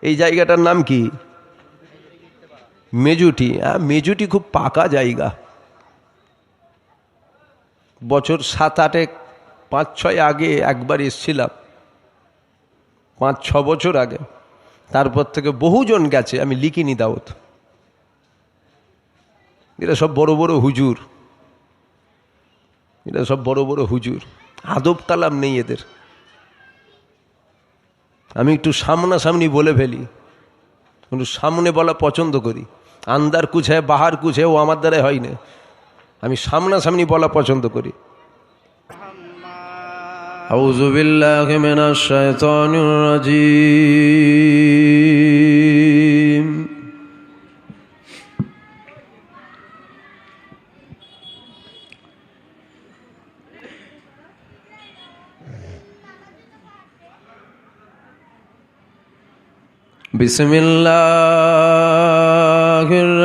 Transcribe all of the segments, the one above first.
এই জায়গাটার নাম কি? মেজুটি। মেজুটি খুব পাকা জায়গা। বছর 7-8 5-6 আগে একবার এসছিলাম, 5-6 বছর আগে। তারপর থেকে বহুজন গেছে, আমি লিখিনি দাওয়াত। এরা সব বড় বড় হুজুর, এরা সব বড় বড় হুজুর, আদব কালাম নেই এদের। আমি একটু সামনাসামনি বলে ফেলি, একটু সামনে বলা পছন্দ করি। আন্দার কুছ হ্যায় বাহার কুছ হ্যায়, ও আমার দ্বারাই হয় না। আমি সামনাসামনি বলা পছন্দ করি। আউযু বিল্লাহি মিনাশ শাইতানির রাজীম। বিসমিল্লাহির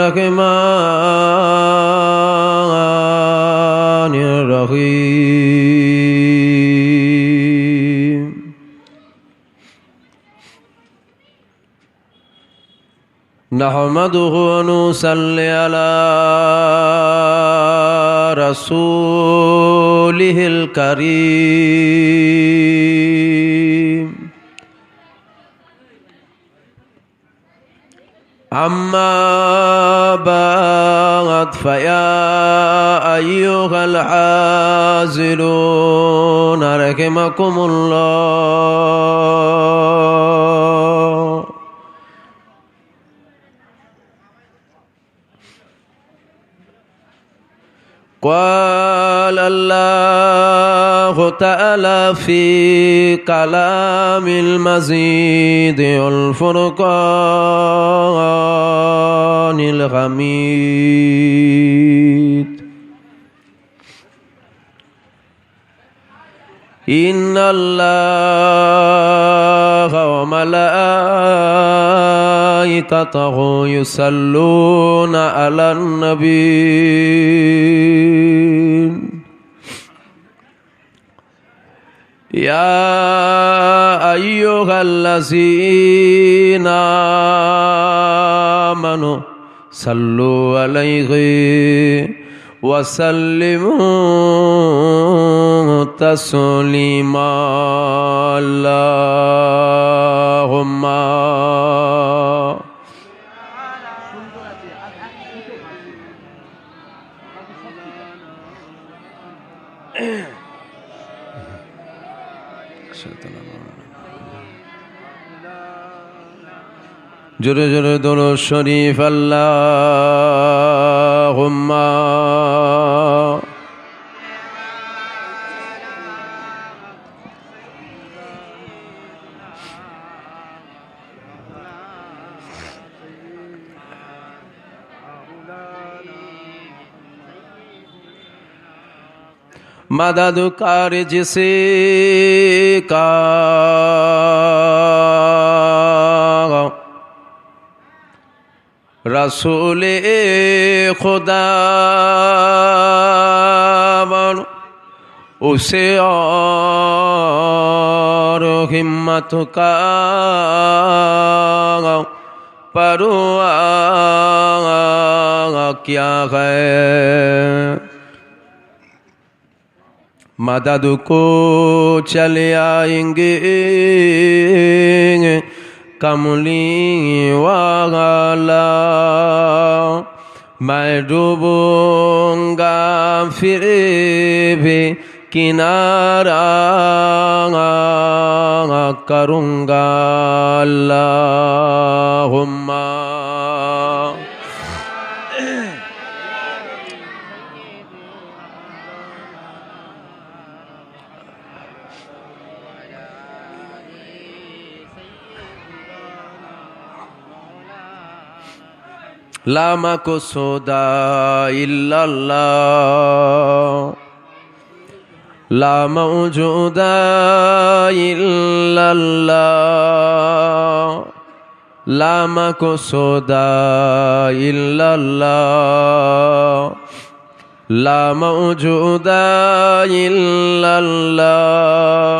রহমানির রহিম। নাহমাদুহু ওয়া নুসাল্লি আলা রাসূলিহিল কারীম। أما بعد فيا أيها الحاضرون رحمكم الله. قال الله تعالى في كلام المزيد والفرقان الحميد. إن الله وملائكته يصلون على النبي. يا أيها الذين آمنوا صلوا عليه وسلموا تسليما. اللهم জোরে জোরে দরুদ শরীফ। আল্লাহুম্মা मदद कर जिसे का रसूल खुदा उसे और हिम्मत का परवाह क्या है। मदद को चले आएंगे कमली वाला, मैं डूबूंगा फिर भी किनारा करूँगा। अल्लाहुम्मा ला मक़सूदा इल्लल्लाह, ला मौजूदा इल्लल्लाह, ला मक़सूदा इल्लल्लाह, ला मौजूदा इल्लल्लाह,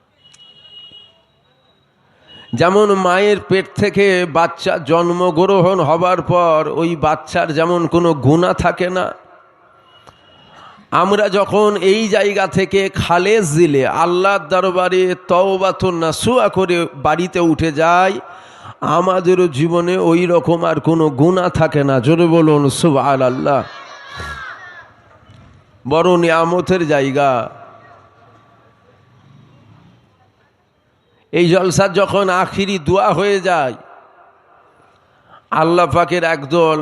যেমন মায়ের পেট থেকে বাচ্চা জন্মগ্রহণ হবার পর ওই বাচ্চার যেমন কোনো গুনাহ থাকে না, আমরা যখন এই জায়গা থেকে খালেস দিলে আল্লাহর দরবারে তওবাতুন নাসুহা করে বাড়িতে উঠে যাই, আমাদেরও জীবনে ওই রকম আর কোনো গুনাহ থাকে না। জোরে বলুন সুবহানাল্লাহ। বড় নিয়ামতের জায়গা। এই জলসা যখন আখিরি দোয়া হয়ে যায়, আল্লাহ পাকের একদল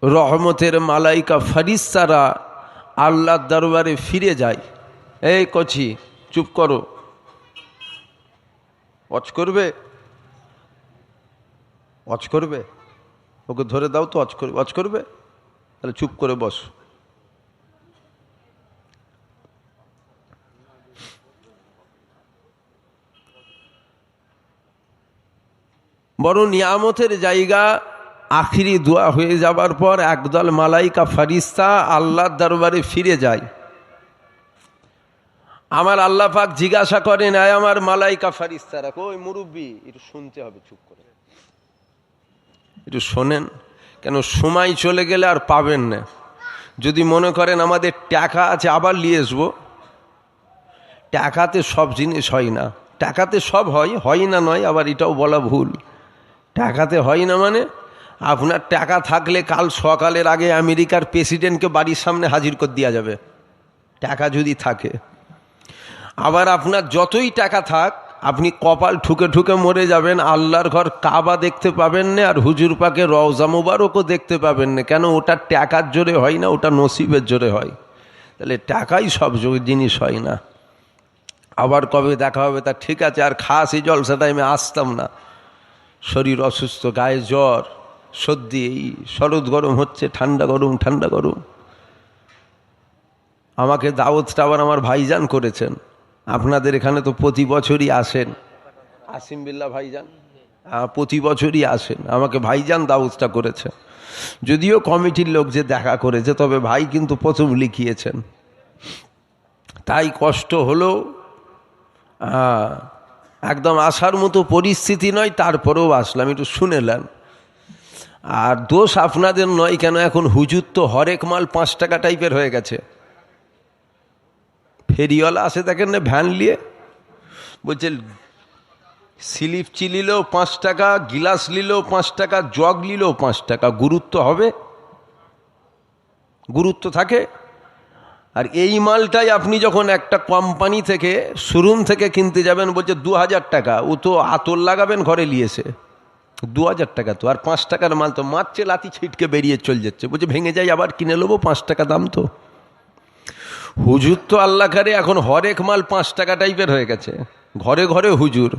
রহমতের মালাইকা ফেরেশতারা আল্লাহর দরবারে ফিরে যায়। এই কচি চুপ করো, ওয়াচ করবে, ওয়াচ করবে, ওকে ধরে দাও তো, ওয়াচ করবে, তাহলে চুপ করে বস। বড় নিয়ামতের জায়গা। আখিরি দোয়া হয়ে যাবার পর একদল মালাইকা ফেরেশতা আল্লাহর দরবারে ফিরে যায়। আমার আল্লাহ পাক জিজ্ঞাসা করেন, আয় আমার মালাইকা ফেরেশতারা, কই মুরব্বি, একটু শুনতে হবে, চুপ করে একটু শোনেন, কেন সময় চলে গেলে আর পাবেন না। যদি মনে করেন আমাদের টাকা আছে আবার নিয়ে আসবো, টাকাতে সব জিনিস হয় না। টাকাতে সব হয় না নয়, আবার এটাও বলা ভুল। টাকাতে হয় না মানে আপনার টাকা থাকলে কাল সকালের আগে আমেরিকার প্রেসিডেন্টকে বাড়ির সামনে হাজির করে দেওয়া যাবে, টাকা যদি থাকে। আবার আপনার যতই টাকা থাক, আপনি কপাল ঠুকে ঠুকে মরে যাবেন, আল্লাহর ঘর কাবা দেখতে পাবেন না, আর হুজুর পাকে রওজা মুবারকও দেখতে পাবেন না। কেন? ওটা টাকার জোরে হয় না, ওটা নসিবের জোরে হয়। তাহলে টাকাই সব জিনিস হয় না। আবার কবে দেখা হবে তা ঠিক আছে, আর খাস এই জলসা টাইমে আসতাম না, শরীর অসুস্থ, গায়ে জ্বর, সর্দি, এই শরৎ গরম হচ্ছে, ঠান্ডা গরম, ঠান্ডা গরম। আমাকে দাওয়াতটা আবার আমার ভাইজান করেছেন। আপনাদের এখানে তো প্রতি বছরই আসেন, আসিম বিল্লাহ ভাইজান, প্রতি বছরই আসেন। আমাকে ভাইজান দাওয়াতটা করেছে, যদিও কমিটির লোক যে দেখা করেছে, তবে ভাই কিন্তু প্রথম লিখিয়েছেন। তাই কষ্ট হলো, একদম আসার মতো পরিস্থিতি নয়, তারপরেও আসলাম, একটু শুনেলেন। আর দোষ আপনাদের নয়, কেন এখন হুজুর তো হরেক মাল 5 টাকা টাইপের হয়ে গেছে। ফেরিওয়ালা আসে দেখেন না, ভ্যান নিয়ে, বলছে স্লিপ চিলিলেও 5 টাকা, গিলাস নিলেও 5 টাকা, জগ নিলেও 5 টাকা। গুরুত্ব হবে? গুরুত্ব থাকে? আর এই মালটাই আপনি যখন একটা কোম্পানি থেকে, শোরুম থেকে কিনতে যাবেন, বলছে 2000 টাকা, ও তো আতর লাগাবেন ঘরে নিয়েছে, 2000 টাকা তো। আর 5 টাকার মাল তো মারছে লাতি ছিটকে বেরিয়ে চলে যাচ্ছে, বলছে ভেঙে যাই আবার কিনে নেবো, 5 টাকা দাম তো। হুজুর তো আল্লাহ কারে এখন হরেক মাল 5 টাকা টাইপের হয়ে গেছে, ঘরে ঘরে হুজুর।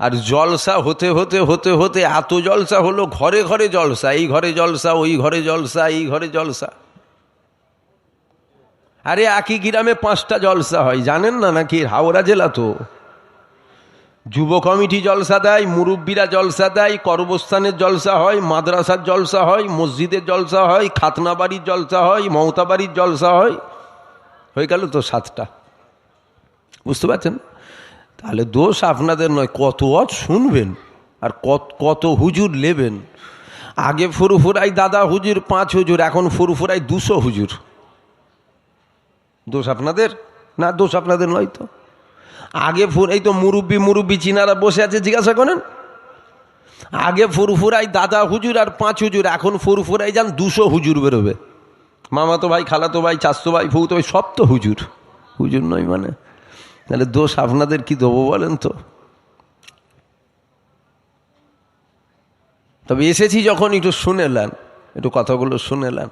আর জলসা হতে হতে হতে হতে এত জলসা হলো, ঘরে ঘরে জলসা, এই ঘরে জলসা, ওই ঘরে জলসা, এই ঘরে জলসা। আরে একই গ্রামে 5টা জলসা হয়, জানেন না নাকি? হাওড়া জেলা তো। যুব কমিটি জলসা দেয়, মুরব্বীরা জলসা দেয়, কর্মস্থানের জলসা হয়, মাদ্রাসার জলসা হয়, মসজিদের জলসা হয়, খাতনা বাড়ির জলসা হয়, মমতা বাড়ির জলসা হয়। হয়ে গেল তো 7টা। বুঝতে পারছেন? তাহলে দোষ আপনাদের নয়, কত ওয়াজ শুনবেন আর কত হুজুর নেবেন। আগে ফুরফুরাই দাদা হুজুর 5 হুজুর, এখন ফুরফুরাই 200 হুজুর। দোষ আপনাদের না? দোষ আপনাদের নয় তো। আগে এই তো মুরব্বি চিনারা বসে আছে, জিজ্ঞাসা করেন। আগে ফুরফুরাই দাদা হুজুর আর 5 হুজুর, এখন ফুরফুরাই যান 200 হুজুর বেরোবে। মামাতো ভাই, খালাতো ভাই, চাচতো ভাই, ফুতো ভাই, সব তো হুজুর। হুজুর নয় মানে? তাহলে দোষ আপনাদের কি দেবো বলেন তো? তবে এসেছি যখন একটু শুনেলেন, একটু কথাগুলো শুনেলেন।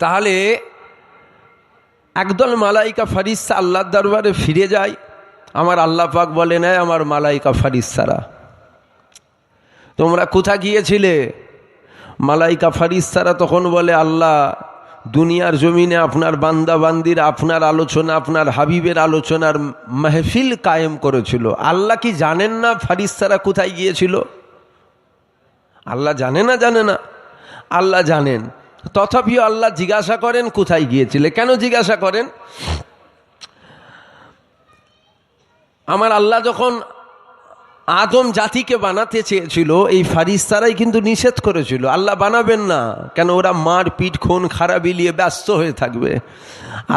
তাহলে একদল মালাইকা ফেরেশতা আল্লাহর দরবারে ফিরে যায়। আমার আল্লাহ পাক বলেন, আমার মালাইকা ফেরেশতারা, তোমরা কোথায় গিয়েছিলে? মালাইকা ফেরেশতারা তখন বলে, আল্লাহ দুনিয়ার জমিনে আপনার বান্দা বান্দির আপনার আলোচনা, আপনার হাবিবের আলোচনার মাহফিল কায়েম করেছিল। আল্লাহ কি জানেন না ফেরেশতারা কোথায় গিয়েছিল? আল্লাহ জানে না? জানে না? আল্লাহ জানেন। তথাপিও আল্লাহ জিজ্ঞাসা করেন কোথায় গিয়েছিলে। কেন জিজ্ঞাসা করেন? আমার আল্লাহ যখন আদম জাতিকে বানাতে চেয়েছিল, এই ফারিস্তারাই কিন্তু নিষেধ করেছিল, আল্লাহ বানাবেন না, কেন ওরা মার পিট খুন খারাপি নিয়ে ব্যস্ত হয়ে থাকবে।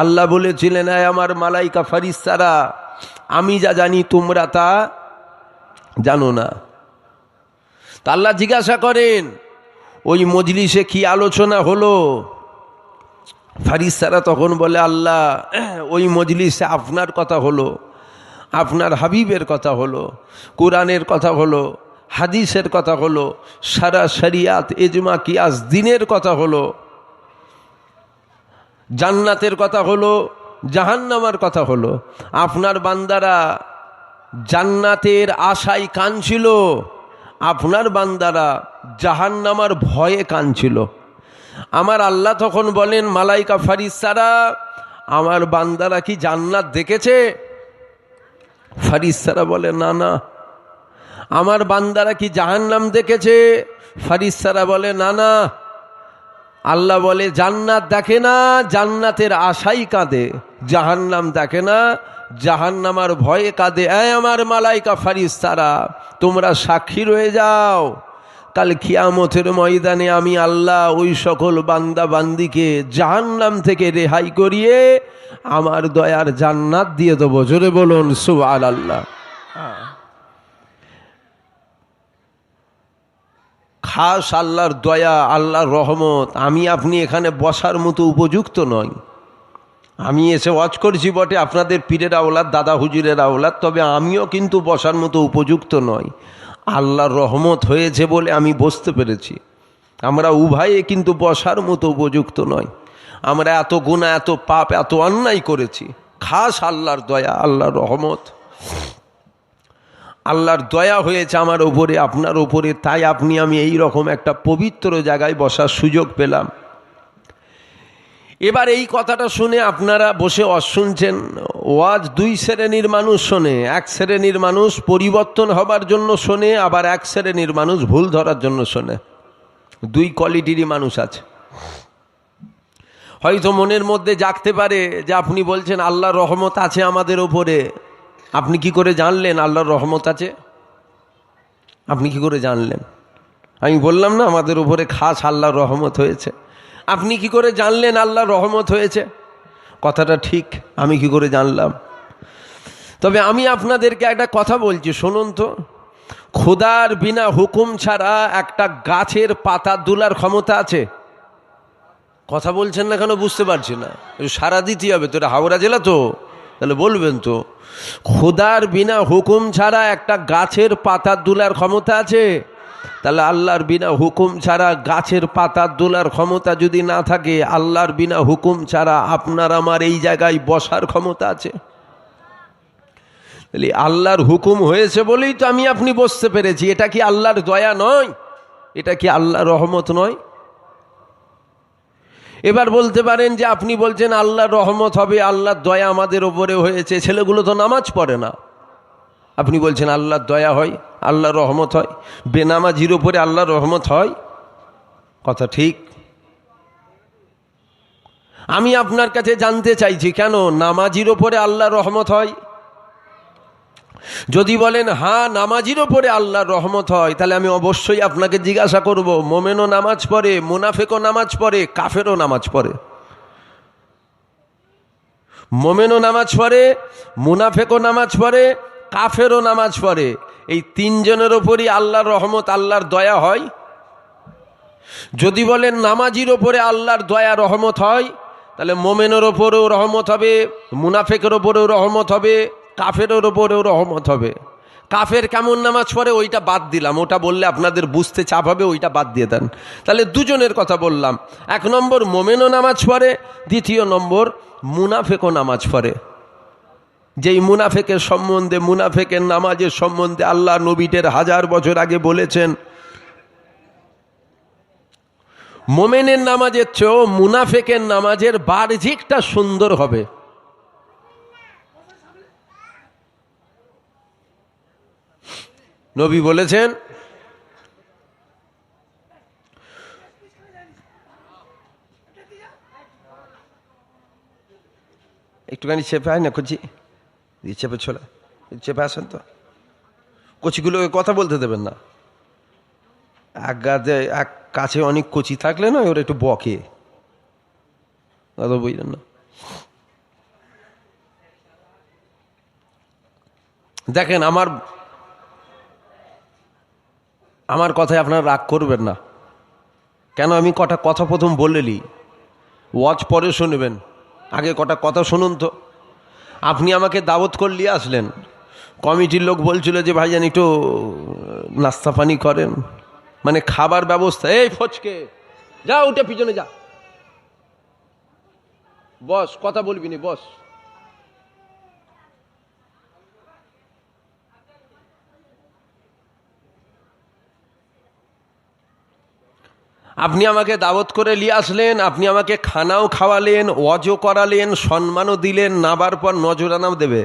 আল্লাহ বলেছিলেন, আয় আমার মালাইকা ফারিস্তারা, আমি যা জানি তোমরা তা জানো না। তা আল্লাহ জিজ্ঞাসা করেন, ওই মজলিসে কি আলোচনা হলো? ফারিস্তারা তখন বলে, আল্লাহ ওই মজলিসে আপনার কথা হলো, আপনার হাবিবের কথা হলো, কোরআনের কথা হলো, হাদিসের কথা হলো, সারা শরিয়াত ইজমা কিয়াস দ্বীনের কথা হলো, জান্নাতের কথা হলো, জাহান্নামের কথা হলো। আপনার বান্দারা জান্নাতের আশায় কাঁদছিল, আপনার বান্দারা জাহান্নামের ভয়ে কাঁদছিল। আমার আল্লাহ তখন বলেন, মালাইকা ফারিস্তারা, আমার বান্দারা কি জান্নাত দেখেছে? ফারিস্তারা বলে, না না। আমার বান্দারা কি জাহান্নাম দেখেছে? ফারিস্তারা বলে, না না। আল্লাহ বলে, জান্নাত দেখে না, জান্নাতের আশাই কাঁদে, জাহান্নাম দেখে না, জাহান্নামার ভয়ে কাঁদে। আমার মালাইকা ফারিস্তারা, তোমরা সাক্ষী রয়ে যাও, কাল কিয়ামতের ময়দানে আমি আল্লাহ ওই সকল বান্দা বান্দিকে জাহান্নাম থেকে রেহাই করিয়ে আমার দয়ার জান্নাত দিয়ে দেবো। জোরে বলুন সুবহানাল্লাহ। খাস আল্লাহর দয়া, আল্লাহর রহমত। আমি আপনি এখানে বসার মতো উপযুক্ত নয়। আমি এসে ওয়াজ করছি বটে, আপনাদের পীরের আওলাদ, দাদা হুজুরের আওলাদ, তবে আমিও কিন্তু বসার মতো উপযুক্ত নয়। আল্লাহর রহমত হয়েছে বলে আমি বসতে পেরেছি। আমরা উভয়ে কিন্তু বসার মতো উপযুক্ত নয়। আমরা এত গুনাহ, এত পাপ, এত অন্যায় করেছি। খাস আল্লাহর দয়া, আল্লাহর রহমত, আল্লাহর দয়া হয়েছে আমার ওপরে, আপনার ওপরে, তাই আপনি আমি এই রকম একটা পবিত্র জায়গায় বসার সুযোগ পেলাম। এবার এই কথাটা শুনে আপনারা বসে শুনছেন। ওয়াজ দুই শ্রেণীর মানুষ শোনে। এক শ্রেণীর মানুষ পরিবর্তন হবার জন্য শোনে, আবার এক শ্রেণীর মানুষ ভুল ধরার জন্য শোনে। দুই কোয়ালিটিরই মানুষ আছে। হয়তো মনের মধ্যে জাগতে পারে যে আপনি বলছেন আল্লাহর রহমত আছে আমাদের ওপরে, আপনি কি করে জানলেন আল্লাহর রহমত আছে? আপনি কি করে জানলেন? আমি বললাম না আমাদের উপরে খাস আল্লাহর রহমত হয়েছে। আপনি কি করে জানলেন আল্লাহর রহমত হয়েছে? কথাটা ঠিক, আমি কি করে জানলাম? তবে আমি আপনাদেরকে একটা কথা বলছি, শুনুন তো। খোদার বিনা হুকুম ছাড়া একটা গাছের পাতা তোলার ক্ষমতা আছে? কথা বলছেন না কেন বুঝতে পারছি না। সারা দিতে হবে তো, এটা হাওড়া জেলা তো, তাহলে বলবেন তো। খোদার বিনা হুকুম ছাড়া একটা গাছের পাতা তোলার ক্ষমতা আছে? তাহলে আল্লাহর বিনা হুকুম ছাড়া গাছের পাতা তোলার ক্ষমতা যদি না থাকে, আল্লাহর বিনা হুকুম ছাড়া আপনার আমার এই জায়গায় বসার ক্ষমতা আছে? তাহলে আল্লাহর হুকুম হয়েছে বলেই তো আমি আপনি বসতে পেরেছি। এটা কি আল্লাহর দয়া নয়? এটা কি আল্লাহর রহমত নয়? এবার বলতে পারেন যে আপনি বলছেন আল্লাহর রহমত হবে, আল্লাহর দয়া আমাদের ওপরে হয়েছে, ছেলেগুলো তো নামাজ পড়ে না। আপনি বলছেন আল্লাহর দয়া হয়, আল্লাহর রহমত হয়, বেনামাজির ওপরে আল্লাহর রহমত হয়? কথা ঠিক। আমি আপনার কাছে জানতে চাইছি, কেন নামাজির ওপরে আল্লাহর রহমত হয়? যদি বলেন হ্যাঁ নামাজির ওপরে আল্লাহর রহমত হয়, তাহলে আমি অবশ্যই আপনাকে জিজ্ঞাসা করব, মোমেনও নামাজ পড়ে, মুনাফেকও নামাজ পড়ে, কাফেরও নামাজ পড়ে? মোমেনও নামাজ পড়ে, মুনাফেকও নামাজ পড়ে, কাফেরও নামাজ পড়ে। এই তিনজনের ওপরই আল্লাহর রহমত, আল্লাহর দয়া হয়। যদি বলেন নামাজির ওপরে আল্লাহর দয়া রহমত হয়, তাহলে মোমেনের ওপরেও রহমত হবে, মুনাফেকের ওপরেও রহমত হবে, কাফেরের ওপরেও রহমত হবে। কাফের কেমন নামাজ পড়ে ওইটা বাদ দিলাম, ওটা বললে আপনাদের বুঝতে চাপ হবে, ওইটা বাদ দিয়ে দেন। তাহলে দুজনের কথা বললাম। এক নম্বর মোমেনও নামাজ পড়ে, দ্বিতীয় নম্বর মুনাফেকও নামাজ পড়ে। যেই মুনাফেকের সম্বন্ধে, মুনাফেকের নামাজের সম্বন্ধে আল্লাহ নবীদের 1000 বছর আগে বলেছেন, মোমেনের নামাজের চেয়েও মুনাফেকের নামাজের বাহ্যিকটা সুন্দর হবে। নবী বলেছেন, একটুখানি চেপে হয় না খুঁজি, চেপে ছোলা চেপে আসেন তো, কচিগুলোকে কথা বলতে দেবেন না। এক কাছে অনেক কচি থাকলে না ওরা একটু বকে, বুঝলেন না। দেখেন আমার কথায় আপনারা রাগ করবেন না, কেন আমি কটা কথা প্রথম বললেই, ওয়াজ পরে শুনবেন, আগে কটা কথা শুনুন তো। আপনি আমাকে দাওয়াত করলে আসলেন, কমিটির লোক বলছিল যে ভাইজান একটু নাস্তা পানি করেন, মানে খাবার ব্যবস্থা। এই ফচকে যা, উঠে পিছনে যা, বস, কথা বলবি নি, বস। আপনি আমাকে দাওয়াত করে নিয়ে আসলেন, আপনি আমাকে খানাও খাওয়ালেন, ওয়াজও করালেন, সম্মানও দিলেন, নাবার পর নজরানাও দেবে।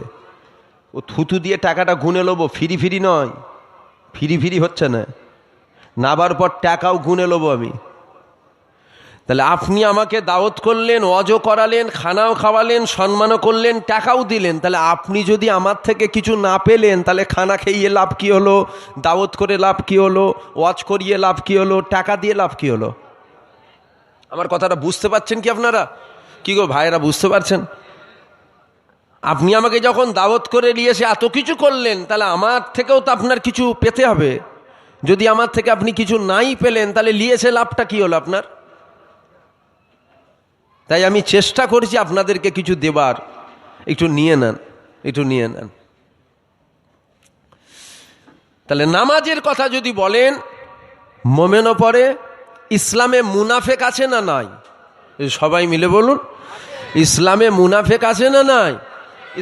ও থুতু দিয়ে টাকাটা গুনে নেবো, ফিরি ফিরি নয়, ফিরি ফিরি হচ্ছে না, নাবার পর টাকাও গুনে নেবো আমি। তাহলে আপনি আমাকে দাওয়াত করলেন, ওয়াজও করালেন, খানাও খাওয়ালেন, সম্মানও করলেন, টাকাও দিলেন, তাহলে আপনি যদি আমার থেকে কিছু না পেলেন, তাহলে খানা খেয়ে লাভ কি হলো, দাওয়াত করে লাভ কি হলো, ওয়াজ করিয়ে লাভ কি হলো, টাকা দিয়ে লাভ কি হলো? আমার কথাটা বুঝতে পারছেন কি আপনারা? কি গো ভাইরা, বুঝতে পারছেন? আপনি আমাকে যখন দাওয়াত করে নিয়ে এসে এত কিছু করলেন, তাহলে আমার থেকেও তো আপনার কিছু পেতে হবে। যদি আমার থেকে আপনি কিছু নাই পেলেন, তাহলে নিয়ে এসে লাভটা কি হলো আপনার? তাই আমি চেষ্টা করছি আপনাদেরকে কিছু দেবার, একটু নিয়ে নেন, একটু নিয়ে নেন। তাহলে নামাজের কথা যদি বলেন, মোমেনও পড়ে, ইসলামে মুনাফেক আছে না নাই? সবাই মিলে বলুন, ইসলামে মুনাফেক আছে না নাই?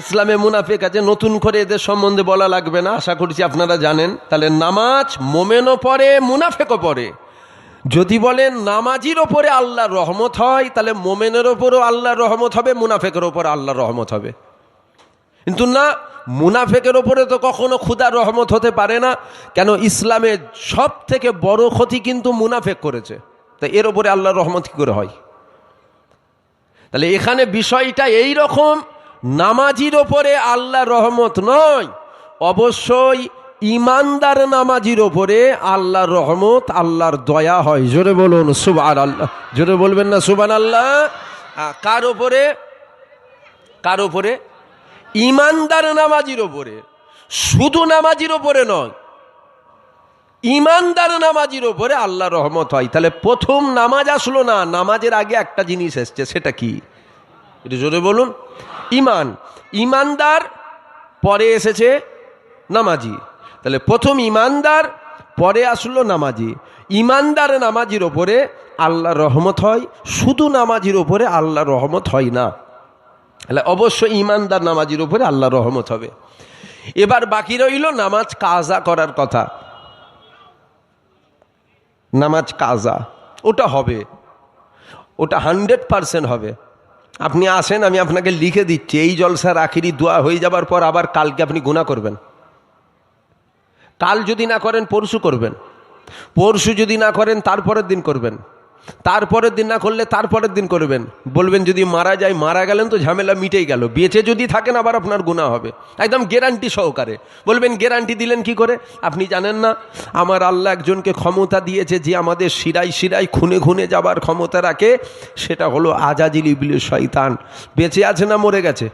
ইসলামে মুনাফেক আছে, নতুন করে এদের সম্বন্ধে বলা লাগবে না, আশা করছি আপনারা জানেন। তাহলে নামাজ মোমেনও পড়ে, মুনাফেকও পড়ে। যদি বলেন নামাজির ওপরে আল্লাহর রহমত হয়, তাহলে মোমেনের ওপরও আল্লাহর রহমত হবে, মুনাফেকের ওপর আল্লাহর রহমত হবে। কিন্তু না, মুনাফেকের ওপরে তো কখনো খুদার রহমত হতে পারে না। কেন? ইসলামের সব থেকে বড় ক্ষতি কিন্তু মুনাফেক করেছে, তা এর ওপরে আল্লাহর রহমত কি করে হয়? তাহলে এখানে বিষয়টা এই রকম, নামাজির ওপরে আল্লাহর রহমত নয়, অবশ্যই ইমানদার নামাজির ওপরে আল্লাহর রহমত, আল্লাহর দয়া হয়। জোরে বলুন সুবহানাল্লাহ, জোরে বলবেন না সুবহানাল্লাহ? কার ওপরে? কার ওপরে? ইমানদার নামাজির ওপরে, শুধু নামাজির ওপরে নয়, ইমানদার নামাজির ওপরে আল্লাহর রহমত হয়। তাহলে প্রথম নামাজ আসলো না, নামাজের আগে একটা জিনিস এসছে, সেটা কি? এটা জোরে বলুন। ইমান। ইমানদার, পরে এসেছে নামাজি। তাহলে প্রথম ইমানদার, পরে আসলো নামাজি। ইমানদার নামাজির ওপরে আল্লাহর রহমত হয়, শুধু নামাজির ওপরে আল্লাহর রহমত হয় না। তাহলে অবশ্যই ইমানদার নামাজির উপরে আল্লাহর রহমত হবে। এবার বাকি রইল নামাজ কাজা করার কথা। নামাজ কাজা, ওটা হবে, ওটা 100% হবে। আপনি আসেন, আমি আপনাকে লিখে দিচ্ছি, এই জলসার আখিরি দোয়া হয়ে যাবার পর আবার কালকে আপনি গুনাহ করবেন। কাল যদি না করেন পরশু করবেন, পরশু যদি না করেন তারপরের দিন করবেন, তারপরের দিন না করলে তারপরের দিন করবেন। বলবেন যদি মারা যায়, মারা গেলেন তো ঝামেলা মিটেই গেল, বেঁচে যদি থাকেন আবার আপনার গুনাহ হবে, একদম গ্যারান্টি সহকারে। বলবেন গ্যারান্টি দিলেন কি করে? আপনি জানেন না আমার আল্লাহ একজনকে ক্ষমতা দিয়েছে যে আমাদের শিরায় শিরায় খুনে খুনে যাবার ক্ষমতা রাখে, সেটা হলো আজাজিল ইবলিস শয়তান। বেঁচে আছে না মরে গেছে?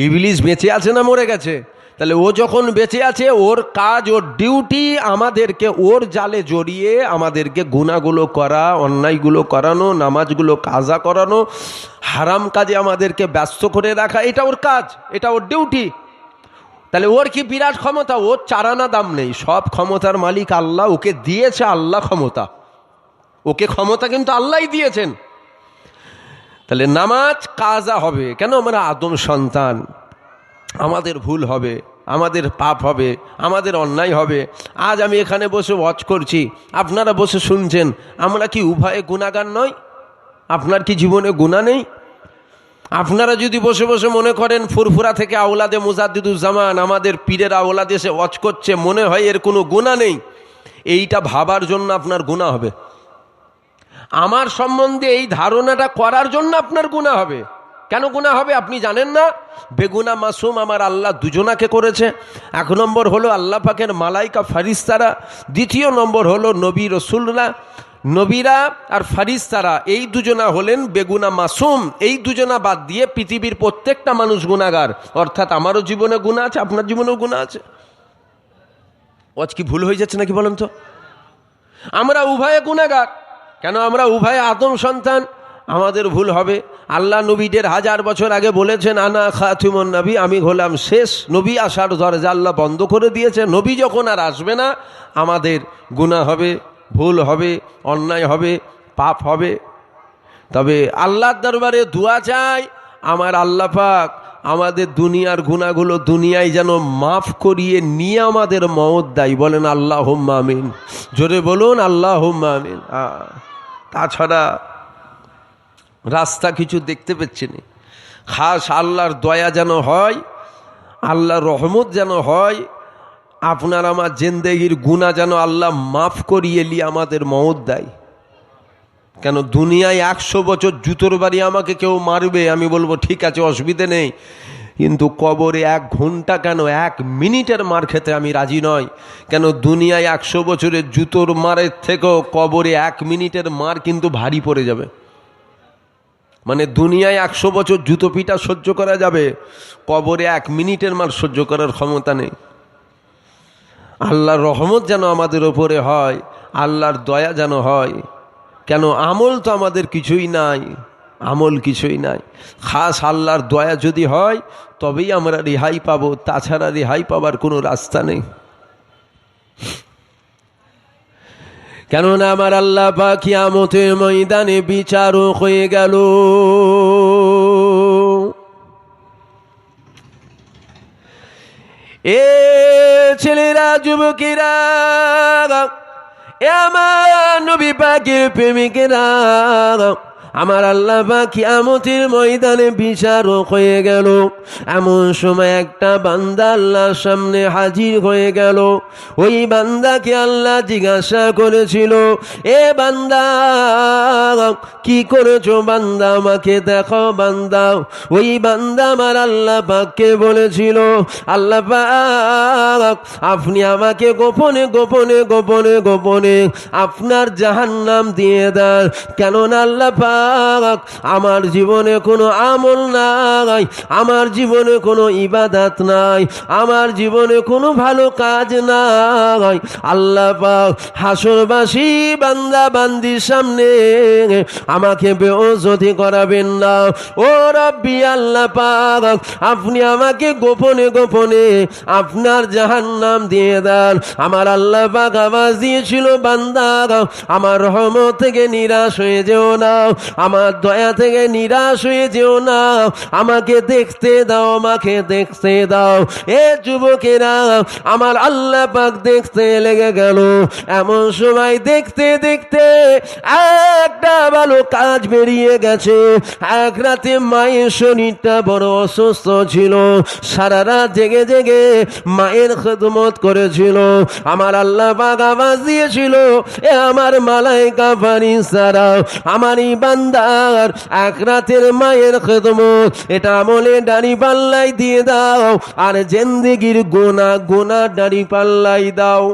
ইবলিস বেঁচে আছে না মরে গেছে? তাহলে ও যখন বেঁচে আছে, ওর কাজ, ওর ডিউটি আমাদেরকে ওর জালে জড়িয়ে আমাদেরকে গুনাহগুলো করা, অন্যায়গুলো করানো, নামাজগুলো কাজা করানো, হারাম কাজে আমাদেরকে ব্যস্ত করে রাখা, এটা ওর কাজ, এটা ওর ডিউটি। তাহলে ওর কি বিরাট ক্ষমতা, ওর চারানা দাম নেই, সব ক্ষমতার মালিক আল্লাহ, ওকে দিয়েছে আল্লাহ ক্ষমতা, ওকে ক্ষমতা কিন্তু আল্লাহই দিয়েছেন। তাহলে নামাজ কাজা হবে কেন? আমরা আদম সন্তান, আমাদের ভুল হবে, আমাদের পাপ হবে, আমাদের অন্যায় হবে। আজ আমি এখানে বসে ওয়াজ করছি, আপনারা বসে শুনছেন, আমরা কি উভয়ে গুনাহগার নয়? আপনার কি জীবনে গুনাহ নেই? আপনারা যদি বসে বসে মনে করেন ফুরফুরা থেকে আওলাদে মুজাদ্দিদুজ্জামান আমাদের পীরের আওলাদ এসে ওয়াজ করছে, মনে হয় এর কোনো গুনাহ নেই, এইটা ভাবার জন্য আপনার গুনাহ হবে। আমার সম্বন্ধে এই ধারণাটা করার জন্য আপনার গুনাহ হবে। কেন গুনাহ হবে আপনি জানেন না? বেগুনা মাসুম আমার আল্লাহ দুজনাকে করেছে। এক নম্বর হলো আল্লাহ পাকের মালাইকা ফারিস্তারা, দ্বিতীয় নম্বর হলো নবী রসুলরা। নবীরা আর ফারিস্তারা এই দুজনা হলেন বেগুনা মাসুম। এই দুজনা বাদ দিয়ে পৃথিবীর প্রত্যেকটা মানুষ গুনাহগার। অর্থাৎ আমারও জীবনে গুনাহ আছে, আপনার জীবনেও গুনাহ আছে। আজ কি ভুল হয়ে যাচ্ছে নাকি বলেন তো? আমরা উভয়ে গুনাহগার। কেন? আমরা উভয়ে আদম সন্তান, আমাদের ভুল হবে। আল্লাহ নবীদের 1000 বছর আগে বলেছেন আনা খাতিমুন নবী, আমি হলাম শেষ নবী। আসার দরজা আল্লাহ বন্ধ করে দিয়েছে। নবী যখন আর আসবে না, আমাদের গুনাহ হবে, ভুল হবে, অন্যায় হবে, পাপ হবে। তবে আল্লাহর দরবারে দোয়া চাই, আমার আল্লাহ পাক আমাদের দুনিয়ার গুনাহগুলো দুনিয়ায় যেন মাফ করিয়ে নিয়ে আমাদের মওত দেয়। বলেন আল্লাহুম্মা আমিন। জোরে বলুন আল্লাহুম্মা আমিন। তাছাড়া রাস্তা কিছু দেখতে পাচ্ছি না। খাস আল্লাহর দয়া যেন হয়, আল্লাহর রহমত যেন হয়, আপনার আমার জিন্দেগির গুনাহ যেন আল্লাহ মাফ করিয়ে নিয়ে আমাদের মওত দেয়। কেন? দুনিয়ায় 100 বছর জুতোর বাড়ি আমাকে কেউ মারবে, আমি বলবো ঠিক আছে, অসুবিধে নেই। কিন্তু কবরে 1 ঘন্টা কেন 1 মিনিটের মার খেতে আমি রাজি নয়। কেন? দুনিয়ায় 100 বছরের জুতোর মারের থেকেও কবরে 1 মিনিটের মার কিন্তু ভারী পড়ে যাবে। মানে দুনিয়ায় 100 বছর জুতো পিটা সহ্য করা যাবে, কবরে 1 মিনিটের মার সহ্য করার ক্ষমতা নেই। আল্লাহর রহমত যেন আমাদের ওপরে হয়, আল্লাহর দয়া যেন হয়। কেন? আমল তো আমাদের কিছুই নাই, আমল কিছুই নাই। খাস আল্লাহর দয়া যদি হয় তবেই আমরা রেহাই পাবো, তাছাড়া রেহাই পাবার কোনো রাস্তা নেই। কেননা আমার আল্লাহ পাক কিয়ামতের ময়দানে বিচারক হয়ে গেল। এ ছেলেরা, যুবকেরা, এ আমার নবী পাকের প্রেমিকেরা, আমার আল্লাহ পাক কিয়ামতের ময়দানে বিচারক হয়ে গেল। এমন সময় একটা বান্দা আল্লাহর সামনে হাজির হয়ে গেল। ওই বান্দাকে আল্লাহ জিজ্ঞাসা করেছিল, এ বান্দা কি করেছো বান্দা, আমাকে দেখাও বান্দা। ওই বান্দা আমার আল্লাহ পাককে বলেছিল, আল্লাহ পাক আপনি আমাকে গোপনে গোপনে গোপনে গোপনে আপনার জাহান্নাম দিয়ে দেন। কেননা আল্লাহ পাক আমার জীবনে কোনো আমল নাই, আমার জীবনে কোনো ইবাদত নাই, আমার জীবনে কোনো ভালো কাজ নাই। আল্লাহ পাক হাসরবাসী বান্দা বান্দির সামনে আমাকে বেইজ্জতি করাবেন না। ও রব্বি আল্লাহ পাক আপনি আমাকে গোপনে গোপনে আপনার জাহান্নাম দিয়ে দেন। আমার আল্লাহ পাক আওয়াজ দিয়েছিল, বান্দা আমার রহমত থেকে নিরাশ হয়ে যেও না, আমার দয়া থেকে নিরাশ হয়ে যেও না, আমাকে দেখতে দাও, আমাকে দেখতে দাও। এ যুবকেরা, আমার আল্লাহ পাক দেখতে লেগে গেল। এমন সময় দেখতে দেখতে একটা ভালো কাজ বেরিয়ে গেছে। এক রাতে মায়ের শরীরটা বড় অসুস্থ ছিল, সারা রাত জেগে জেগে মায়ের খেদমত করেছিল। আমার আল্লাহ পাক আওয়াজ দিয়েছিল, এ আমার মালাইকা ফারিস্তারা, আমার এই বান্দার এক রাতের মায়ের খেদমত এটা আমলে দাড়ি পাল্লাই দিয়ে দাও, আর জিন্দেগির গোনা গোনা দাড়ি পাল্লাই দাও।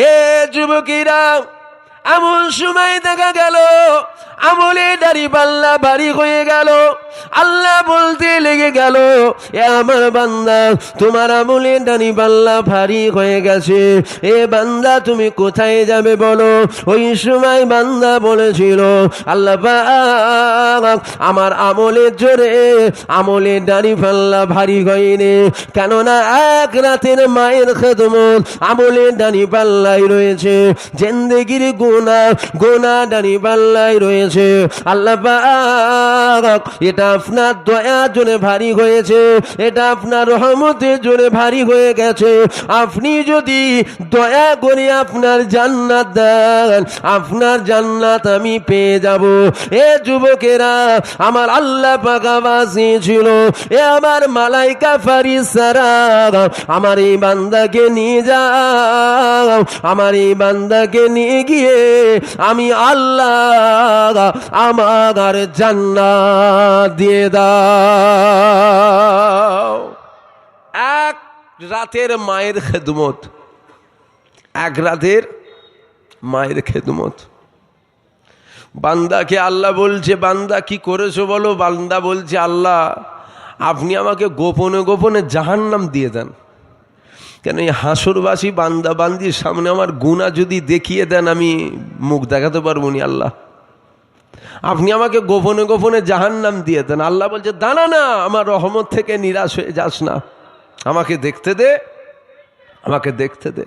এ যুবকেরা, এমন সময় দেখা গেল আমলে দাড়ি পাল্লা ভারী হয়ে গেল। আল্লাহ বলতে লেগে গেল, এ আমার বান্দা তোমার আমলে দাড়ি পাল্লা ভারী হয়ে গেছে, এ বান্দা তুমি কোথায় যাবে বলো। ওই সময় বান্দা বলেছিল, আল্লাহ পাক আমার আমলের জোরে আমলে দাড়ি পাল্লা ভারী হয়নি। কেননা এক রাতের মায়ের খেদমত আমলে দাড়ি পাল্লাই রয়েছে, জিন্দেগির গোনা গোনা দাড়ি পাল্লাই রয়েছে। আল্লাহ পাক এটা আপনার দয়ার জন্য ভারী হয়েছে, এটা আপনার রহমতের জন্য ভারী হয়ে গেছে। আপনি যদি দয়া করে আপনার জান্নাত দেন, আপনার জান্নাত আমি পেয়ে যাব। এ যুবকেরা, আমার আল্লাহ পাক আওয়াজ দিয়েছিল, এ আমার মালাইকা ফারিস্তারা, আমার এই বান্দাকে নিয়ে যাও, আমার এই বান্দাকে নিয়ে গিয়ে আমি আল্লাহ আমার জান্নাত দিয়ে দাও। এক রাতের মায়ের খেদমত, এক রাতের মায়ের খেদমত। বান্দাকে আল্লাহ বলছে, বান্দা কি করেছো বলো? বান্দা বলছে, আল্লাহ আপনি আমাকে গোপনে গোপনে জাহান্নাম দিয়ে দেন। কেন এই হাসরবাসী বান্দা বান্দির সামনে আমার গুনাহ যদি দেখিয়ে দেন, আমি মুখ দেখাতে পারবো নি। আল্লাহ আপনি আমাকে গোপনে গোপনে জাহান্নাম দিয়ে দেন। আল্লাহ বলছে, দাঁড়া না, আমার রহমত থেকে নিরাশ হয়ে যাস না, আমাকে দেখতে দে, আমাকে দেখতে দে।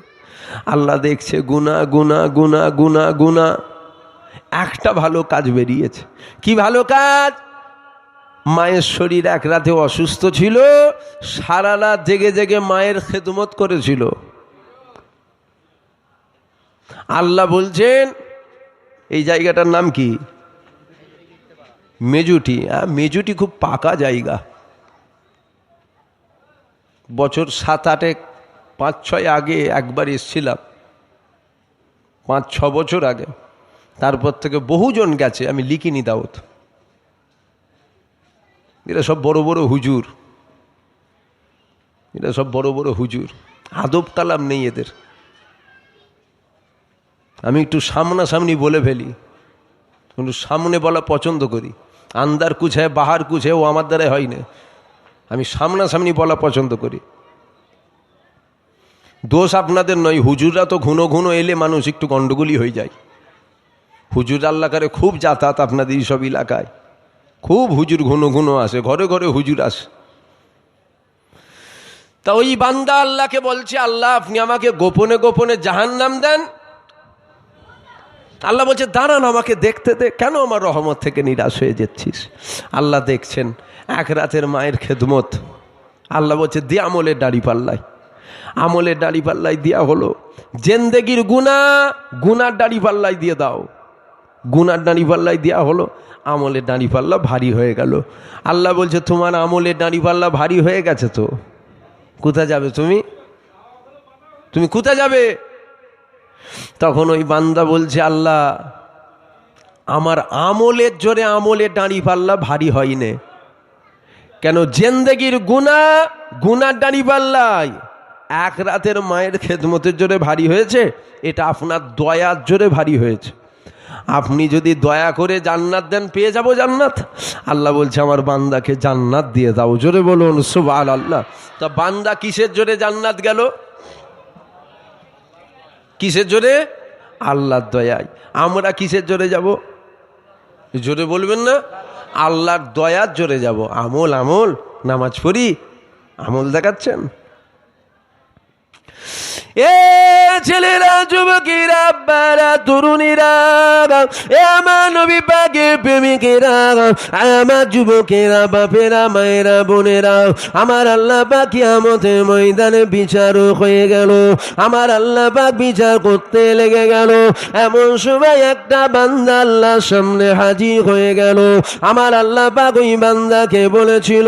আল্লাহ দেখছে গুনাহ গুনাহ গুনাহ গুনাহ গুনাহ। একটা ভালো কাজ বেরিয়েছে। কি ভালো কাজ? মায়ের শরীর এক রাতে অসুস্থ ছিল, সারা রাত জেগে জেগে মায়ের খেদমত করেছিল। আল্লাহ বলছেন, এই জায়গাটার নাম কি? মেজুটি। মেজুটি খুব পাকা জায়গা। বছর 7-8 5-6 আগে একবার এসেছিলাম, 5-6 বছর আগে। তারপর থেকে বহুজন গেছে, আমি লিখিনি দাওয়াত। এরা সব বড় বড় হুজুর, এরা সব বড় বড় হুজুর, আদব কালাম নেই এদের। আমি একটু সামনাসামনি বলে ফেলি, কিন্তু সামনে বলা পছন্দ করি। আন্দার কুছ হ্যায় বাহার কুছ হ্যায়, ও আমার দ্বারাই হয় না। আমি সামনাসামনি বলা পছন্দ করি। দোষ আপনাদের নয়, হুজুররা তো ঘুনো ঘুনো এলে মানুষ একটু গন্ডগোলই হয়ে যায়। হুজুর আল্লাহ করে খুব যাতায়াত আপনাদের সব এলাকায়, খুব হুজুর ঘুনো ঘুনো আসে, ঘরে ঘরে হুজুর আসে। তা ওই বান্দা আল্লাহকে বলছে, আল্লাহ আপনি আমাকে গোপনে গোপনে জাহান্নাম দেন। আল্লাহ বলছে, দাঁড়ান, আমাকে দেখতে দে, কেন আমার রহমত থেকে নিরাশ হয়ে যাচ্ছিস? আল্লাহ দেখছেন এক রাতের মায়ের খেদমত। আল্লাহ বলছে, দিয়ে আমলের দাড়ি পাল্লাই। আমলের দাড়ি পাল্লাই দেওয়া হলো। জিন্দেগির গুনাহ, গুনার দাড়ি পাল্লাই দিয়ে দাও। গুনার দাড়ি পাল্লাই দেওয়া হলো। আমলের দাড়ি পাল্লা ভারী হয়ে গেল। আল্লাহ বলছে, তোমার আমলের দাড়ি পাল্লা ভারী হয়ে গেছে তো, কোথায় যাবে তুমি? তুমি কোথায় যাবে? তখন ওই বান্দা বলছে, আল্লাহ আমার আমলের জোরে আমলের দাড়ি পাল্লা ভারী হয়নি। কেন? জিন্দেগির গুনাহ, গুনার দাড়ি পাল্লাই এক রাতের মায়ের খেদমতের জোরে ভারী হয়েছে, এটা আপনার দয়ার জোরে ভারী হয়েছে। আপনি যদি দয়া করে জান্নাত দেন, পেয়ে যাব জান্নাত। আল্লাহ বলছে, আমার বান্দাকে জান্নাত দিয়ে দাও। জোরে বলুন সুবহানাল্লাহ। তা বান্দা কিসের জোরে জান্নাত গেল? কিসের জোরে? আল্লাহর দয়ায়। আমরা কিসের জোরে যাব? জোরে বলবেন না? আল্লাহর দয়ার জোরে যাব। আমল আমল, নামাজ পড়ি, আমল দেখাচ্ছেন। এ ছেলেরা, যুবকেরা, বারা, তরুণীরা, এ আমার নবী পাকের প্রেমিকেরা, আমার যুবকেরা, বাপেরা, মায়েরা, বোনেরা, আমার আল্লাহ পাক কিয়ামতের ময়দানে বিচারক হয়ে গেল। আমার আল্লাহ পাক বিচার করতে লেগে গেল। এমন সময় একটা বান্দা আল্লাহর সামনে হাজির হয়ে গেল। আমার আল্লাহ পাক ওই বান্দাকে বলেছিল,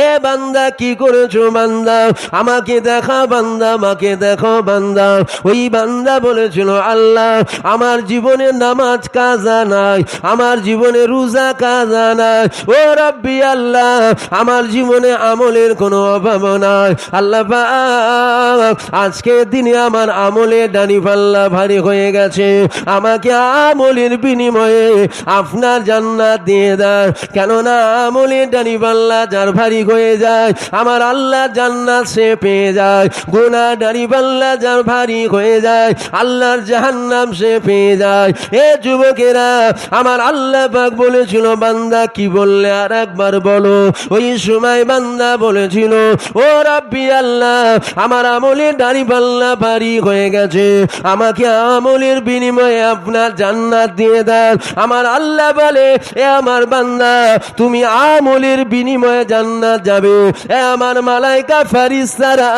এ বান্দা কি করেছো? বান্দা আমাকে দেখা, বান্দা আমাকে দেখো। বান্দা, ওই বান্দা বলেছিল, আল্লাহ আমার জীবনে নামাজ কাজা নাই, আমার জীবনে রোজা কাজা নাই। ও রব্বি আল্লাহ, আমার জীবনে আমলের কোনো অভাব নাই। আল্লাহ পাক আজকের দিনে আমার আমলের দাড়ি পাল্লা ভারী হয়ে গেছে, আমাকে আমলের বিনিময়ে আপনার জান্নাত দিয়ে দেন। কেননা আমলের দাড়ি পাল্লা যার ভারী হয়ে যায়, আমার আল্লাহ জান্নাত সে পেয়ে যায়। গুনাহ দাড়ি পাল্লা যার ভারী হয়ে যায়, আল্লাহর জাহান্নাম সে পেয়ে যায়। এ যুবকেরা, আমার আল্লাহ পাক বলেছিল, বান্দা কি বললে আর একবার বলো। ওই সময় বান্দা বলেছিল, ও রাব্বি আল্লাহ, আমার আমলের দাড়ি পাল্লা ভারী হয়ে গেছে, আমাকে আমলের বিনিময়ে আপনার জান্নাত দিয়ে দেন। আমার আল্লাহ বলে, এ আমার বান্দা, তুমি আমলের বিনিময়ে জান্নাত যাবে। এ আমার মালাইকা ফেরেশতারা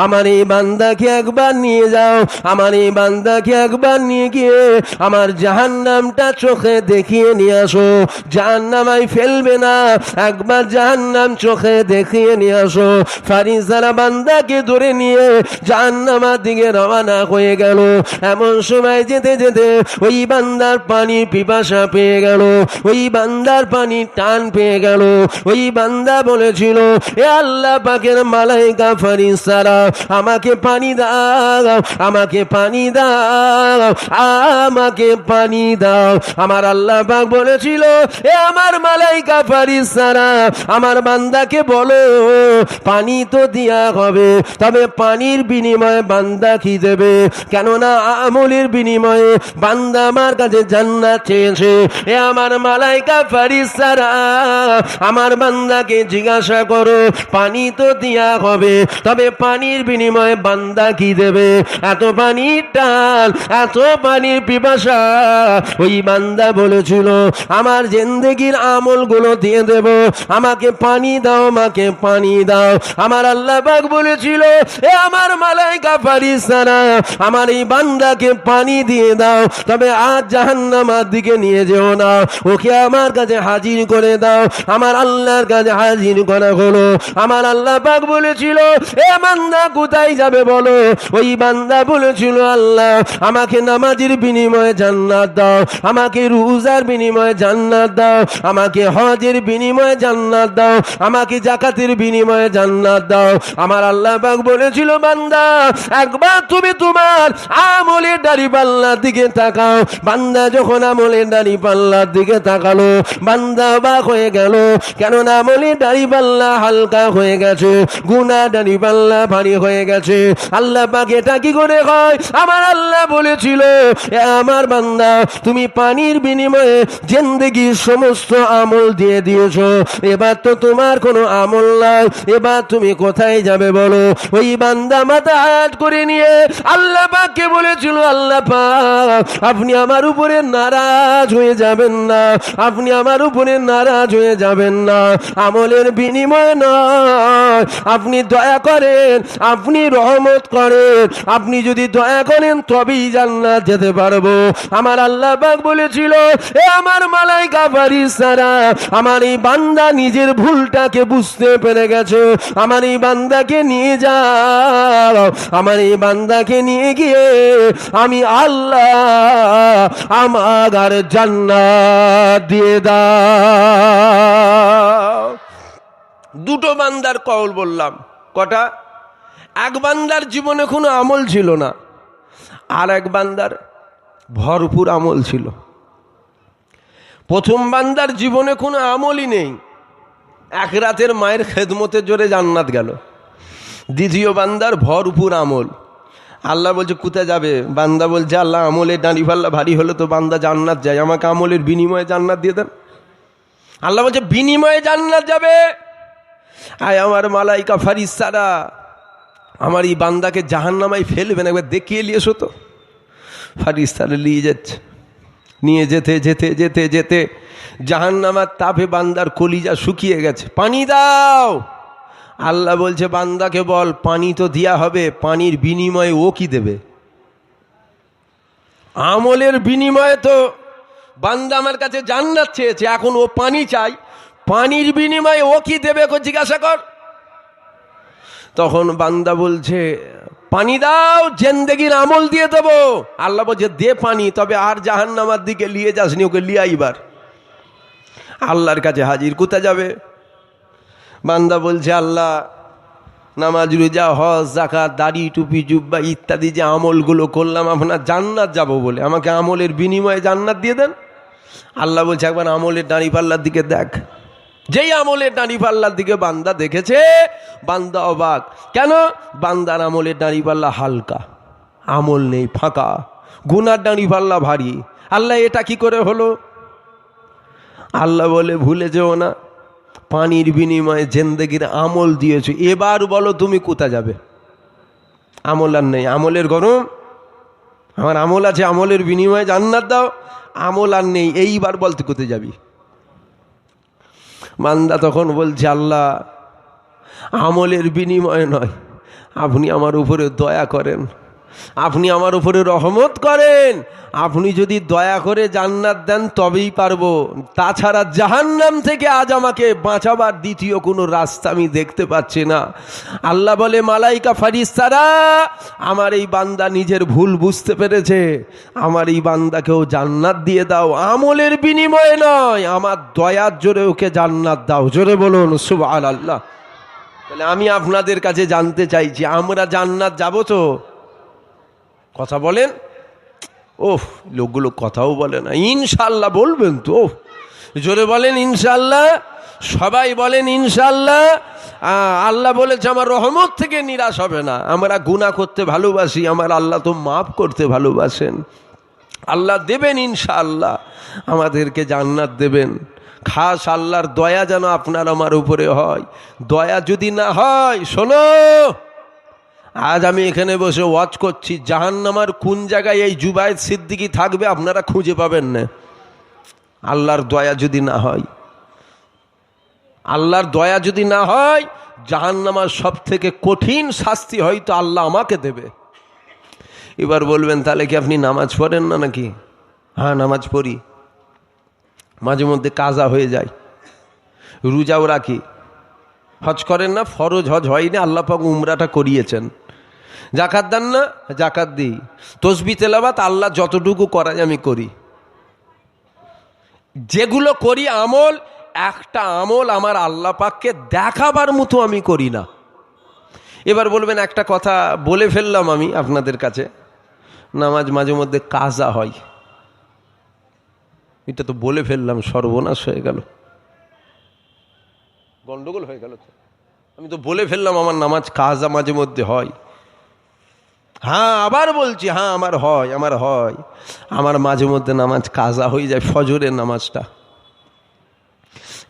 আমার এই বান্দাকে একবার নিয়ে নিয়ে যাও, আমার এই বান্দাকে একবার নিয়ে গিয়ে আমার জাহান্নামটা চোখে দেখিয়ে নিয়ে আসো। জাহান্নামায় ফেলবে না, একবার জাহান্নাম চোখে দেখিয়ে নিয়ে আসো। ফারিস্তারা বান্দাকে ধরে নিয়ে জাহান্নামের দিকে রওনা হয়ে গেল। এমন সময় যেতে যেতে ওই বান্দার পানির পিপাসা পেয়ে গেল, ওই বান্দার পানির টান পেয়ে গেল। ওই বান্দা বলেছিল, এ আল্লাহ পাকের মালাইকা ফারিস্তারা, আমাকে পানি দাও, আমাকে পানি দাও, আমাকে পানি দাও। আমার আল্লাহ পাক বলেছিল, এ আমার মালাইকা ফারিস্তারা, আমার বান্দাকে বলো পানি তো দিয়া হবে, তবে পানির বিনিময়ে বান্দা কি দেবে? কেননা আমলের বিনিময়ে বান্দা আমার কাছে জান্নাত চেয়েছে। এ আমার মালাইকা ফারিস্তারা, আমার বান্দাকে জিজ্ঞাসা করো পানি তো দিয়া হবে, তবে পানির বিনিময়ে বান্দা কি দেবে? এত পানির টান, এত পানির পিপাসা, ওই বান্দা বলেছিল আমার জিন্দেগির আমলগুলো দিয়ে দেব, আমাকে পানি দাও, আমাকে পানি দাও। আমার আল্লাহ পাক বলেছিল, এ আমার মালাইকা ফারিস্তারা, আমার এই বান্দাকে পানি দিয়ে দাও, তবে আজ জাহান্নামের দিকে নিয়ে যেও না, ওকে আমার কাছে হাজির করে দাও। আমার আল্লাহর কাছে হাজির করা হলো। আমার আল্লাহ পাক বলেছিল, এ বান্দা কোথায় যাবে বলো? ওই বান্দা বলেছিল, আল্লাহ আমাকে নামাজের বিনিময়ে জান্নাত দাও, আমাকে রোজার বিনিময়ে জান্নাত দাও, আমাকে হজের বিনিময়ে জান্নাত দাও, আমাকে যাকাতের বিনিময়ে জান্নাত দাও। আমার আল্লাহ পাক বলেছিল, বান্দা একবার তুমি তোমার আমলের দাড়িপাল্লার দিকে তাকাও। বান্দা যখন আমলের দাড়িপাল্লার দিকে তাকালো, বান্দা অবাক হয়ে গেল, কেননা আমলের দাড়িপাল্লা হালকা হয়ে গেছে, গুনাহ দাড়িপাল্লা ভারী হয়ে গেছে। আল্লাহ পাক এটা কি করে হয়? আমার আল্লাহ বলেছিল, এ আমার বান্দা তুমি পানির বিনিময়ে জিন্দেগির সমস্ত আমল দিয়ে দিয়েছো, এবার তো তোমার কোনো আমল নাই, এবার তুমি কোথায় যাবে বলো? ওই বান্দা মাথা হাত করে নিয়ে আল্লাহ পাককে বলেছিল, আল্লাহ পাক আপনি আমার উপরে নারাজ হয়ে যাবেন না, আপনি আমার উপরে নারাজ হয়ে যাবেন না, আমলের বিনিময় নয়, আপনি দয়া করেন, আপনি রহমত করেন, আপনি যদি দয়া করেন তবেই জান্নাত যেতে পারবো। আমার আল্লাহ পাক বলেছিল, এ আমার মালাইকা ফারিস্তারা, আমার এই বান্দা নিজের ভুলটাকে বুঝতে পেরে গেছে, আমার এই বান্দাকে নিয়ে যাও, আমার এই বান্দাকে নিয়ে গিয়ে আমি আল্লাহ আমার জান্নাত দিয়ে দাও। দুটো বান্দার কওল বললাম, কটা? এক বান্দার জীবনে কোনো আমল ছিল না, আর এক বান্দার ভরপুর আমল ছিল। প্রথম বান্দার জীবনে কোনো আমলই নেই, এক রাতের মায়ের খেদমতের জোরে জান্নাত গেল। দ্বিতীয় বান্দার ভরপুর আমল। আল্লাহ বলছে কোথায় যাবে? বান্দা বলছে, আল্লাহ আমলের ডাঁড়ি পাল্লা ভারী হলে তো বান্দা জান্নাত যায়, আমাকে আমলের বিনিময়ে জান্নাত দিয়ে দেন। আল্লাহ বলছে বিনিময়ে জান্নাত যাবে। আয় আমার মালাইকা ফারিস্তারা, আমার এই বান্দাকে জাহান্নামায় ফেলবেন, একবার দেখিয়ে নিয়ে এসো তো। ফারিস্তারা নিয়ে যাচ্ছে, নিয়ে যেতে যেতে যেতে যেতে জাহান্নামার তাপে বান্দার কলিজা শুকিয়ে গেছে, পানি দাও। আল্লাহ বলছে বান্দাকে বল পানি তো দেয়া হবে, পানির বিনিময়ে ও কি দেবে? আমলের বিনিময়ে তো বান্দা আমার কাছে জান্নাত চেয়েছে, এখন ও পানি চাই, পানির বিনিময়ে ও কি দেবে জিজ্ঞাসা কর। তখন বান্দা বলছে পানি দাও, জিন্দেগির আমল দিয়ে দেবো। আল্লাহ বলছে দে পানি, তবে আর জাহান্নামের দিকে নিয়ে যাসনি, ওকে লিয়ে আইবার। আল্লাহর কাছে হাজির, কোথায় যাবে? বান্দা বলছে আল্লাহ নামাজ রোজা হজ যাকাত দাড়ি টুপি জুব্বা ইত্যাদি যে আমলগুলো করলাম আপনার জান্নাত যাব বলে, আমাকে আমলের বিনিময়ে জান্নাত দিয়ে দেন। আল্লাহ বলছে একবার আমলের দাঁড়িপাল্লার দিকে দেখ। যেই আমলের দাঁড়িপাল্লার দিকে বান্দা দেখেছে, বান্দা অবাক। কেন? বান্দার আমলের দাঁড়িপাল্লা হালকা, আমল নেই, ফাঁকা, গুনার দাঁড়িপাল্লা ভারী। আল্লাহ এটা কি করে হলো? আল্লাহ বলে ভুলে যেও না, পানির বিনিময়ে জিন্দেগির আমল দিয়েছো, এবার বলো তুমি কোথায় যাবে? আমল আর নেই, আমলের গরম, আমার আমল আছে, আমলের বিনিময়ে জান্নাত দাও, আমল আর নেই, এইবার বলতে কোথায় যাবি? বান্দা তখন বলছে আল্লাহ আমলের বিনিময়ে নয়, আপনি আমার উপরে দয়া করেন, আপনি আমার উপরে রহমত করেন, আপনি যদি দয়া করে জান্নাত দেন তবেই পারবো, তাছাড়া জাহান্নাম থেকে আজ আমাকে বাঁচাবার দ্বিতীয় কোনো রাস্তা আমি দেখতে পাচ্ছি না। আল্লাহ বলে, মালাইকা ফারিস্তারা, আমার এই বান্দা নিজের ভুল বুঝতে পেরেছে, আমার এই বান্দাকেও জান্নাত দিয়ে দাও, আমলের বিনিময়ে নয়, আমার দয়ার জোরে ওকে জান্নাত দাও। জোরে বলুন সুবহানাল্লাহ। তাহলে আমি আপনাদের কাছে জানতে চাইছি, আমরা জান্নাত যাব তো? কথা বলেন। ওহ, লোকগুলো কথাও বলে না। ইনশাল্লাহ বলবেন তো? জোরে বলেন ইনশাল্লাহ। সবাই বলেন ইনশাল্লাহ। আল্লাহ বলেছে আমার রহমত থেকে নিরাশ হবে না। আমরা গুনাহ করতে ভালোবাসি, আমার আল্লাহ তো মাফ করতে ভালোবাসেন। আল্লাহ দেবেন ইনশাআল্লাহ, আমাদেরকে জান্নাত দেবেন। খাস আল্লাহর দয়া যেন আপনার আমার উপরে হয়। দয়া যদি না হয়, শোনো, আজ আমি এখানে বসে ওয়াজ করছি, জাহান্নামের কোন জায়গায় এই জুবায়েদ সিদ্দিকী থাকবে আপনারা খুঁজে পাবেন না। আল্লাহর দয়া যদি না হয়, আল্লাহর দয়া যদি না হয়, জাহান্নামের সব থেকে কঠিন শাস্তি হয়তো আল্লাহ আমাকে দেবে। এবার বলবেন, তাহলে কি আপনি নামাজ পড়েন না নাকি? হ্যাঁ, নামাজ পড়ি, মাঝে মধ্যে কাজা হয়ে যায়, রোজাও রাখি। হজ করেন না? ফরজ হজ হয়নি, আল্লাহ পাক উমরাটা করিয়েছেন। জাকাত দেন না? জাকাত দিই। তসবিহ তেলাওয়াত আল্লাহ যতটুকু করায় আমি করি। যেগুলো করি আমল, একটা আমল আমার আল্লাহ পাককে দেখাবার মতো আমি করি না। এবার বলবেন, একটা কথা বলে ফেললাম আমি আপনাদের কাছে, নামাজ মাঝে মধ্যে কাজা হয়, এটা তো বলে ফেললাম, সর্বনাশ হয়ে গেল, গন্ডগোল হয়ে গেল। তো আমি তো বলে ফেললাম আমার নামাজ কাজা মাঝে মধ্যে হয়। হ্যাঁ, আবার বলছি, হ্যাঁ আমার হয়, আমার মাঝে মধ্যে নামাজ কাজা হয়ে যায়। ফজরের নামাজটা,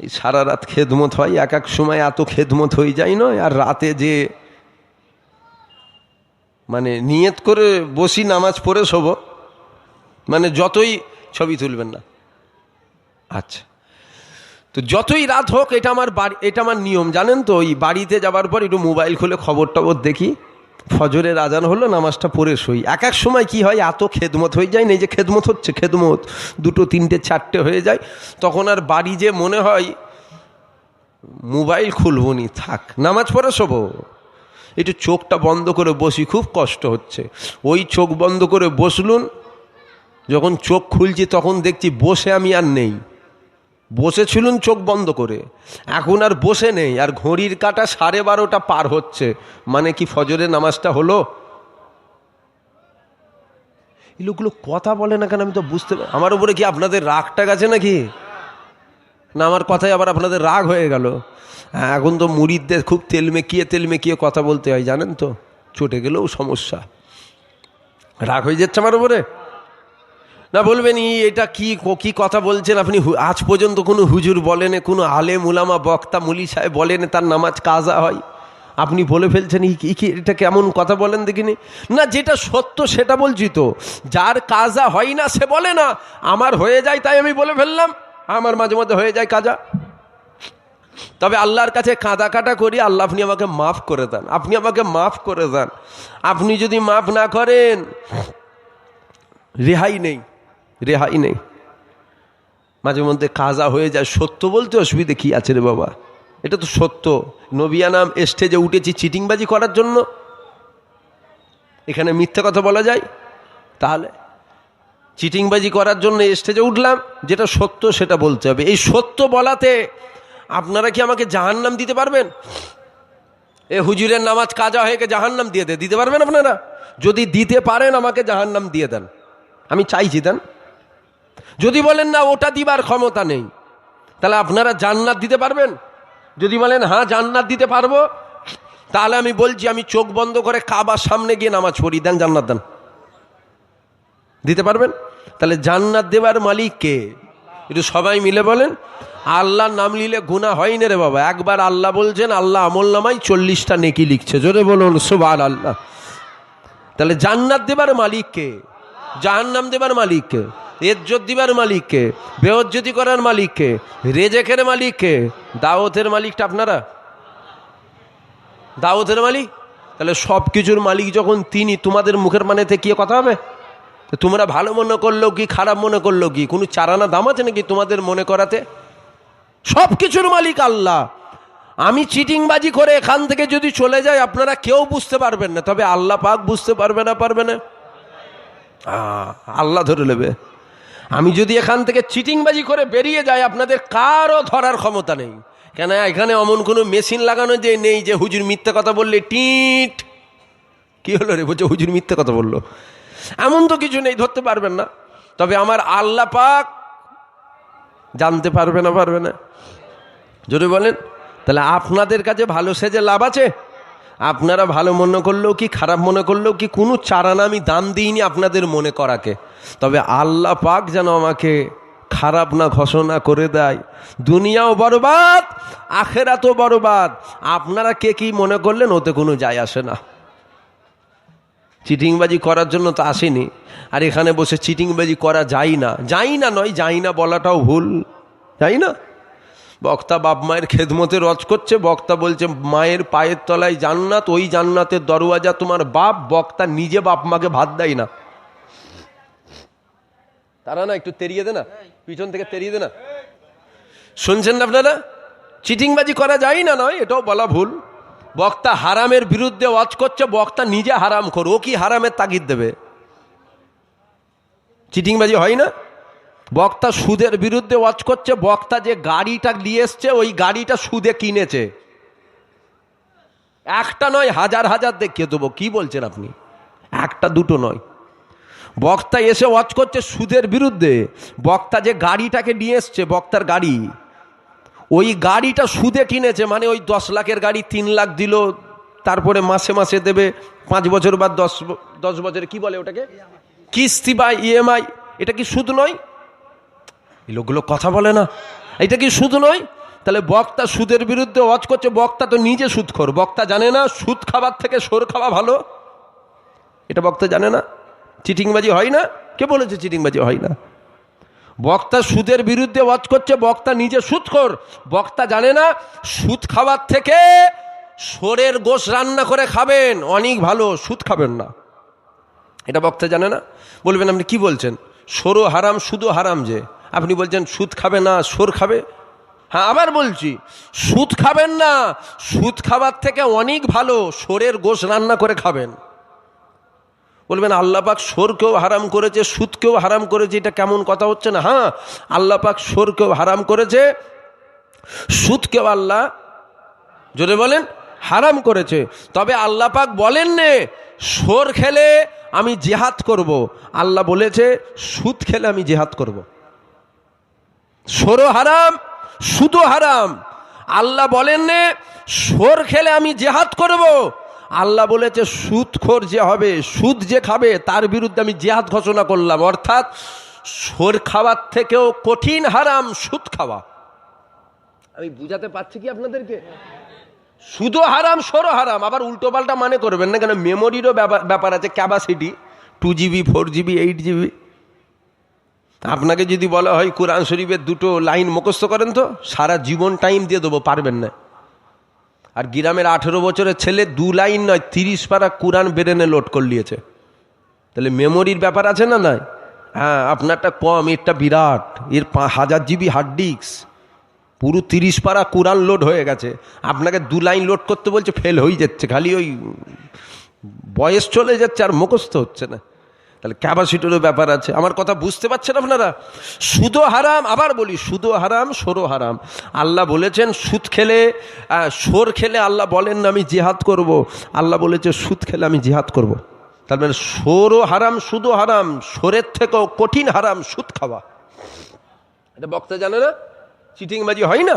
এই সারা রাত খেদমত হয়, এক এক সময় এত খেদমত হয়ে যায় নয়। আর রাতে যে মানে নিয়ত করে বসি নামাজ পড়ে শোব, মানে যতই ছবি তুলবেন না, আচ্ছা, তো যতই রাত হোক, এটা আমার বাড়ি, এটা আমার নিয়ম জানেন তো। ওই বাড়িতে যাবার পর একটু মোবাইল খুলে খবর টবর দেখি, ফজরের আজান হলো, নামাজটা পড়ে শুই। এক এক সময় কি হয়, এত খেদমত হয়ে যায়, না এই যে খেদমত হচ্ছে, খেদমত 2, 3, 4 হয়ে যায়, তখন আর বাড়ি যে মনে হয় মোবাইল খুলবো নি, থাক নামাজ পড়ে শোবো। একটু চোখটা বন্ধ করে বসি, খুব কষ্ট হচ্ছে। ওই চোখ বন্ধ করে বসলুন, যখন চোখ খুলছি তখন দেখছি বসে আমি আর নেই। বসেছিলুন চোখ বন্ধ করে, এখন আর বসে নেই, আর ঘড়ির কাঁটা 12:30 পার হচ্ছে, মানে কি ফজরের নামাজটা হলো? এই লোকগুলো কথা বলে না কেন আমি তো বুঝতে পারি। আমার উপরে কি আপনাদের রাগটা গেছে নাকি? না আমার কথায় আবার আপনাদের রাগ হয়ে গেল? এখন তো মুরিদদের খুব তেল মেকিয়ে কথা বলতে হয়, জানেন তো, চটে গেলেও সমস্যা। রাগ হয়ে যাচ্ছে আমার উপরে? না বলবেন, এটা কি কথা বলছেন আপনি? আজ পর্যন্ত কোনো হুজুর বলেন, কোনো আলেম উলামা বক্তা মুলি সাহেব বলেন তার নামাজ কাজা হয়, আপনি বলে ফেলছেন এটা কেমন কথা বলেন দেখিনি? না, যেটা সত্য সেটা বলছি তো। যার কাজা হয় না সে বলে না, আমার হয়ে যায় তাই আমি বলে ফেললাম। আমার মাঝে মধ্যে হয়ে যায় কাজা, তবে আল্লাহর কাছে কাঁদা কাটা করি, আল্লাহ আপনি আমাকে মাফ করে দেন, আপনি আমাকে মাফ করে দেন। আপনি যদি মাফ না করেন, রেহাই নেই। মাঝে মধ্যে কাজা হয়ে যায়, সত্য বলতে অসুবিধে কি আছে রে বাবা? এটা তো সত্য। নবিয়ানাম স্টেজে উঠেছি চিটিংবাজি করার জন্য? এখানে মিথ্যা কথা বলা যায়? তাহলে চিটিংবাজি করার জন্য স্টেজে উঠলাম, যেটা সত্য সেটা বলতে হবে। এই সত্য বলাতে আপনারা কি আমাকে জাহান্নাম দিতে পারবেন? এ হুজুরের নামাজ কাজা হয়ে জাহান্নাম দিতে পারবেন আপনারা? যদি দিতে পারেন আমাকে জাহান্নাম দিয়ে দেন, আমি চাইছি দেন। যদি বলেন না ওটা দিবার ক্ষমতা নেই, তাহলে আপনারা জান্নাত দিতে পারবেন? যদি বলেন হ্যাঁ জান্নাত দিতে পারবো, তাহলে আমি বলছি আমি চোখ বন্ধ করে কাবার সামনে গিয়ে নামাজ পড়ি, দেন জান্নাত দেন। দিতে পারবেন? তাহলে জান্নাত দেবার মালিক কে? একটু সবাই মিলে বলেন। আল্লাহর নাম নিলে গুনাহ হয় না রে বাবা। একবার আল্লাহ বলছেন, আল্লাহ আমল নামায় 40টা নেকি লিখছে। জোরে বলুন সুবহানাল্লাহ। তাহলে জান্নাত দেবার মালিক কে? জাহান্নাম দেবার মালিক কে? ইজ্জত দিবার মালিক কে? বেইজ্জতি করার মালিক কে? রেজেকের মালিক কে? দাওয়াতের মালিকটা আপনারা? দাওয়াতের মালিক? তাহলে সব কিছুর মালিক যখন তিনি, তোমাদের মুখের মানে থেকে কথা হবে? তো তোমরা ভালো মনে করলো কি খারাপ মনে করলো কি, কোনো চারানা দাম আছে নাকি তোমাদের মনে করাতে? সব কিছুর মালিক আল্লাহ। আমি চিটিংবাজি করে এখান থেকে যদি চলে যাই আপনারা কেউ বুঝতে পারবেন না, তবে আল্লাহ পাক বুঝতে পারবে না? পারবে না? আল্লাহ ধরে নেবে। আমি যদি এখান থেকে চিটিংবাজি করে বেরিয়ে যাই আপনাদের কারও ধরার ক্ষমতা নেই। কেন এখানে অমন কোনো মেশিন লাগানো যে নেই যে হুজুর মিথ্যে কথা বললে টিট কি হলো রে, বলছে হুজুর মিথ্যে কথা বললো, এমন তো কিছু নেই, ধরতে পারবেন না। তবে আমার আল্লাহ পাক জানতে পারবে না? পারবে না? জোরে বলেন। তাহলে আপনাদের কাছে ভালো সেজে লাভ আছে? আপনারা ভালো মনে করলেও কি খারাপ মনে করলেও কি কোনো চারানা আমি দাম দিইনি আপনাদের মনে করাকে। তবে আল্লাহ পাক যেন আমাকে খারাপ না ঘোষণা করে দেয়, দুনিয়াও বরবাদ আখেরাতও বরবাদ। আপনারা কে কি মনে করলেন ওতে কোনো যায় আসে না। চিটিংবাজি করার জন্য তো আসেনি। আর এখানে বসে চিটিংবাজি করা যায় না, নয়, যাই না বলাটাও ভুল, যাই না। বক্তা বাপ মায়ের খেদমতে রজ করছে, বক্তা বলছে মায়ের পায়ের তলায় জান্নাত, ওই জান্নাতের দরওয়াজা তোমার বাপ। বক্তা নিজে বাপ মাকে ভাত দেয় না। তারা না একটু তেড়িয়ে দে না, পিছন থেকে তেড়িয়ে দে না। শুনছেন না আপনারা? চিটিংবাজি করা যায় না নয়, এটাও বলা ভুল। বক্তা হারামের বিরুদ্ধে ওয়াজ করছে, বক্তা নিজে হারাম কর, ও কি হারামের তাগিদ দেবে? চিটিংবাজি হয় না। বক্তা সুদের বিরুদ্ধে ওয়াজ করছে, বক্তা যে গাড়িটা নিয়ে এসছে ওই গাড়িটা সুদে কিনেছে। একটা নয়, হাজার হাজার দেখিয়ে দেবো। কি বলছেন আপনি? একটা দুটো নয়। বক্তা এসে ওয়াজ করছে সুদের বিরুদ্ধে, বক্তা যে গাড়িটাকে নিয়ে এসছে, বক্তার গাড়ি, ওই গাড়িটা সুদে কিনেছে। মানে ওই 10 লাখের গাড়ি 3 লাখ দিল, তারপরে মাসে মাসে দেবে 5 বছর বা 10 বছরে কি বলে ওটাকে, কিস্তি বা ইএমআই। এটা কি সুদ নয়? এই লোকগুলো কথা বলে না, এটা কি সুদ নয়? তাহলে বক্তা সুদের বিরুদ্ধে ওয়াজ করছে, বক্তা তো নিজে সুদখোর। বক্তা জানে না সুদ খাবার থেকে সোর খাওয়া ভালো? এটা বক্তা জানে না? চিটিংবাজি হয় না? কে বলেছে চিটিংবাজি হয় না? বক্তা সুদের বিরুদ্ধে ওয়াজ করছে, বক্তা নিজে সুদখোর। বক্তা জানে না সুদ খাবার থেকে সোরের গোশ রান্না করে খাবেন, অনেক ভালো, সুদ খাবেন না। এটা বক্তা জানে না? বলবেন আপনি কি বলছেন, সোরও হারাম সুদও হারাম, যে আপনি বলছেন সুদ খাবে না সোর খাবে। হ্যাঁ, আবার বলছি সুদ খাবেন না, সুদ খাবার থেকে অনেক ভালো সোরের গোশ রান্না করে খাবেন। বলবেন আল্লাহ পাক সোরকেও হারাম করেছে সুদকেও হারাম করেছে, এটা কেমন কথা হচ্ছে না? হ্যাঁ, আল্লাহ পাক সোরকেও হারাম করেছে, সুদকেও আল্লাহ, জোরে বলেন, হারাম করেছে। তবে আল্লাহ পাক বলেন নে সোর খেলে আমি জিহাদ করব, আল্লাহ বলেছে সুদ খেলে আমি জিহাদ করব। সোরও হারাম সুদও হারাম। আল্লাহ বলেন নে সোর খেলে আমি জিহাদ করব, আল্লাহ বলেছে সুদখোর যে হবে, সুদ যে খাবে তার বিরুদ্ধে আমি জিহাদ ঘোষণা করলাম। অর্থাৎ সোর খাওয়ার থেকেও কঠিন হারাম সুদ খাওয়া। আমি বুঝাতে পারছি কি আপনাদেরকে? সুদও হারাম সোরও হারাম। আবার উল্টো পাল্টা মানে করবেন না, কেন মেমোরিরও ব্যাপার আছে, ক্যাপাসিটি 2GB 4GB 8GB। আপনাকে যদি বলা হয় কোরআন শরীফের 2টো লাইন মুখস্থ করেন তো সারা জীবন টাইম দিয়ে দেবো, পারবেন না। আর গ্রামের 18 বছরের ছেলে 2 লাইন নয় 30 পারা কোরআন বেরেনে লোড করে নিয়েছে। তাহলে মেমোরির ব্যাপার আছে না? নাই? হ্যাঁ, আপনারটা কম, এরটা বিরাট, এর 1000 GB হার্ড ডিস্ক, পুরো 30 পারা কোরআন লোড হয়ে গেছে। আপনাকে 2 লাইন লোড করতে বলছে, ফেল হয়ে যাচ্ছে, খালি ওই বয়স চলে যাচ্ছে আর মুখস্থ হচ্ছে না। তাহলে ক্যাপাসিটিরও ব্যাপার আছে। আমার কথা বুঝতে পারছেন আপনারা? সুদও হারাম, আবার বলি সুদও হারাম সোরও হারাম। আল্লাহ বলেছেন সুদ খেলে, সোর খেলে আল্লাহ বলেন না আমি জিহাদ করব, আল্লাহ বলেছে সুদ খেলে আমি জিহাদ করব। তার মানে সোরও হারাম সুদও হারাম, সোরের থেকেও কঠিন হারাম সুদ খাওয়া। এটা বক্তা জানে না? চিটিংবাজি হয় না?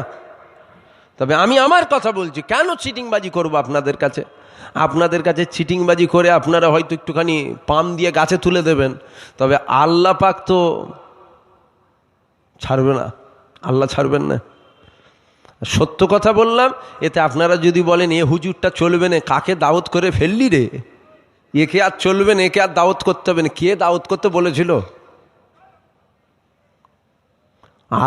তবে আমি আমার কথা বলছি, কেন চিটিংবাজি করব আপনাদের কাছে? আপনাদের কাছে চিটিংবাজি করে আপনারা হয়তো একটুখানি পাম দিয়ে গাছে তুলে দেবেন, তবে আল্লাহ পাক তো ছাড়বে না, আল্লাহ ছাড়বেন না। সত্য কথা বললাম। এতে আপনারা যদি বলেন এ হুজুরটা চলবে না, কাকে দাওয়াত করে ফেললি রে, একে আর চলবেন, একে আর দাওয়াত করতে হবে না। কে দাওয়াত করতে বলেছিল?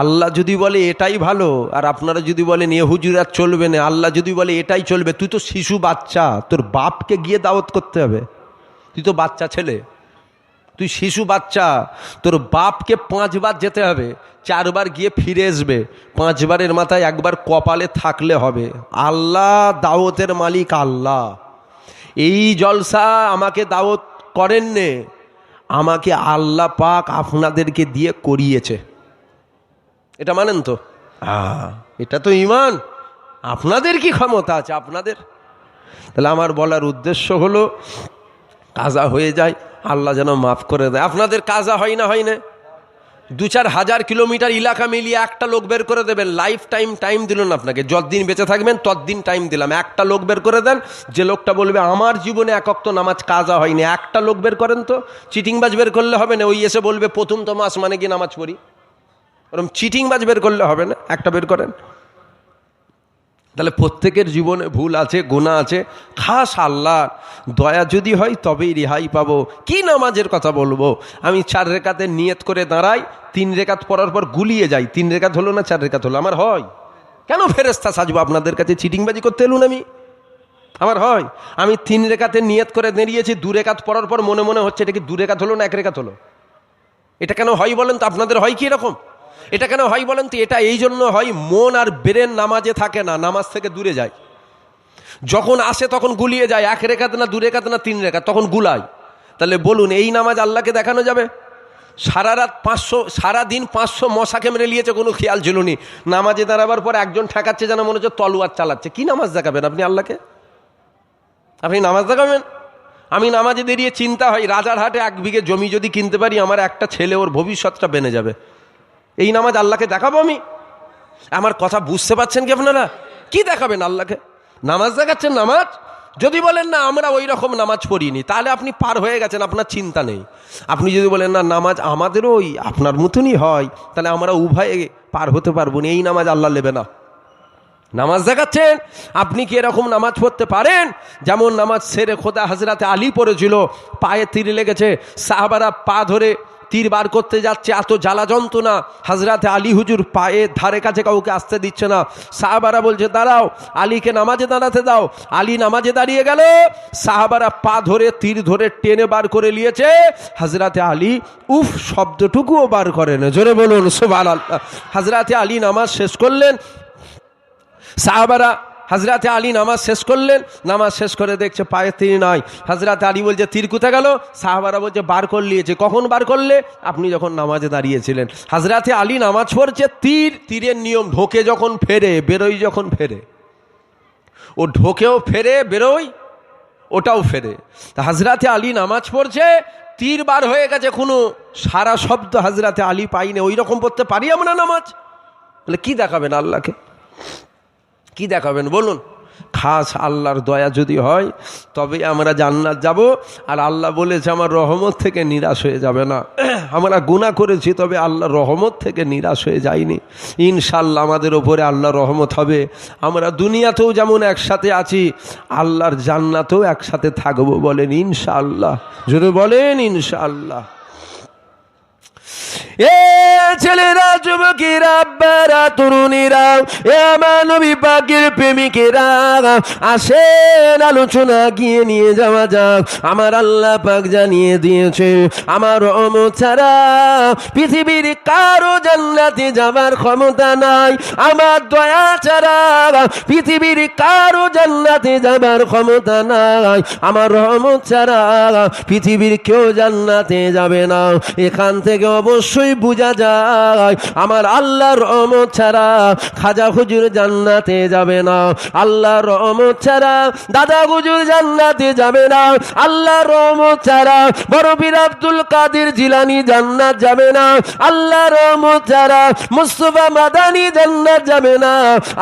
আল্লাহ যদি বলে এটাই ভালো, আর আপনারা যদি বলেন এ হুজুর আর চলবে না, আল্লাহ যদি বলে এটাই চলবে, তুই তো শিশু বাচ্চা, তোর বাপকে গিয়ে দাওয়াত করতে হবে। তুই তো বাচ্চা ছেলে, তুই শিশু বাচ্চা, তোর বাপকে 5 বার যেতে হবে, 4 বার গিয়ে ফিরে আসবে, 5 বারের মাথায় একবার কপালে থাকলে হবে। আল্লাহ দাওয়াতের মালিক আল্লাহ। এই জলসা আমাকে দাওয়াত করেন নে, আমাকে আল্লাহ পাক আপনাদেরকে দিয়ে করিয়েছে। এটা মানেন তো? এটা তো ঈমান। আপনাদের কি ক্ষমতা আছে আপনাদের? তাহলে আমার বলার উদ্দেশ্য হলো, কাজা হয়ে যায় আল্লাহ যেন মাফ করে দেয়। আপনাদের কাজা হয় না, হয় না? 2-4 হাজার কিলোমিটার এলাকা মিলিয়ে একটা লোক বের করে দেবেন, লাইফ টাইম দিল না আপনাকে, যতদিন বেঁচে থাকবেন ততদিন টাইম দিলাম, একটা লোক বের করে দেন, যে লোকটা বলবে আমার জীবনে এক ওয়াক্ত নামাজ কাজা হয়নি, একটা লোক বের করেন তো। চিটিংবাজ বের করলে হবে না, ওই এসে বলবে প্রথম তো মাস মানে কি নামাজ পড়ি, ওরকম চিটিংবাজ বের করলে হবে না, একটা বের করেন। তাহলে প্রত্যেকের জীবনে ভুল আছে, গুনাহ আছে, খাস আল্লাহ দয়া যদি হয় তবেই রেহাই পাবো। কি নামাজের কথা বলবো? আমি 4 রেখাতের নিয়ত করে দাঁড়াই, 3 রেখাত পড়ার পর গুলিয়ে যাই, 3 রেখাত হলো না 4 রেখাত হলো, আমার হয়? কেন ফেরেশতা সাজবো আপনাদের কাছে চিটিংবাজি করতে এলুন আমি? আমার হয়? আমি 3 রেখাতে নিয়ত করে দাঁড়িয়েছি, 2 রেখাত পড়ার পর মনে মনে হচ্ছে এটা কি 2 রেখাত হলো না 1 রেখাত হলো? এটা কেন হয় বলেন তো? আপনাদের হয় কি এরকম? এটা কেন হয় বলেন তো? এটা এই জন্য হয়, মন আর ব্রেন নামাজে থাকে না, নামাজ থেকে দূরে যায়। যখন আসে তখন গুলিয়ে যায়, 1 রেখাত না 2 রেখাত না 3 রেখাত, তখন গুলায়। তাহলে বলুন, এই নামাজ আল্লাহকে দেখানো যাবে? সারা রাত 500, সারাদিন 500 মশাকে মেরে নিয়েছে, কোনো খেয়াল ছিল নি, নামাজে দাঁড়াবার পর একজন ঠেকাচ্ছে যেন মনে হচ্ছে তলোয়ার চালাচ্ছে। কি নামাজ দেখাবেন আপনি আল্লাহকে? আপনি নামাজ দেখাবেন? আমি নামাজে দাঁড়িয়ে চিন্তা হয়, রাজারহাটে 1 বিঘে জমি যদি কিনতে পারি, আমার একটা ছেলে, ওর ভবিষ্যৎটা বেনে যাবে। এই নামাজ আল্লাহকে দেখাবো আমি? আমার কথা বুঝতে পারছেন কি আপনারা? কি দেখাবেন আল্লাহকে? নামাজ দেখাচ্ছেন নামাজ? যদি বলেন না আমরা ওই রকম নামাজ পড়িনি, তাহলে আপনি পার হয়ে গেছেন, আপনার চিন্তা নেই। আপনি যদি বলেন না নামাজ আমাদেরও ওই আপনার মতনই হয়, তাহলে আমরা উভয়ে পার হতে পারবো না, এই নামাজ আল্লাহ নেবে না। নামাজ দেখাচ্ছেন, আপনি কি এরকম নামাজ পড়তে পারেন? যেমন নামাজ সেরে খোদা হজরতে আলী পড়েছিল, পায়ে তীর লেগেছে, সাহাবারা পা ধরে তীর বার করতে যাচ্ছে, এত জ্বালা যন্ত্রণা, হজরতে আলী হুজুর পায়ে ধারে কাছে কাউকে আসতে দিচ্ছে না। সাহাবারা বলছে দাঁড়াও, আলীকে নামাজে দাঁড়াতে দাও। আলী নামাজে দাঁড়িয়ে গেল, সাহাবারা পা ধরে তীর ধরে টেনে বার করে নিয়েছে, হজরতে আলী উফ শব্দটুকুও বার করেন। জোরে বলুন সুবহানাল্লাহ। হজরতে আলী নামাজ শেষ করলেন, সাহাবারা হজরতে আলী নামাজ শেষ করলেন, নামাজ শেষ করে দেখছে পায়ে তীর নাই। হজরতে আলী বলছে তীর কোথায় গেল? সাহাবারা বলছে বার করে নিয়েছে। কখন বার করলে? আপনি যখন নামাজে দাঁড়িয়েছিলেন। হজরতে আলী নামাজ পড়ছে, তীরের নিয়ম, ঢোকে যখন ফেরে, বেরোই যখন ফেরে, ও ঢোকেও ফেরে, বেরোই ওটাও ফেরে। হজরতে আলী নামাজ পড়ছে, তীর বার হয়ে গেছে, কোনো সারা শব্দ হজরতে আলী পাইনি। ওই রকম পড়তে পারি আমরা নামাজ? বলে কি দেখাবেন আল্লাহকে? কি দেখাবেন বলুন? খাস আল্লাহর দয়া যদি হয় তবে আমরা জান্নাত যাব। আর আল্লাহ বলেছে আমার রহমত থেকে নিরাশ হয়ে যাবে না। আমরা গুনাহ করেছি, তবে আল্লাহর রহমত থেকে নিরাশ হয়ে যায়নি। ইনশাআল্লাহ আমাদের ওপরে আল্লাহর রহমত হবে। আমরা দুনিয়াতেও যেমন একসাথে আছি, আল্লাহর জান্নাতেও একসাথে থাকবো। বলেন ইনশাআল্লাহ, জোরে বলেন ইনশাআল্লাহ। এ ছেলেরা, যুবকেরা, আব্বারা, তরুণীরা, এ আমার নবী পাকের প্রেমিকেরা, আসেন আলোচনা গিয়ে নিয়ে যাওয়া যাক। আমার আল্লাহ পাক জানিয়ে দিয়েছে, আমার রহমত ছাড়া পৃথিবীর কারো জান্নাতে যাবার ক্ষমতা নাই। আমার দয়া ছাড়া পৃথিবীর কারো জান্নাতে যাবার ক্ষমতা নাই। আমার রহমত ছাড়া পৃথিবীর কেউ জান্নাতে যাবে না। এখান থেকে অবশ্যই বুঝা যায় আমার আল্লাহর রহমত ছাড়া খাজা হুজুর জান্নাতে যাবে না। আল্লাহর রহমত ছাড়া দাদা হুজুর জান্নাতে যাবে না। আল্লাহর রহমত ছাড়া বড় পীর আব্দুল কাদের জিলানী জান্নাত যাবে না। আল্লাহর রহমত ছাড়া মুস্তাফা মাদানী জান্নাত যাবে না।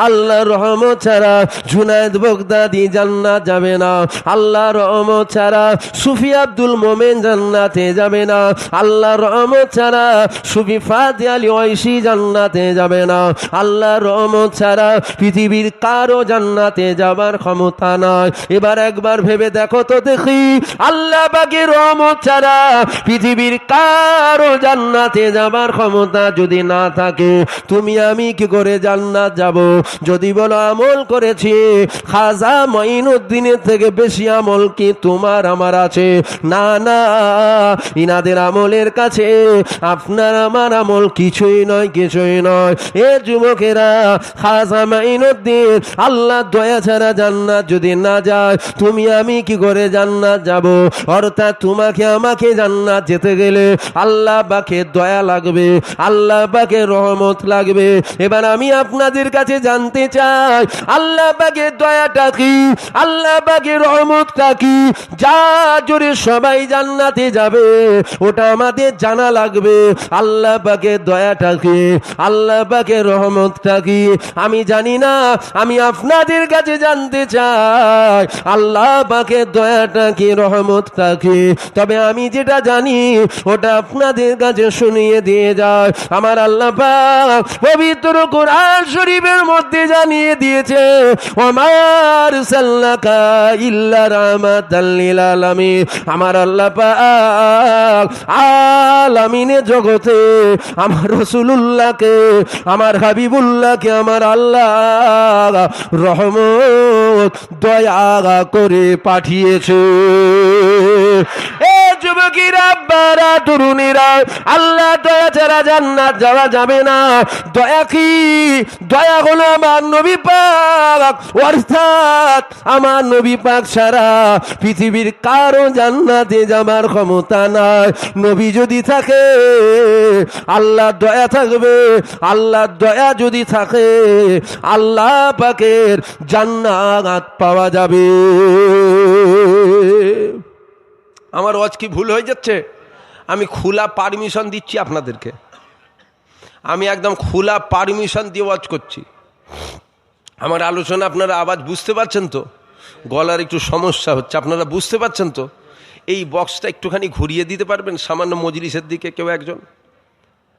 আল্লাহর রহমত ছাড়া জুনায়েদ বগদাদি জান্নাত যাবে না। আল্লাহর রহমত ছাড়া সুফি আব্দুল মোমেন জান্নাতে যাবে না। আল্লাহর রহমত ছাড়া সুফি হাতিয়ালি ঐশী জান্নাতে যাবে না। আল্লাহর রহমত ছাড়া পৃথিবীর কারো জান্নাতে যাবার ক্ষমতা নয়। এবার একবার ভেবে দেখো তো দেখি, আল্লাহ পাকের রহমত ছাড়া পৃথিবীর কারো জান্নাতে যাবার ক্ষমতা যদি না থাকে, তুমি আমি কি করে জান্নাত যাব? যদি বলো আমল করেছি, খাজা মঈনুদ্দিনের থেকে বেশি আমল কি তোমার আমার আছে? না না, ইনাদের আমলের কাছে আপনার আমার আমল কিছুই নয়, কিছুই নয়। এ যুবকেরা, খাজা মঈনুদ্দিন আল্লাহ দয়া ছাড়া জান্নাত যদি না যায়, তুমি আমি কি করে জান্নাত যাব? অর্থাৎ তোমাকে আমাকে জান্নাত যেতে গেলে আল্লাহ পাকে দয়া লাগবে, আল্লাহ পাকে রহমত লাগবে। এবার আমি আপনাদের কাছে জানতে চাই, আল্লাহ পাকের দয়াটা কি, আল্লাহ পাকের রহমতটা কি? যা জোরে সবাই জান্নাতে যাবে, ওটা আমাদের জানা লাগবে। আল্লাহ পাকের দয়াটা কি, আল্লাহ পাকের রহমতটা কি? আমি জানি না, আমি আপনাদের কাছে জানতে চাই আল্লাহ পাকের দয়াটা কি, রহমতটা কি। তবে আমি যেটা জানি ওটা আপনাদের কাছে শুনিয়ে দিয়ে যায়। আমার আল্লাহ পাক পবিত্র কোরআন শরীফের মধ্যে জানিয়ে দিয়েছে, ওমা আরসালনাকা ইল্লা রাহমাতাল লিল আলামিন। আমার আল্লাহ পাক আলামিনের জগতে আমার রাসূলুল্লাহকে, আমার হাবিবুল্লাহকে আমার আল্লাহ রহমত দয়া করে পাঠিয়েছে। এ যুবকেরা, আব্বারা, তরুণীরা, আল্লাহ দয়া ছাড়া জান্নাত যাওয়া যাবে না। দয়া কি? দয়া হলো আমার নবী পাক, অর্থাৎ আমার নবী পাক ছাড়া পৃথিবীর কারো জান্নাতে যাবার ক্ষমতা নাই। নবী যদি থাকে আল্লাহ দয়া থাকবে, আল্লাহ দয়া যদি থাকে আল্লাহ পাকের জান্নাত পাওয়া যাবে। আমার ওয়াজ কি ভুল হয়ে যাচ্ছে? আমি খোলা পারমিশন দিচ্ছি আপনাদেরকে, আমি একদম খোলা পারমিশন দিয়ে ওয়াজ করছি। আমার আলোচনা আপনারা আওয়াজ বুঝতে পারছেন তো? গলার একটু সমস্যা হচ্ছে, আপনারা বুঝতে পারছেন তো? এই বক্সটা একটুখানি ঘুরিয়ে দিতে পারবেন সামান্য মজলিসের দিকে কেউ একজন?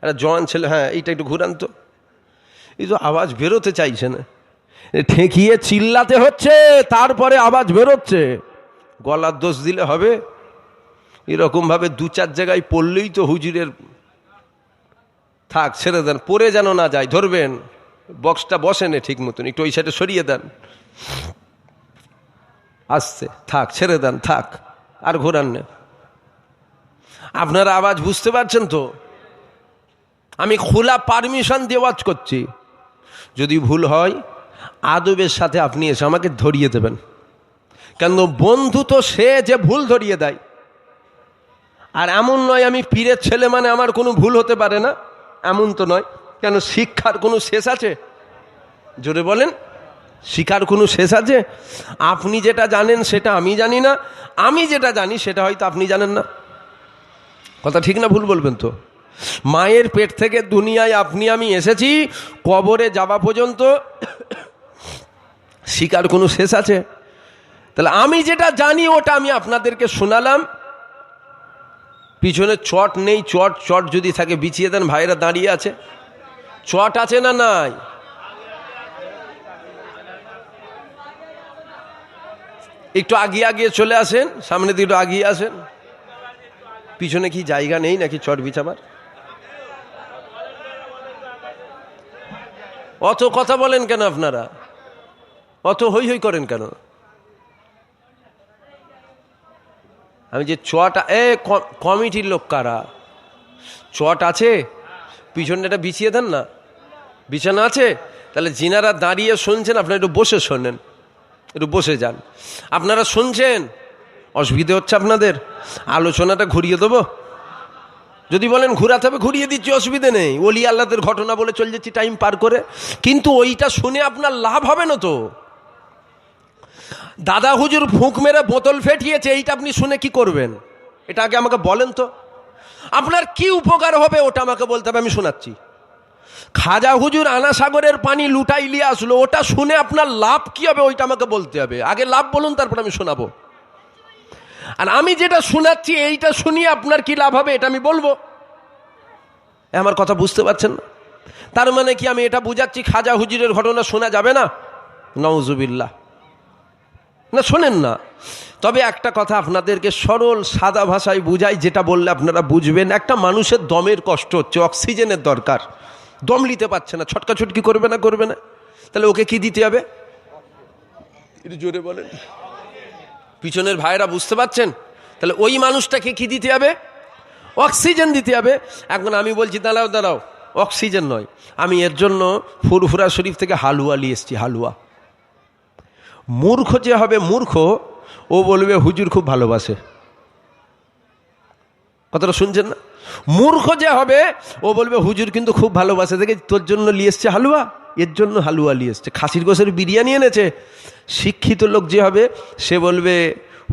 একটা জওয়ান ছেলে, হ্যাঁ এইটা একটু ঘুরান তো। এই তো আওয়াজ বেরোতে চাইছে না, ঠেকিয়ে চিল্লাতে হচ্ছে, তারপরে আওয়াজ বেরোচ্ছে। গলার দোষ দিলে হবে? এরকমভাবে দু চার জায়গায় পড়লেই তো হুজুরের, থাক ছেড়ে দেন, পড়ে যেন না যায়। ধরবেন, বক্সটা বসে নে ঠিক মতন, একটু ওই সাইডে সরিয়ে দেন, আসছে, থাক ছেড়ে দেন, থাক আর ঘোরান না। আপনারা আওয়াজ বুঝতে পারছেন তো? আমি খোলা পারমিশন দিয়ে ওয়াজ করছি। যদি ভুল হয় আদবের সাথে আপনি এসে আমাকে ধরিয়ে দেবেন, কেন বন্ধু তো সে যে ভুল ধরিয়ে দেয়। আর এমন নয় আমি পীরের ছেলে মানে আমার কোনো ভুল হতে পারে না, এমন তো নয়। কেন শিক্ষার কোনো শেষ আছে? জোরে বলেন, শিক্ষার কোনো শেষ আছে? আপনি যেটা জানেন সেটা আমি জানি না, আমি যেটা জানি সেটা হয়তো আপনি জানেন না। কথা ঠিক না ভুল বলবেন তো? মায়ের পেট থেকে দুনিয়ায় আপনি আমি এসেছি, কবরে যাওয়া পর্যন্ত শিক্ষার কোনো শেষ আছে? তাহলে আমি যেটা জানি ওটা আমি আপনাদেরকে শোনালাম। পিছনে চট নেই, চট চট যদি থাকে বিছিয়ে দেন, ভাইরা দাঁড়িয়ে আছে, চট আছে না নাই? একটু আগিয়ে আগিয়ে চলে আসেন, সামনে দিয়ে একটু আগিয়ে আসেন। পিছনে কি জায়গা নেই নাকি চট বিছাবার? অত কথা বলেন কেন আপনারা? অত হই হই করেন কেন? আমি যে চট, কমিটির লোক কারা? চট আছে, পিছনটা বিছিয়ে দেন না। বিছানা আছে? তাহলে যিনারা দাঁড়িয়ে শুনছেন আপনারা একটু বসে শোনেন, একটু বসে যান। আপনারা শুনছেন, অসুবিধে হচ্ছে আপনাদের? আলোচনাটা ঘুরিয়ে দেবো? যদি বলেন ঘুরাতে হবে ঘুরিয়ে দিচ্ছি, অসুবিধে নেই। ওলি আল্লাহদের ঘটনা বলে চলে যাচ্ছি টাইম পার করে, কিন্তু ওইটা শুনে আপনার লাভ হবে না তো। দাদা হুজুর ফুঁক মেরে বোতল ফেটিয়েছে, এইটা আপনি শুনে কি করবেন? এটা আগে আমাকে বলেন তো, আপনার কি উপকার হবে ওটা আমাকে বলতে হবে, আমি শোনাচ্ছি। খাজা হুজুর আনাসাগরের পানি লুটাই নিয়ে আসলো, ওটা শুনে আপনার লাভ কি হবে ওইটা আমাকে বলতে হবে। আগে লাভ বলুন, তারপর আমি শোনাবো। আর আমি যেটা শোনাচ্ছি এইটা শুনিয়ে আপনার কি লাভ হবে এটা আমি বলবো। আমার কথা বুঝতে পারছেন না? তার মানে কি আমি এটা বুঝাচ্ছি খাজা হুজুরের ঘটনা শোনা যাবে না? নাউজুবিল্লাহ, না শোনেন না। তবে একটা কথা আপনাদেরকে সরল সাদা ভাষায় বুঝাই, যেটা বললে আপনারা বুঝবেন। একটা মানুষের দমের কষ্ট হচ্ছে, অক্সিজেনের দরকার, দম নিতে পারছে না, ছটকা ছটকি করবে না, করবে না, তাহলে ওকে কি দিতে হবে? একটু জোরে বলেন, পিছনের ভাইরা বুঝতে পারছেন? তাহলে ওই মানুষটাকে কি দিতে হবে? অক্সিজেন দিতে হবে। এখন আমি বলছি দাঁড়াও দাঁড়াও, অক্সিজেন নয়, আমি এর জন্য ফুরফুরা শরীফ থেকে হালুয়া নিয়ে এসছি, হালুয়া। মূর্খ যে হবে মূর্খ, ও বলবে হুজুর খুব ভালোবাসে। কথাটা শুনছেন না? মূর্খ যে হবে ও বলবে হুজুর কিন্তু খুব ভালোবাসে, দেখে তোর জন্য নিয়ে এসছে হালুয়া, এর জন্য হালুয়া নিয়ে এসছে, খাসির গোশের বিরিয়ানি এনেছে। শিক্ষিত লোক যে হবে সে বলবে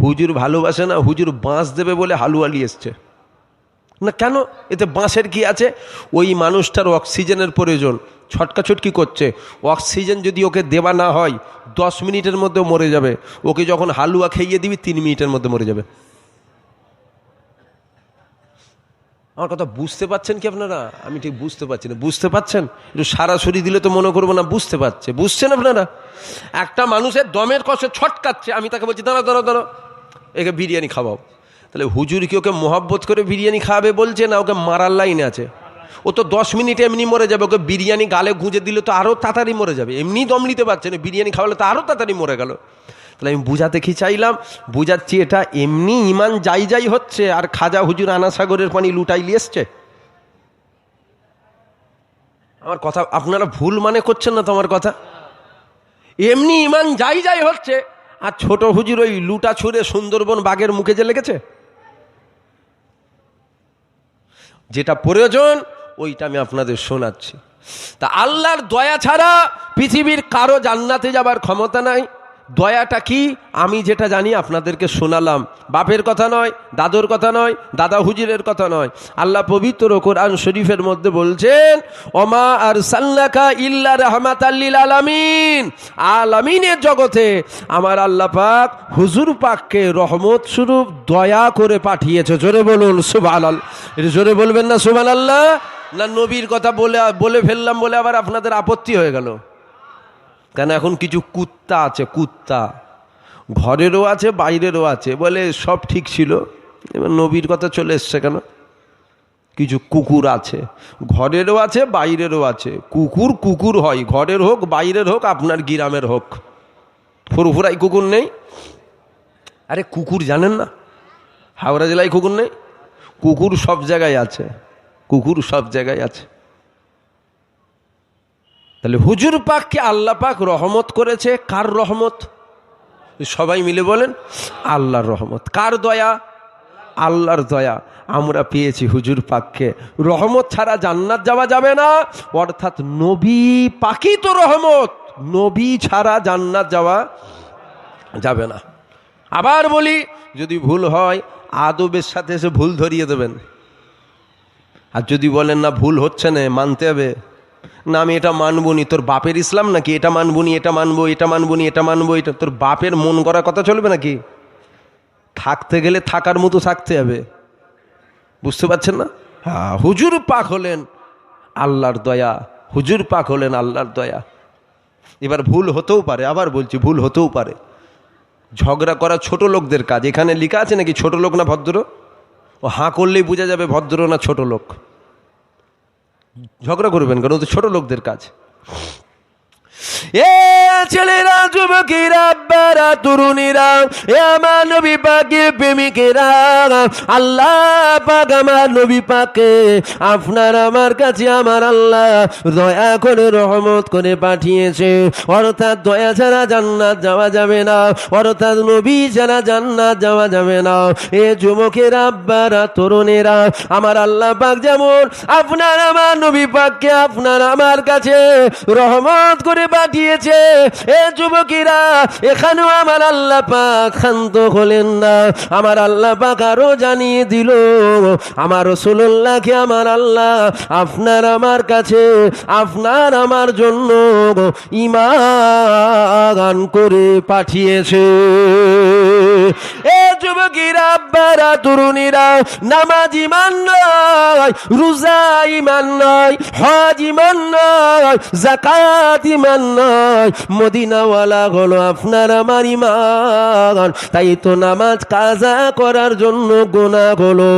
হুজুর ভালোবাসে না, হুজুর বাঁশ দেবে বলে হালুয়া নিয়ে এসছে। না কেন? এতে বাঁশের কি আছে? ওই মানুষটার অক্সিজেনের প্রয়োজন, ছটকা ছটকি করছে, অক্সিজেন যদি ওকে দেওয়া না হয় 10 মিনিটের মধ্যে মরে যাবে। ওকে যখন হালুয়া খাইয়ে দিবি 3 মিনিটের মধ্যে মরে যাবে। আমার কথা বুঝতে পাচ্ছেন কি আপনারা? আমি ঠিক বুঝতে পারছি না। বুঝতে পাচ্ছেন? একটু সরাসরি দিলে তো মনে করবো না বুঝতে পারছে। বুঝছেন আপনারা? একটা মানুষের দমের কষে ছটকাচ্ছে, আমি তাকে বলছি দাঁড়াও দাঁড়াও দাঁড়াও, একে বিরিয়ানি খাওয়াও। তাহলে হুজুর কি ওকে মোহাব্বত করে বিরিয়ানি খাওয়াবে বলছে, না ওকে মারার লাইনে আছে? ও তো 10 মিনিটে এমনি মরে যাবে, ওকে বিরিয়ানি গালে গুঁজে দিলে তো আরও তাড়াতাড়ি মরে যাবে। এমনি দম নিতে পারছে না, বিরিয়ানি খাওয়ালে তো আরও তাড়াতাড়ি মরে গেল। তাহলে আমি বুঝাতে কি চাইলাম? বুঝাচ্ছি এটা এমনি ইমান যাই যাই হচ্ছে, আর খাজা হুজুর আনাসাগরের পানি লুটাই নিয়ে এসছে। আমার কথা আপনারা ভুল মানে করছেন না তো? আমার কথা এমনি ইমান যাই যাই হচ্ছে, আর ছোট হুজুর ওই লুটা ছুঁড়ে সুন্দরবন বাঘের মুখে যে লেগেছে। যেটা প্রয়োজন ওইটা আমি আপনাদের শোনাচ্ছি। তা আল্লাহর দয়া ছাড়া পৃথিবীর কারো জান্নাতে যাবার ক্ষমতা নাই। দয়াটা কি আমি যেটা জানি আপনাদেরকে শোনালাম। বাপের কথা নয়, দাদুর কথা নয়, দাদা হুজুরের কথা নয়। আল্লাহ পবিত্র কোরআন শরীফের মধ্যে বলছেন, ওমা আরসালনাকা ইল্লা রাহমাতাল লিল আলামিন। আলামিনের জগতে আমার আল্লাহ পাক হুজুর পাককে রহমত স্বরূপ দয়া করে পাঠিয়েছে। জোরে বলুন সুবহানাল্লাহ। এটা জোরে বলবেন না সুবহানাল্লাহ? না নবীর কথা বলে ফেললাম বলে আবার আপনাদের আপত্তি হয়ে গেল? কেন? এখন কিছু কুত্তা আছে, কুত্তা ঘরেরও আছে বাইরেরও আছে, বলে সব ঠিক ছিল, এবার নবীর কথা চলে এসছে কেন? কিছু কুকুর আছে, ঘরেরও আছে বাইরেরও আছে। কুকুর কুকুর হয়, ঘরের হোক বাইরের হোক আপনার গ্রামের হোক। ফুরফুরাই কুকুর নেই? আরে কুকুর জানেন না হাওড়া জেলায় কুকুর নেই? কুকুর সব জায়গায় আছে, কুকুর সব জায়গায় আছে। তাহলে হুজুর পাককে আল্লাহ পাক রহমত করেছে। কার রহমত? সবাই মিলে বলেন, আল্লাহর রহমত। কার দয়া? আল্লাহর দয়া। আমরা পেয়েছি হুজুর পাককে। রহমত ছাড়া জান্নাত যাওয়া যাবে না, অর্থাৎ নবী পাকই তো রহমত, নবী ছাড়া জান্নাত যাওয়া যাবে না। আবার বলি, যদি ভুল হয় আদবের সাথে এসে ভুল ধরিয়ে দেবেন। আর যদি বলেন না ভুল হচ্ছে না, মানতে হবে, না আমি এটা মানবো নি, তোর বাপের ইসলাম নাকি, এটা মানবো নি, এটা মানবো, এটা মানবো নি, এটা মানবো, এটা তোর বাপের মন করা কথা চলবে নাকি? থাকতে গেলে থাকার মতো থাকতে হবে। বুঝতে পারছেন না? হ্যাঁ, হুজুর পাক হলেন আল্লাহর দয়া, হুজুর পাক হলেন আল্লাহর দয়া। এবার ভুল হতেও পারে, আবার বলছি ভুল হতেও পারে। ঝগড়া করা ছোট লোকদের কাজ। এখানে লেখা আছে নাকি ছোট লোক না ভদ্র? ও হাঁ করলেই বোঝা যাবে ভদ্র না ছোট লোক। ঝগড়া করবেন কারণ তো ছোট লোকদের কাজ। এ ছেলেরা, যুবকেরা, আব্বারা, তরুণীরা, এ আমার নবী পাকের প্রেমিকেরা, আল্লাহ পাক আমার নবী পাককে আপনার আমার কাছে আমার আল্লাহ দয়া করে রহমত করে পাঠিয়েছে। অর্থাৎ দয়া ছাড়া জান্নাত যাওয়া যাবে না, অর্থাৎ নবী ছাড়া জান্নাত যাওয়া যাবে না। এ যুবকেরা, আব্বারা, তরুণেরা, আমার আল্লাহ পাক যেমন আপনার আমার নবী পাককে আপনার আমার কাছে রহমত করে পাঠিয়েছে, এ যুবকেরা এখানেও আমার আল্লাহ পাক ক্ষান্ত হলেন না। আমার আল্লাহ পাক আরো জানিয়ে দিল, আমার রাসূলুল্লাহকে আমার আল্লাহ আপনার আমার কাছে আপনার আমার জন্য ঈমান করে পাঠিয়েছে। এ যুবকেরা, আব্বারা, তরুণীরা, নামাজ ইমান নয়, রোজা ইমান নয়, হজ ইমান নয়, যাকাত ইমান নয়, মদিনাওয়ালা হলো আপনার আমার ইমান। তাই তো নামাজ কাজা করার জন্য গুনাহ হলো।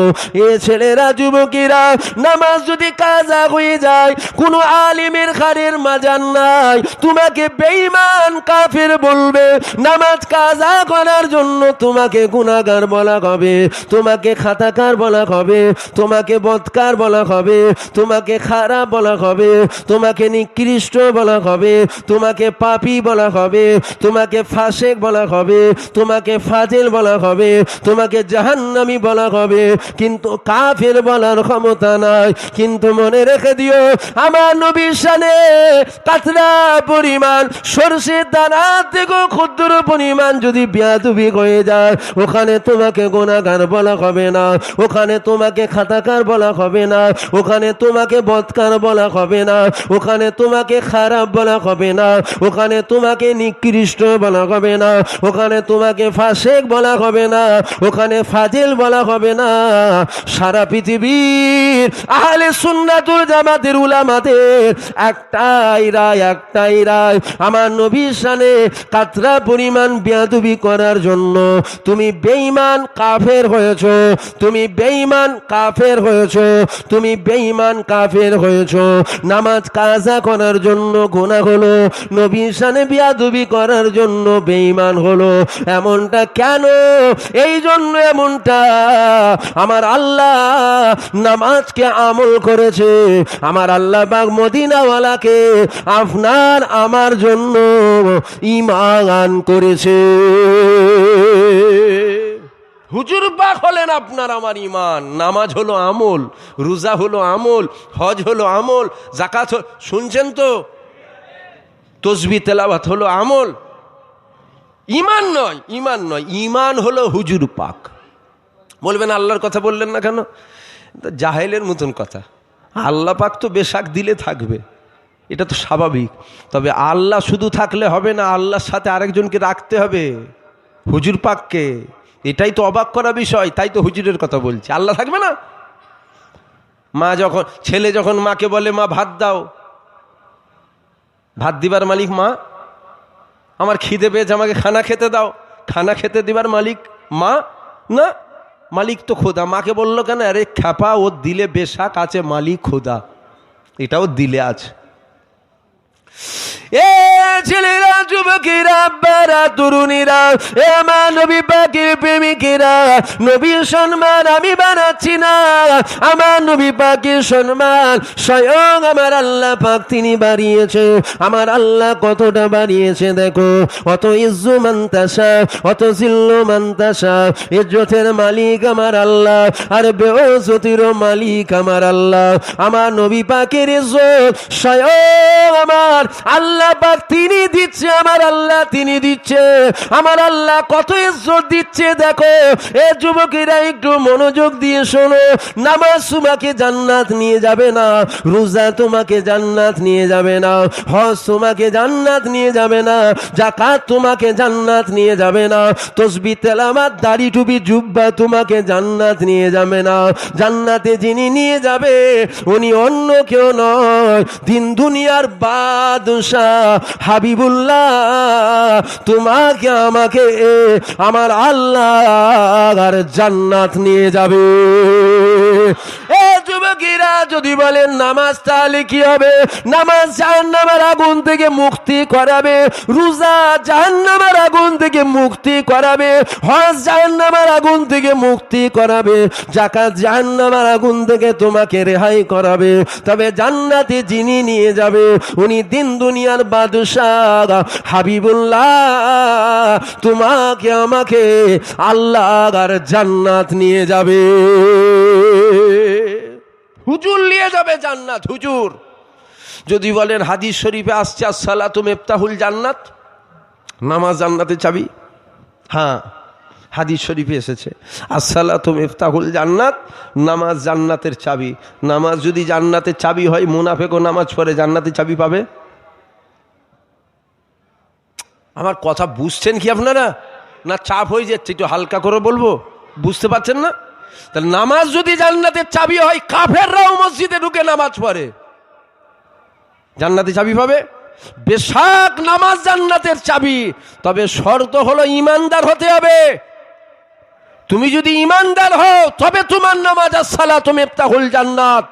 এ ছেলেরা, যুবকেরা, নামাজ যদি কাজা হয়ে যায়, কোনো আলিমের খারের মাজার নাই, তোমাকে বেঈমান কাফের বলবে। নামাজ কাজা করার জন্য তোমাকে গুনাহগার বলা হবে, তোমাকে খাতাকার বলা হবে, তোমাকে বদকার বলা হবে, তোমাকে খারাপ বলা হবে, তোমাকে নিকৃষ্ট বলা হবে, তোমাকে পাপী বলা হবে, তোমাকে ফাসেক বলা হবে, তোমাকে ফাজিল বলা হবে, তোমাকে জাহান্নামী বলা হবে, কিন্তু কাফের বলার ক্ষমতা নাই। কিন্তু মনে রেখে দিও, আমার নবীর শানে কাতরা পরিমাণ সরষের দানা থেকে ক্ষুদ্র পরিমাণ যদি বেয়াদবি হয়ে যায়, ওখানে তোমাকে গুনাহগার বলা হবে না, ওখানে তোমাকে খাতাকার বলা হবে না, ওখানে তোমাকে বদকার বলা হবে না, ওখানে তোমাকে খারাপ বলা হবে না, ওখানে তোমাকে নিকৃষ্ট বলা হবে না, ওখানে তোমাকে ফাসেক বলা হবে না, ওখানে ফাজিল বলা হবে না। সারা পৃথিবীর আহলে সুন্নাতুল জামাতের উলামাদের একটাই রায়, আমার নবীর শানে কাতরা পরিমাণ বেয়াদবি করার জন্য তুমি বেঈমান কাফের হয়েছো, তুমি বেঈমান কাফের হয়েছো, তুমি বেঈমান কাফের হয়েছো। নামাজ কাজা করার জন্য গুনাহ হলো, নবীর শানে বেয়াদবি করার জন্য বেঈমান হলো। এমনটা কেন? এই জন্য এমনটা, আমার আল্লাহ নামাজকে আমল করেছে, আমার আল্লাহ পাক মদিনাওয়ালাকে আপনার আমার জন্য ঈমান করেছে। হুজুর পাক হলেন আপনার আমার ঈমান। নামাজ হলো আমল, রোজা হলো আমল, হজ হলো আমল, যাকাত শুনছেন তো, তসবিহ তেলাওয়াত হলো আমল। ঈমান নয়, ঈমান নয়, ঈমান হলো হুজুর পাক। বলবেন আল্লাহর কথা বললেন না কেন? জাহেলের মতন কথা। আল্লাহ পাক তো বেশাক দিলে থাকবে, এটা তো স্বাভাবিক। তবে আল্লাহ শুধু থাকলে হবে না, আল্লাহর সাথে আরেকজনকে রাখতে হবে, হুজুর পাককে। এটাই তো অবাক করা বিষয়। তাই তো হুজুরের কথা বলছি। আল্লাহ থাকবে না? মা যখন, ছেলে যখন মাকে বলে মা ভাত দাও, ভাত দিবার মালিক মা। আমার খিদে পেয়েছে, আমাকে খানা খেতে দাও, খানা খেতে দিবার মালিক মা না, মালিক তো খোদা। মাকে বললো কেন? আরে খ্যাপা, ওর দিলে বেশাক আছে, মালিক খোদা, এটাও দিলে আছে। এ ছেলেরা, যুবকেরা, আব্বারা, তরুণীরা, এ আমার নবী পাকের প্রেমিকেরা, নবীর সম্মান আমি বানাচ্ছি না, আমার নবী পাকের সম্মান স্বয়ং আমার আল্লাহ পাক তিনি বাড়িয়েছে। আমার আল্লাহ কতটা বাড়িয়েছে দেখো। অত ইজ্জু মান্তাসা, অত জিল্লু মান্তাসা। ইজ্জতের মালিক আমার আল্লাহ, আর বেইজ্জতিরও মালিক আমার আল্লাহ। আমার নবী পাকের ইজ্জত স্বয়ং আমার আল্লাহ পাক তিনি দিচ্ছে, আমার আল্লাহ তিনি দিচ্ছে। আমার আল্লাহ কত ইজ্জত দিচ্ছে দেখো। এ যুবকেরা, একটু মনোযোগ দিয়ে শোনো। নামাজ তোমাকে জান্নাত নিয়ে যাবে না, রোজা তোমাকে জান্নাত নিয়ে যাবে না, হজ তোমাকে জান্নাত নিয়ে যাবে না, যাকাত তোমাকে জান্নাত নিয়ে যাবে না, তাসবিহ তেলাওয়াত দাড়ি টুপি জুব্বা তোমাকে জান্নাত নিয়ে যাবে না। জান্নাতে যিনি নিয়ে যাবে উনি অন্য কেউ নয়, দিন দুনিয়ার বাদশাহ হাবিবুল্লাহ। তোমাকে আমাকে আমার আল্লাহ আর জান্নাত নিয়ে যাবে। এ যুবকেরা, যদি বলেন নামাজ তাহলে কি হবে? নামাজ জাহান্নামের আগুন থেকে মুক্তি করাবে, রোজা জাহান্নামের আগুন থেকে মুক্তি করাবে, হজ জাহান্নামের আগুন থেকে মুক্তি করাবে, যাকাত জাহান্নামের আগুন থেকে তোমাকে রেহাই করাবে। তবে জান্নাতে যিনি নিয়ে যাবে উনি দিন দুনিয়ার বাদশাহ হাবিবুল্লাহ। তোমাকে আমাকে আল্লাহ আর জান্নাত নিয়ে যাবে, হুজুর নিয়ে যাবে জান্নাত, হুজুর। যদি বলেন হাদিস শরীফে আসছে আসসালাতু মিফতাহুল জান্নাত, নামাজ জান্নাতের চাবি। হ্যাঁ, হাদিস শরীফে এসেছে আসসালাতু মিফতাহুল জান্নাত, নামাজ জান্নাতের চাবি। নামাজ যদি জান্নাতের চাবি হয়, মুনাফিকও নামাজ পড়ে জান্নাতের চাবি পাবে? আমার কথা বুঝছেন কি আপনারা? না চাপ হয়ে যাচ্ছে? একটু হালকা করে বলবো, বুঝতে পারছেন না? তাহলে নামাজ যদি জান্নাতের চাবি হয়, কাফেররাও মসজিদে ঢুকে নামাজ পড়ে, জান্নাতে চাবি পাবে। বেশক নামাজ জান্নাতের চাবি, তবে শর্ত হলো ঈমানদার হতে হবে। তুমি যদি ঈমানদার হও তবে তোমার নামাজ as-সালাতু মিফতাহুল জান্নাত,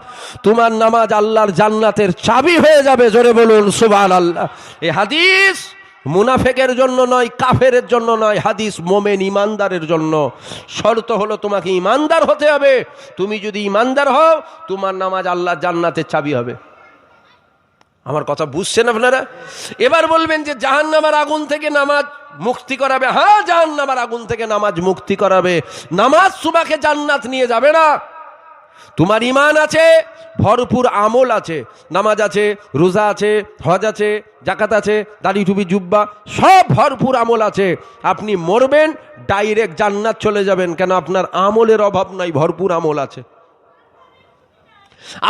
তোমার নামাজ আল্লাহর জান্নাতের চাবি হয়ে যাবে। জোরে বলুন সুবহানাল্লাহ। এই হাদিস মুনাফিকের জন্য নয়, কাফেরের জন্য নয়, হাদিস মোমেন ঈমানদারের জন্য। শর্ত হলো তোমাকে ঈমানদার হতে হবে। তুমি যদি ঈমানদার হও, তোমার নামাজ আল্লাহর জান্নাতের চাবি হবে। আমার কথা বুঝছেন আপনারা? এবার বলবেন যে জাহান্নামের আগুন থেকে নামাজ মুক্তি করাবে। হ্যাঁ, জাহান্নামের আগুন থেকে নামাজ মুক্তি করাবে। নামাজ তোমাকে জান্নাত নিয়ে যাবে না। তোমার ঈমান আছে, ভরপুর আমল আছে, নামাজ আছে, রোজা আছে, হজ আছে, যাকাত আছে, দাড়ি টুপি জুব্বা সব ভরপুর আমল আছে। আপনি মরবেন ডাইরেক্ট জান্নাত চলে যাবেন। কেন? আপনার আমলের অভাব নাই, ভরপুর আমল আছে।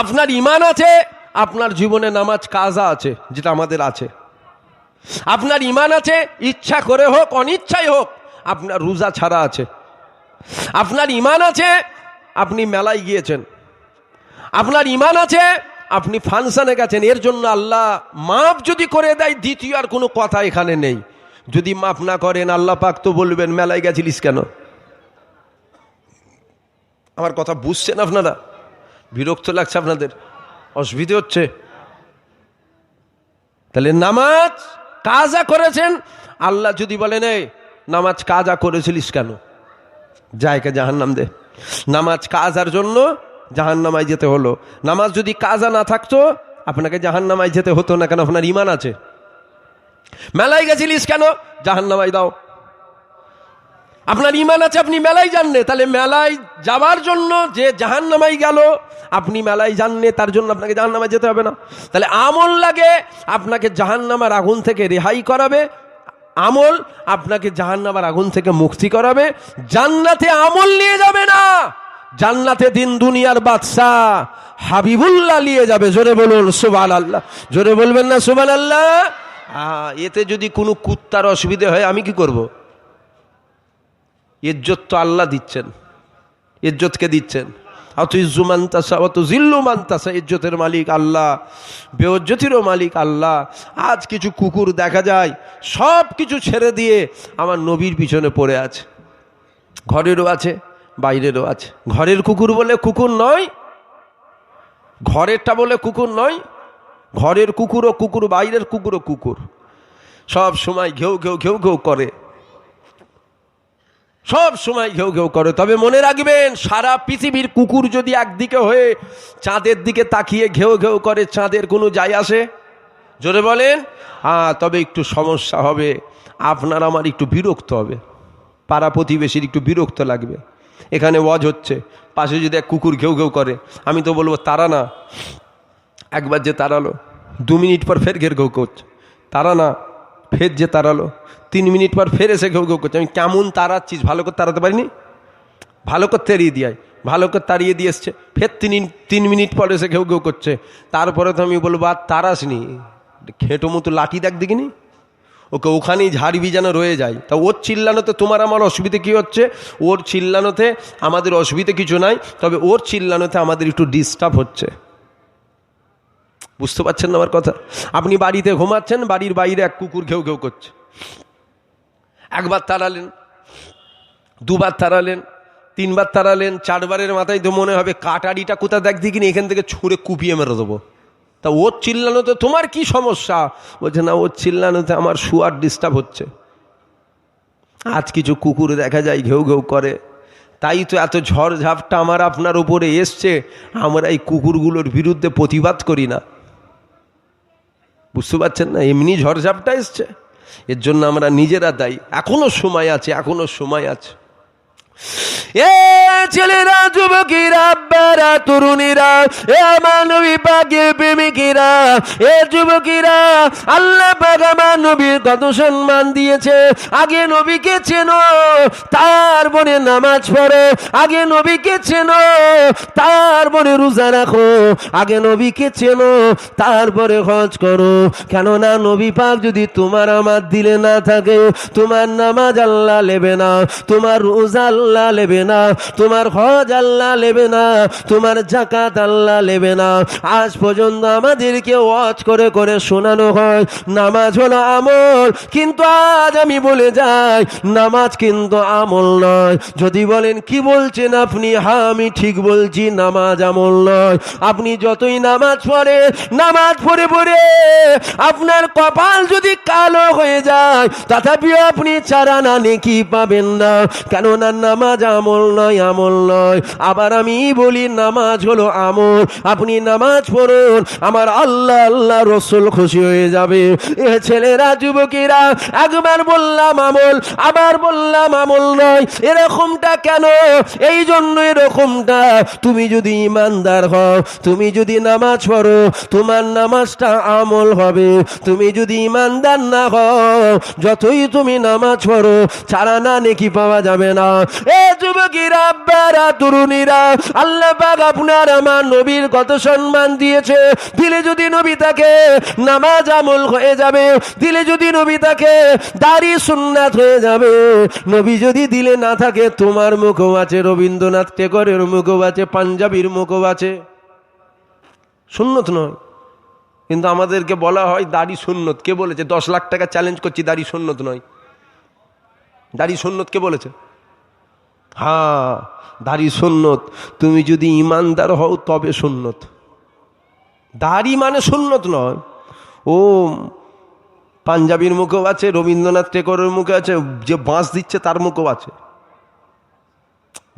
আপনার ঈমান আছে, আপনার জীবনে নামাজ কাজা আছে, যেটা আমাদের আছে। আপনার ঈমান আছে, ইচ্ছা করে হোক অনিচ্ছায় হোক আপনার রোজা ছাড়া আছে। আপনার ঈমান আছে, আপনি মেলায় গিয়েছেন। আপনার ঈমান আছে, আপনি ফাংশনে গেছেন। এর জন্য আল্লাহ মাফ যদি করে দেয়, দ্বিতীয় আর কোনো কথা এখানে নেই। যদি মাফ না করেন, আল্লাহ পাক তো বলবেন মেলায় গেছিলিস কেন? আমার কথা বুঝছেন আপনারা? বিরক্ত লাগছে আপনাদের? অসুবিধে হচ্ছে? তাহলে নামাজ কাজা করেছেন, আল্লাহ যদি বলেন এই নামাজ কাজা করেছিলিস কেন, জায়গা জাহান্নাম দে। নামাজ কাজার জন্য জাহান্নামায় যেতে হলো। নামাজ যদি কাজা না থাকতো আপনাকে জাহান্নামায় যেতে হতো না। কেন? আপনার ঈমান আছে। মেলায় গেছিলিস কেন? জাহান্নামায় দাও। আপনার ঈমান আছে, আপনি মেলায় যাননি, তাহলে মেলায় যাওয়ার জন্য যে জাহান্নামায় গেল, আপনি মেলায় যাননি, তার জন্য আপনাকে জাহান্নামায় যেতে হবে না। তাহলে আমল লাগে আপনাকে জাহান্নামের আগুন থেকে রেহাই করাবে, আমল আপনাকে জাহান্নামের আগুন থেকে মুক্তি করাবে। জান্নাতে আমল নিয়ে যাবে না, জান্নাতে দিন দুনিয়ার বাদশা হাবিবুল্লাহ নিয়ে যাবে। জোরে বলুন সুবহানাল্লাহ। জোরে বলবেন না সুবহানাল্লাহ? এতে যদি কোনো কুত্তার অসুবিধা হয় আমি কি করব? ইজ্জত তো আল্লাহ দিচ্ছেন। ইজ্জতকে দিচ্ছেন। আতুইজ্জু মান তাশা ওয়া তুযিল্লু মান তাশা। ইজ্জতের মালিক আল্লাহ, বেইজ্জতিরও মালিক আল্লাহ। আজ কিছু কুকুর দেখা যায় সব কিছু ছেড়ে দিয়ে আমার নবীর পিছনে পড়ে আছে। ঘরেরও আছে, বাইরেরও আছে। ঘরের কুকুর বলে কুকুর নয়, ঘরেরটা বলে কুকুর নয়। ঘরের কুকুরও কুকুর, বাইরের কুকুরও কুকুর। সব সময় ঘেউ ঘেউ ঘেউ ঘেউ করে, সব সময় ঘেউ ঘেউ করে। তবে মনে রাখবেন, সারা পৃথিবীর কুকুর যদি একদিকে হয়ে চাঁদের দিকে তাকিয়ে ঘেউ ঘেউ করে, চাঁদের কোনো যায় আসে? জোরে বলেন। তবে একটু সমস্যা হবে, আপনার আমার একটু বিরক্ত হবে, পাড়া প্রতিবেশীর একটু বিরক্ত লাগবে। এখানে ওয়াজ হচ্ছে, পাশে যদি এক কুকুর ঘেউ ঘেউ করে, আমি তো বলবো তারা না। একবার যে তাড়ালো, 2 মিনিট পর ফের ঘের ঘেউ করছে, তারা না। ফের যে তাড়ালো, 3 মিনিট পর ফের এসে ঘেউ ঘেউ করছে। আমি কেমন তাড়াচ্ছিস, ভালো করে তাড়াতে পারিনি? ভালো করে তাড়িয়ে দিয়ে, ভালো করে তাড়িয়ে দিয়ে এসছে, ফের 3 মিনিট পর এসে ঘেউ ঘেউ করছে। তারপরে তো আমি বলবো আর তাড়াসনি, খেটো মতো লাঠি দেখ দেখিনি, ওকে ওখানেই ঝাড়বি যেন রয়ে যায়। তা ওর চিল্লানোতে তোমার আমার অসুবিধে কী হচ্ছে? ওর চিল্লানোতে আমাদের অসুবিধে কিছু নাই, তবে ওর চিল্লানোতে আমাদের একটু ডিস্টার্ব হচ্ছে। বুঝতে পারছেন না আমার কথা? আপনি বাড়িতে ঘুমাচ্ছেন, বাড়ির বাইরে এক কুকুর ঘেউ ঘেউ করছে। একবার তাড়ালেন, 2 বার তাড়ালেন, 3 বার তাড়ালেন, 4 বারের মাথায় তো মনে হবে কাটারিটা কোথা দেখ দিকিনি, এখান থেকে ছুঁড়ে কুপিয়ে মেরে দেবো। তা ওর চিল্লানোতে তোমার কি সমস্যা? বলছে না, ওর চিল্লানোতে আমার শুয়ার ডিস্টার্ব হচ্ছে। আজ কিছু কুকুর দেখা যায় ঘেউ ঘেউ করে, তাই তো এত ঝড় ঝাপটা আমার আপনার উপরে এসছে। আমরা এই কুকুরগুলোর বিরুদ্ধে প্রতিবাদ করি না। বুঝতে পারছেন না? এমনি ঝড়ঝাপটা এসছে, এর জন্য আমরা নিজেরা দায়ী। এখনো সময় আছে, এখনো সময় আছে। এ ছেলেরা, যুবকেরা, আব্বারা, তরুণীরা, এ আমার নবী পাকের প্রেমিকেরা, এ যুবকেরা, আল্লাহ পাক আমার নবীর কত সম্মান দিয়েছে। আগে নবীকে চেনো, তারপরে নামাজ পড়ো। আগে নবীকে চেনো, তারপরে রোজা রাখো। আগে নবীকে চেনো, তারপরে হজ করো। কেননা নবী পাক যদি তোমার আমার দিলে না থাকে, তোমার নামাজ আল্লাহ নেবে না, তোমার রোজা আল্লাহ নেবে না, তোমার হজ আল্লাহ নেবে না, তোমার যাকাত আল্লাহ নেবে না। আজ পর্যন্ত আমাদেরকে ওয়াজ করে করে শোনানো হয় নামাজ হলো আমল, কিন্তু আজ আমি বলে যাই নামাজ কিন্তু আমল নয়। যদি বলেন কি বলছেন আপনি, হ্যাঁ আমি ঠিক বলছি, নামাজ আমল নয়। আপনি যতই নামাজ পড়ে, নামাজ পড়ে পড়ে আপনার কপাল যদি কালো হয়ে যায়, তথাপিও আপনি 4 আনা নেকি পাবেন না, কেননা নামাজ আমল নয়, আমল নয়। আবার আমি বলি নামাজ হলো আমল। আপনি নামাজ পড়ুন, আমার আল্লাহ আল্লাহ রসুল খুশি হয়ে যাবে। এ ছেলেরা, যুবকেরা, একবার বললাম আমল, আবার বললাম আমল নয়। এরকমটা কেন? এই জন্য এরকমটা, তুমি যদি ইমানদার হও, তুমি যদি নামাজ পড়ো, তোমার নামাজটা আমল হবে। তুমি যদি ইমানদার না হও, যতই তুমি নামাজ পড়ো, 4 আনা নেকি পাওয়া যাবে না। এ যুবকেরা, আব্বারা, তরুণীরা, আল্লাহ পাক আপনার আমার নবীর কত সম্মান দিয়েছে। দিলে যদি নবী থাকে, নামাজ আমল হয়ে যাবে। দিলে যদি নবী থাকে, দাড়ি সুন্নাত হয়ে যাবে। নবী যদি দিলে না থাকে, তোমার মুখও আছে, রবীন্দ্রনাথ টেগরের মুখও আছে, পাঞ্জাবির মুখও আছে, সুন্নত নয়। কিন্তু আমাদেরকে বলা হয় দাড়ি সুন্নত। কে বলেছে? 10 লাখ টাকা চ্যালেঞ্জ করছি, দাড়ি সুন্নত নয়। দাড়ি সুন্নত কে বলেছে? হ্যাঁ, দাড়ি সুন্নত তুমি যদি ইমানদার হও তবে সুন্নত। দাড়ি মানে সুন্নত নয়। ও পাঞ্জাবির মুখও আছে, রবীন্দ্রনাথ টেগরের মুখে আছে, যে বাঁশ দিচ্ছে তার মুখও আছে।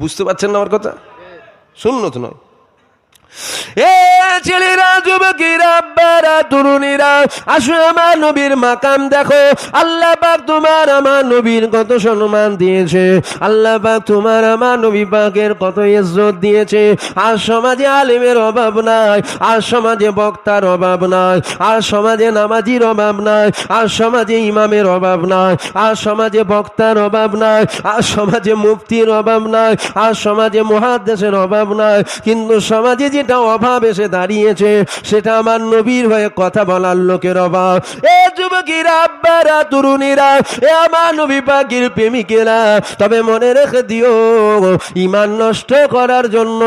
বুঝতে পারছেন না আমার কথা? সুন্নত নয়। এ ছেলেরা, যুবকেরা, আব্বারা, তরুণীরা, আসো আমার নবীর মাকাম দেখো। আল্লাহ পাক তোমার আমার নবীর কত সম্মান দিয়েছে। আল্লাহ পাক তোমার আমার নবী পাকের কত ইজ্জত দিয়েছে। আর সমাজে আলেমের অভাব নাই, আর সমাজে বক্তার অভাব নাই, আর সমাজে নামাজির অভাব নাই, আর সমাজে ইমামের অভাব নাই, আর সমাজে বক্তার অভাব নাই, আর সমাজে মুফতির অভাব নাই, আর সমাজে মুহাদ্দিসের অভাব নাই। কিন্তু সমাজে যেটা অভাব এসে দাঁড়িয়েছে, সেটা আমার নবীর হয়ে কথা বলার লোকের অভাব। এ যুবকেরা, আব্বারা, তরুণীরা, এ আমার নবী পাকের প্রেমিকেরা, তবে মনে রেখে দিও, ঈমান নষ্ট করার জন্য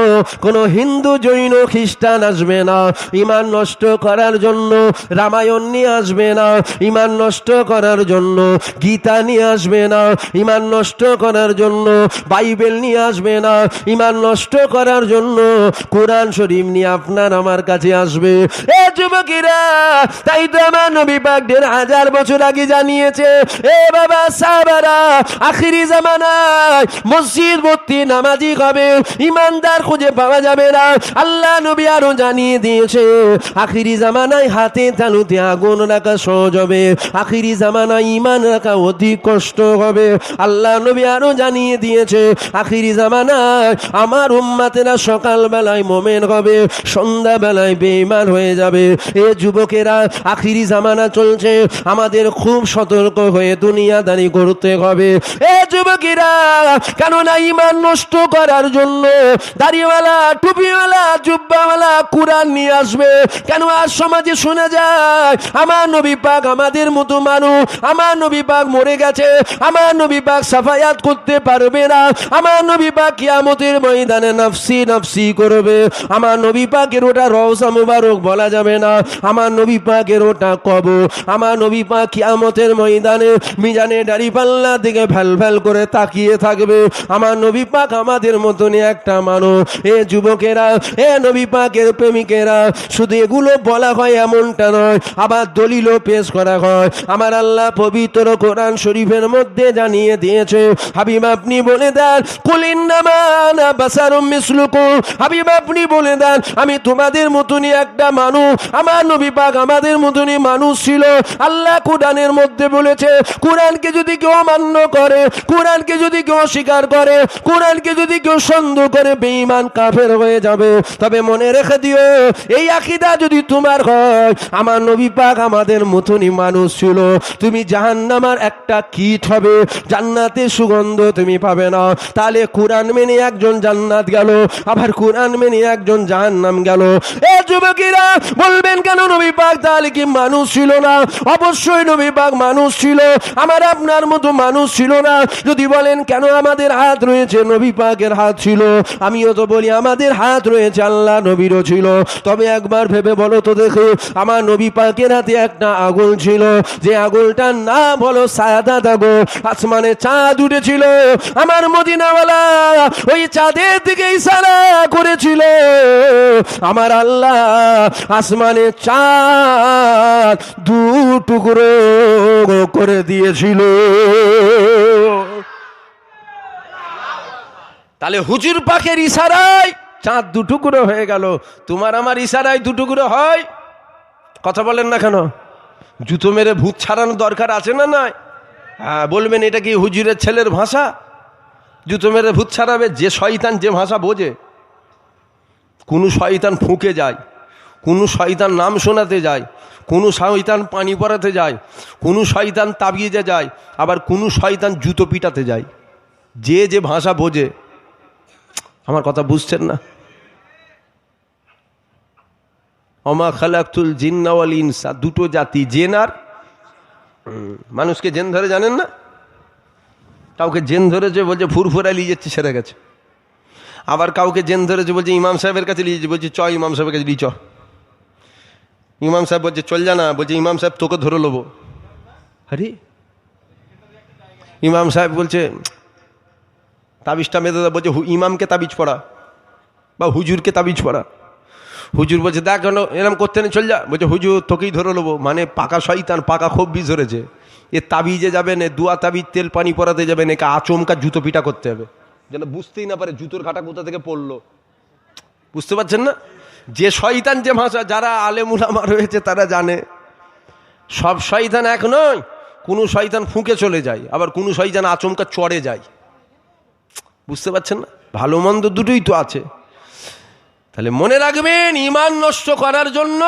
কোনো হিন্দু, জৈন, খ্রিস্টান আসবে না। ঈমান নষ্ট করার জন্য রামায়ণ নিয়ে আসবে না। ঈমান নষ্ট করার জন্য গীতা নিয়ে আসবে না। ঈমান নষ্ট করার জন্য বাইবেল নিয়ে আসবে না। ঈমান নষ্ট করার জন্য কোরআন শরীফ নিয়ে আপনার আমার কাছে আসবে। এ যুবকেরা, তাই তো আমার নবী পাক 1500 বছর আগে জানিয়েছে, এ বাবা সাহাবারা, আখিরি জামানায় মসজিদ ভর্তি নামাজি হবে, ইমানদার খুঁজে পাওয়া যাবে না। আল্লাহ নবী আরো জানিয়ে দিয়েছে, আখিরি জামানায় হাতে তালুতে আগুন রাখা সহজ হবে, আখিরি জামানায় ঈমান রাখা অতি কষ্ট হবে। আল্লাহ নবী আরো জানিয়ে দিয়েছে, আখিরি জামানায় আমার উম্মতেরা সকাল বেলায় মুমিন হবে, সন্ধ্যা বেলায় বেঈমান হয়ে যাবে। এ যুবকেরা, আখিরি জামানা চলছে, আমাদের খুব সতর্ক হয়ে দুনিয়াদারি করতে হবে। এ যুবকেরা, কেননা ঈমান নষ্ট করার জন্য দাড়িওয়ালা, টুপিওয়ালা, জুব্বাওয়ালা কোরআন নিয়ে আসবে। কেন আজ সমাজে শোনা যায় আমার নবী পাক আমাদের মতো মানুষ, আমার নবী পাক মরে গেছে, আমার নবী পাক সাফায়াত করতে পারবে না, আমার নবী পাক কিয়ামতের ময়দানে নফসি নফসি করবে, আমার নবী পাকের ওটা রওজা মুবারক বলা যাবে না, আমার নবী পাকের ওটা কবর। আমার নবী পাক কিয়ামতের ময়দানে মিজানে দাঁড়িপাল্লা দিকে ভ্যাল ভ্যাল করে তাকিয়ে থাকবে। আমার নবী পাক আমাদের মতনই একটা মানুষ। এ যুবকেরা, এ নবী পাকের প্রেমিকেরা, শুধু এগুলো বলা হয় এমনটা নয়, আবার দলিলও পেশ করা হয়। আমার আল্লাহ পবিত্র কোরআন শরীফের মধ্যে জানিয়ে দিয়েছে, হাবিব আপনি বলে দেন, কুল ইন্নামা আনা বাশারুম মিসলুকুম, হাবিব আপনি বলে দেন আমি তোমাদের মতনই একটা মানুষ। আমার নবী পাক আমাদের মতনই মানুষ ছিল। আল্লাহ কোরআনের মধ্যে বলেছে, কোরআনকে যদি কেউ অমান্য করে, কোরআনকে যদি কেউ অস্বীকার করে, কোরআনকে যদি কেউ সন্দেহ করে, বেঈমান কাফের হয়ে যাবে। তবে মনে রেখে দিও, এই আকীদা যদি তোমার হয়, আমার নবী পাক আমাদের মতনই মানুষ ছিল, তুমি জাহান্নামের একটা কীট হবে, জান্নাতের সুগন্ধ তুমি পাবে না। তাহলে কোরআন মেনে একজন জান্নাত গেল, আবার কোরআন মেনে একজন জাহান্নাম গেল। এ যুবকেরা বলবেন কেন নবী পাক তাহলে কি মানুষ ছিল না? অবশ্যই নবী পাক মানুষ ছিল, আমার আপনার মতো মানুষ ছিল না। যদি বলেন কেন আমাদের হাত রয়েছে, নবী পাকের হাত ছিল। আমিও তো বলি আমাদের হাত রয়েছে, আল্লাহ নবীরও ছিল। তবে একবার ভেবে বলো তো দেখো, আমার নবী পাকের হাতে একটা আগুন ছিল, যে আগুনটার নাম হলো সায়াদাত আগুন। আসমানে চাঁদ উঠেছিল, আমার মদিনাওয়ালা ওই চাঁদের দিকে ইশারা করেছিল, আমার আল্লাহ আসমানে চাঁদ দু টুকরো করে দিয়েছিল। তাহলে হুজুর পাকের ইশারায় চাঁদ দু টুকরো হয়ে গেল। তোমার আমার ইশারায় দু টুকরো হয়? কথা বলেন না কেন? জুতো মেরে ভূত ছাড়ানোর দরকার আছে না নাই? হ্যাঁ, বলবেন এটা কি হুজুরের ছেলের ভাষা? জুতো মেরে ভূত ছাড়াবে? যে শয়তান যে ভাষা বোঝে। কোনো শয়তান ফুঁকে যায়, কোনো শয়তান নাম শোনাতে যায়, কোনো শয়তান পানি পরাতে যায়, কোনো শয়তান তাবিয়ে যায়, আবার কোনো শয়তান জুতো পিটাতে যায়। যে যে ভাষা বোঝে। আমার কথা বুঝছেন না? ওমা খালাকতুল জিন্না ওয়াল ইনসা, দুটো জাতি, জেন আর মানুষকে জেন ধরে জানেন না? কাউকে জেন ধরেছে বলছে ফুরফুরা নিয়ে যাচ্ছে, সেরে গেছে। আবার কাউকে জেন ধরেছে বলছে ইমাম সাহেবের কাছে নিয়ে যাচ্ছে, বলছে চ ইমাম সাহেবের কাছে নিয়ে চ। ইমাম সাহেব বলছে চল যা না, বলছে ইমাম সাহেব তোকে ধরে নেবো। আরে ইমাম সাহেব বলছে তাবিজটা মেঁধে দেয়, বলছে ইমামকে তাবিজ পড়া বা হুজুরকে তাবিজ পড়া। হুজুর বলছে দেখ এরম করতে নেই, চল যা। বলছে হুজুর তোকেই ধরে নেবো। মানে পাকা শয়তান, পাকা খুব বিষ ধরেছে। এ তাবিজে যাবে না, দুয়া তাবিজ তেল পানি পরাতে যাবে না, আচমকা জুতো পিটা করতে হবে, যেন বুঝতেই না পারে জুতোর কাটা কোথা থেকে পড়লো। বুঝতে পারছেন না? যে শয়তান যে ভাষা, যারা আলেম উলামা রয়েছে তারা জানে। সব শয়তান এক নয়, কোনো শয়তান ফুঁকে চলে যায়, আবার কোনো শয়তান আচমকা চড়ে যায়। বুঝতে পারছেন না? ভালো মন্দ দুটোই তো আছে। তাহলে মনে রাখবেন, ঈমান নষ্ট করার জন্য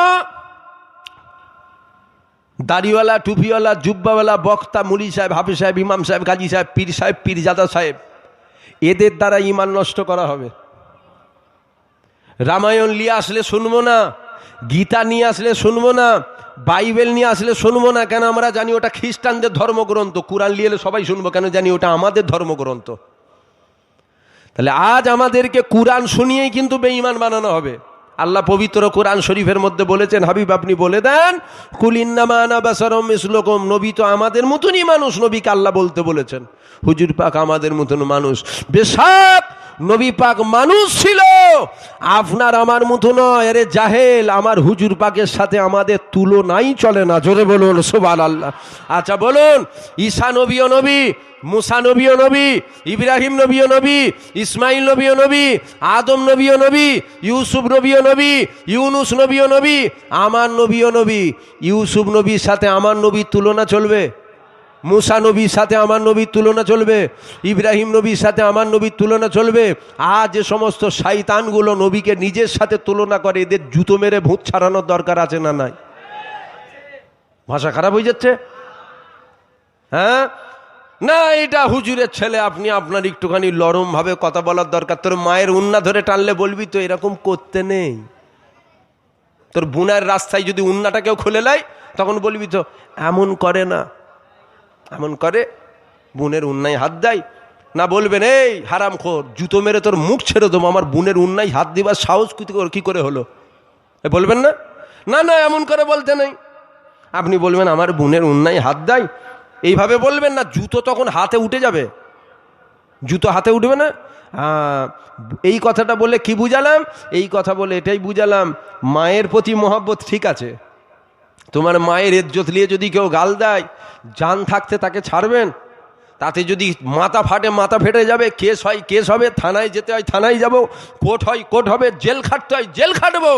দাড়িওয়ালা, টুপিওয়ালা, জুব্বাওয়ালা, বক্তা, মুলি সাহেব, হাফেজ সাহেব, ইমাম সাহেব, গাজী সাহেব, পীর সাহেব, পীরজাদা সাহেব, এদের দ্বারা ঈমান নষ্ট করা হবে। রামায়ণ নিয়ে আসলে শুনবো না, গীতা নিয়ে আসলে শুনবো না, বাইবেল নিয়ে আসলে শুনবো না। কেন? আমরা জানি ওটা খ্রিস্টানদের ধর্মগ্রন্থ। কোরআন নিয়ে এলে সবাই শুনবো, কেন? জানি ওটা আমাদের ধর্মগ্রন্থ। তাহলে আজ আমাদেরকে কোরআন শুনিয়েই কিন্তু বেঈমান বানানো হবে। আল্লাহ পবিত্র কোরআন শরীফের মধ্যে বলেছেন, হাবিব আপনি বলে দেন, কুল ইন্নামা আনা বাশারুম মিসলুকুম, নবী তো আমাদের মতনই মানুষ। নবীকে আল্লাহ বলতে বলেছেন, হুজুর পাক আমাদের মতন মানুষ। বেশক নবী পাক মানুষ ছিল, আপনার আমার মতো নয়। আরে জাহেল, আমার হুজুর পাকের সাথে আমাদের তুলনাই চলে না। জোরে বলুন সুবহানাল্লাহ। আচ্ছা বলুন, ঈসা নবীও নবী, মুসা নবীও নবী, ইব্রাহিম নবীও নবী, ইসমাইল নবীও নবী, আদম নবীও নবী, ইউসুফ নবীও নবী, ইউনুস নবীও নবী, আমার নবীও নবী। ইউসুফ নবীর সাথে আমার নবীর তুলনা চলবে? মুসা নবীর সাথে আমার নবীর তুলনা চলবে? ইব্রাহিম নবীর সাথে আমার নবীর তুলনা চলবে? আজ যে সমস্ত শয়তানগুলো নবীকে নিজের সাথে তুলনা করে, এদের জুতো মেরে ভূত ছাড়ানোর দরকার আছে না নাই? ভাষা খারাপ হয়ে যাচ্ছে। হ্যাঁ না, এটা হুজুরের ছেলে, আপনি আপনার একটুখানি লরম ভাবে কথা বলার দরকার। তোর মায়ের উন্না ধরে টানলে বলবি তো এরকম করতে নেই। তোর বুনার রাস্তায় যদি উন্নাটা কেউ খুলে নেয়, তখন বলবি তো এমন করে না, এমন করে, বুনের উন্নায় হাত দেয় না। বলবেন এই হারামখোর, জুতো মেরে তোর মুখ ছেড়ে দেবো, আমার বুনের উন্নায় হাত দিবার সাহস কি করে হলো? বলবেন না? না না, এমন করে বলতে নেই। আপনি বলবেন আমার বুনের উন্নায় হাত দেয়, এইভাবে বলবেন না, জুতো তখন হাতে উঠে যাবে। জুতো হাতে উঠবে না। এই কথাটা বলে কি বুঝালাম? এই কথা বলে এটাই বুঝালাম, মায়ের প্রতি মহব্বত ঠিক আছে, তোমার মায়ের ইজ্জত নিয়ে যদি কেউ গাল দেয়, জান থাকতে তাকে ছাড়বেন? তাতে যদি মাথা ফাটে, মাথা ফেটে যাবে, কেস হয় কেস হবে, থানায় যেতে হয় থানায় যাব, কোর্ট হয় কোর্ট হবে, জেল খাটতে হয় জেল খাটবো।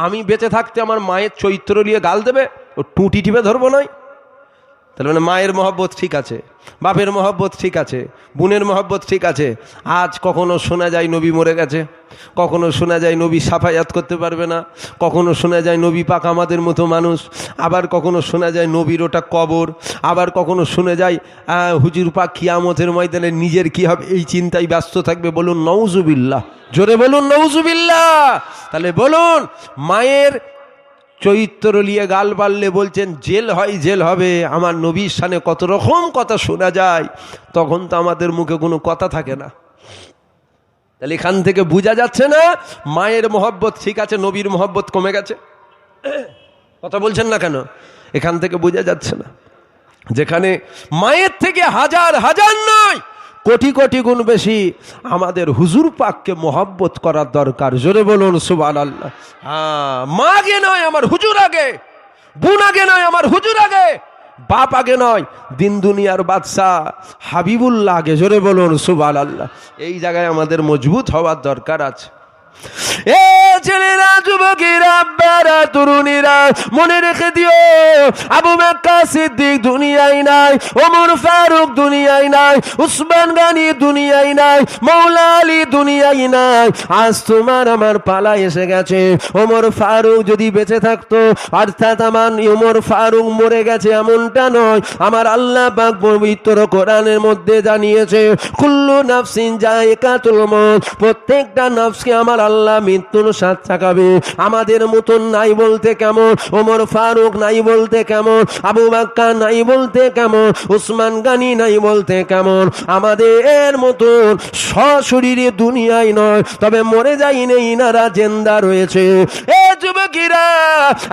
আমি বেঁচে থাকতে আমার মায়ের চরিত্র নিয়ে গাল দেবে, ও টুটি টিপে ধরবো নয়? তাহলে মানে মায়ের মহব্বত ঠিক আছে, বাপের মহব্বত ঠিক আছে, বোনের মহব্বত ঠিক আছে। আজ কখনো শোনা যায় নবী মরে গেছে, কখনো শোনা যায় নবী সাফায়াত করতে পারবে না, কখনো শোনা যায় নবী পাক আমাদের মতো মানুষ, আবার কখনো শোনা যায় নবীর ওটা কবর, আবার কখনো শুনে যায় হুজুর পাক কিয়ামতের ময়দানে নিজের কি হবে এই চিন্তায় ব্যস্ত থাকবে। বলুন নাউজুবিল্লাহ, জোরে বলুন নাউজুবিল্লাহ। তাহলে বলুন, মায়ের চরিত্র নিয়ে গাল পারলে বলছেন জেল হয় জেল হবে। আমার নবীর সামনে কত রকম কথা শোনা যায়, তখন তো আমাদের মুখে কোনো কথা থাকে না। তাহলে এখান থেকে বোঝা যাচ্ছে না মায়ের মহব্বত ঠিক আছে, নবীর মহব্বত কমে গেছে? কথা বলছেন না কেন? এখান থেকে বোঝা যাচ্ছে না যেখানে মায়ের থেকে হাজার হাজার নয় কোটি কোটি গুণ বেশি আমাদের হুজুর পাককে মহব্বত করার দরকার। জোরে বলুন সুবহানাল্লাহ। মা আগে নয় আমার হুজুর আগে, বোন আগে নয় আমার হুজুর আগে, বাপ আগে নয়, দিন দুনিয়ার বাদশাহ হাবিবুল্লাহ আগে। জোরে বলুন সুবহানাল্লাহ। এই জায়গায় আমাদের মজবুত হওয়ার দরকার আছে। এ ছেলেরা, যুবকেরা, আব্বারা, তরুণীরা, মনে রেখে দিও, আবু বকর সিদ্দিক দুনিয়ায় নাই, ওমর ফারুক দুনিয়ায় নাই, উসমান গনি দুনিয়ায় নাই, মৌলা আলী দুনিয়ায় নাই। আজ তোমার আমার পালা এসে গেছে। ওমর ফারুক যদি বেঁচে থাকতো, অর্থাৎ আমার ওমর ফারুক মরে গেছে এমনটা নয়। আমার আল্লাহ পাক পবিত্র কোরআনের মধ্যে জানিয়েছে, কুল্লু নাফসিন যায়কাতুল মউত, প্রত্যেকটা নফসকে আমার আল্লাহ মৃত্যুর স্বাদ চাকাবে। আমাদের মতন নাই বলতে কেমন, ওমর ফারুক নাই বলতে কেমন, আবু বকর নাই বলতে কেমন, উসমান গনি নাই বলতে কেমন, আমাদের মতন সশরীরে দুনিয়ায় নয়, তবে মরে যায়নি, ইনারা জিন্দা রয়েছে। এ যুবকেরা,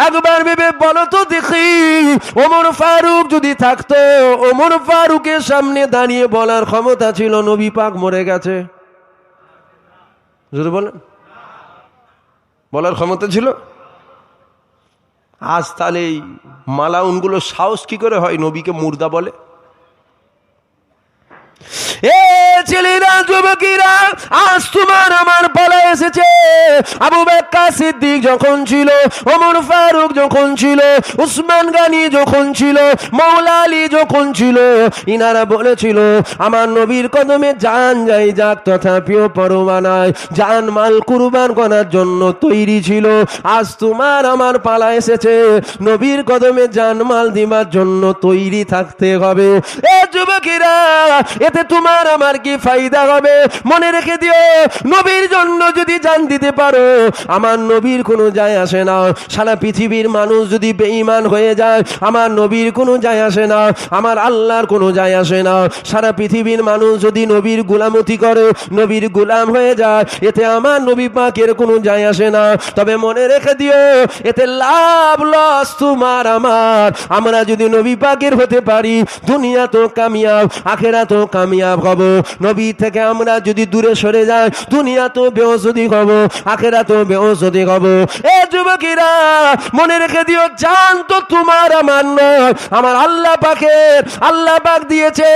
একবার ভেবে বলো তো দেখি, ওমর ফারুক যদি থাকতো, ওমর ফারুকের সামনে দাঁড়িয়ে বলার ক্ষমতা ছিল নবী পাক মরে গেছে? জোরে বলেন, বলার ক্ষমতা ছিল? আজ তাহলে এই মালাউনগুলো সাহস কি করে হয় নবীকে মুর্দা বলে? এ ছেলেরা, যুবকেরা, আজ তোমার আমার পালা এসেছে। আবু বকর সিদ্দিক যখন ছিল, ওমর ফারুক যখন ছিল, উসমান গনি যখন ছিল, মৌলা আলী যখন ছিল, ইনারা বলেছিল আমার নবীর কদমে জান যাই যাক, তথাপিও পরোয়া নাই, জান মাল কুরবান করার জন্য তৈরি ছিল। আজ তোমার আমার পালা এসেছে, নবীর কদমে জান মাল দিবার জন্য তৈরি থাকতে হবে। এ যুবকেরা, এতে তোমার আমার কি ফায়দা হবে? মনে রেখে দিও, নবীর জন্য যদি জান দিতে পারো, আমার নবীর কোনো যায় আসে না। সারা পৃথিবীর মানুষ যদি বেঈমান হয়ে যায়, আমার নবীর কোনো যায় আসে না, আমার আল্লাহর কোনো যায় আসে না। সারা পৃথিবীর মানুষ যদি নবীর গোলামতি করে, নবীর গোলাম হয়ে যায়, এতে আমার নবী পাকের কোনো যায় আসে না। তবে মনে রেখে দিও, এতে লাভ লস তোমার আমার। আমরা যদি নবী পাকের হতে পারি, দুনিয়া তো কামিয়াব, আখেরাত তো কামিয়াব হব। নবী থেকে আমরা যদি দূরে সরে যাই, দুনিয়া তো বেওজতি হব, আখেরাত তো বেওজতি হব। এ যুবকেরা, মনে রেখে দিও, জান তো তোমার আমার নয়, আমার আল্লাহ পাকের। আল্লাহ পাক দিয়েছে,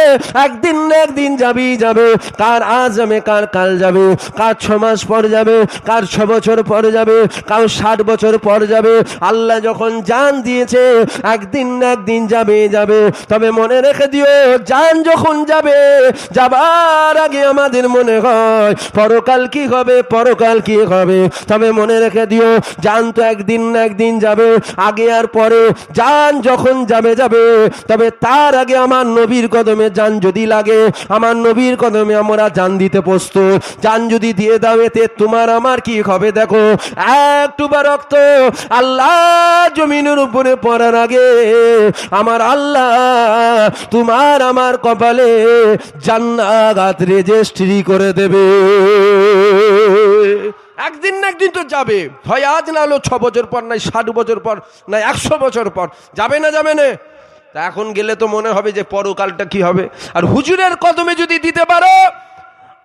একদিন না একদিন যাবেই যাবে। কার আজ যাবে, কার কাল যাবে, কার 6 মাস পর যাবে, কার 6 বছর পর যাবে, কার 60 বছর পর যাবে। আল্লাহ যখন জান দিয়েছে, একদিন না একদিন যাবে যাবে। তবে মনে রেখে দিও, জান যখন যাবে, যাবার আগে আমাদের মনে হয় পরকাল কি হবে, পরকাল কি হবে। তবে মনে রেখে দিও, জান তো একদিন না একদিন যাবে, আগে আর পরে। জান যখন যাবে যাবে, তবে তার আগে আমার নবীর কদমে জান যদি লাগে, আমার নবীর কদমে আমরা জান দিতে প্রস্তুত। জান যদি দিয়ে দাও, এতে তোমার আমার কি হবে? দেখো, একটু রক্ত আল্লাহ জমিনের উপরে পড়ার আগে আমার আল্লাহ তোমার আমার কপালে জান্নাত রেজিস্ট্রি করে দেবে। একদিন না একদিন তো যাবে, হয় আজ না হলো 6 বছর পর, নাই 60 বছর পর, নাই 100 বছর পর, যাবে না যাবে না? তা এখন গেলে তো মনে হবে যে পরকালটা কি হবে। আর হুজুরের কদমে যদি দিতে পারো,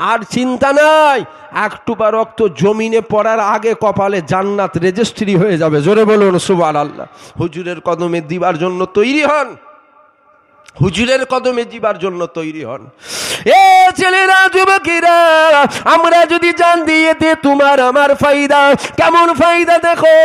আর চিন্তা নাই, এক টোপা রক্ত জমিনে পড়ার আগে কপালে জান্নাত রেজিস্ট্রি হয়ে যাবে। জোরে বলুন সুবহানাল্লাহ। হুজুরের কদমে দিবার জন্য তৈরি হন, হুজুরের কদমে যাবার জন্য তৈরি হন। এ ছেলেরা, যুবকেরা, আমরা যদি জান দিয়ে দে তোমার আমার ফায়দা, কেমন ফায়দা দেখো।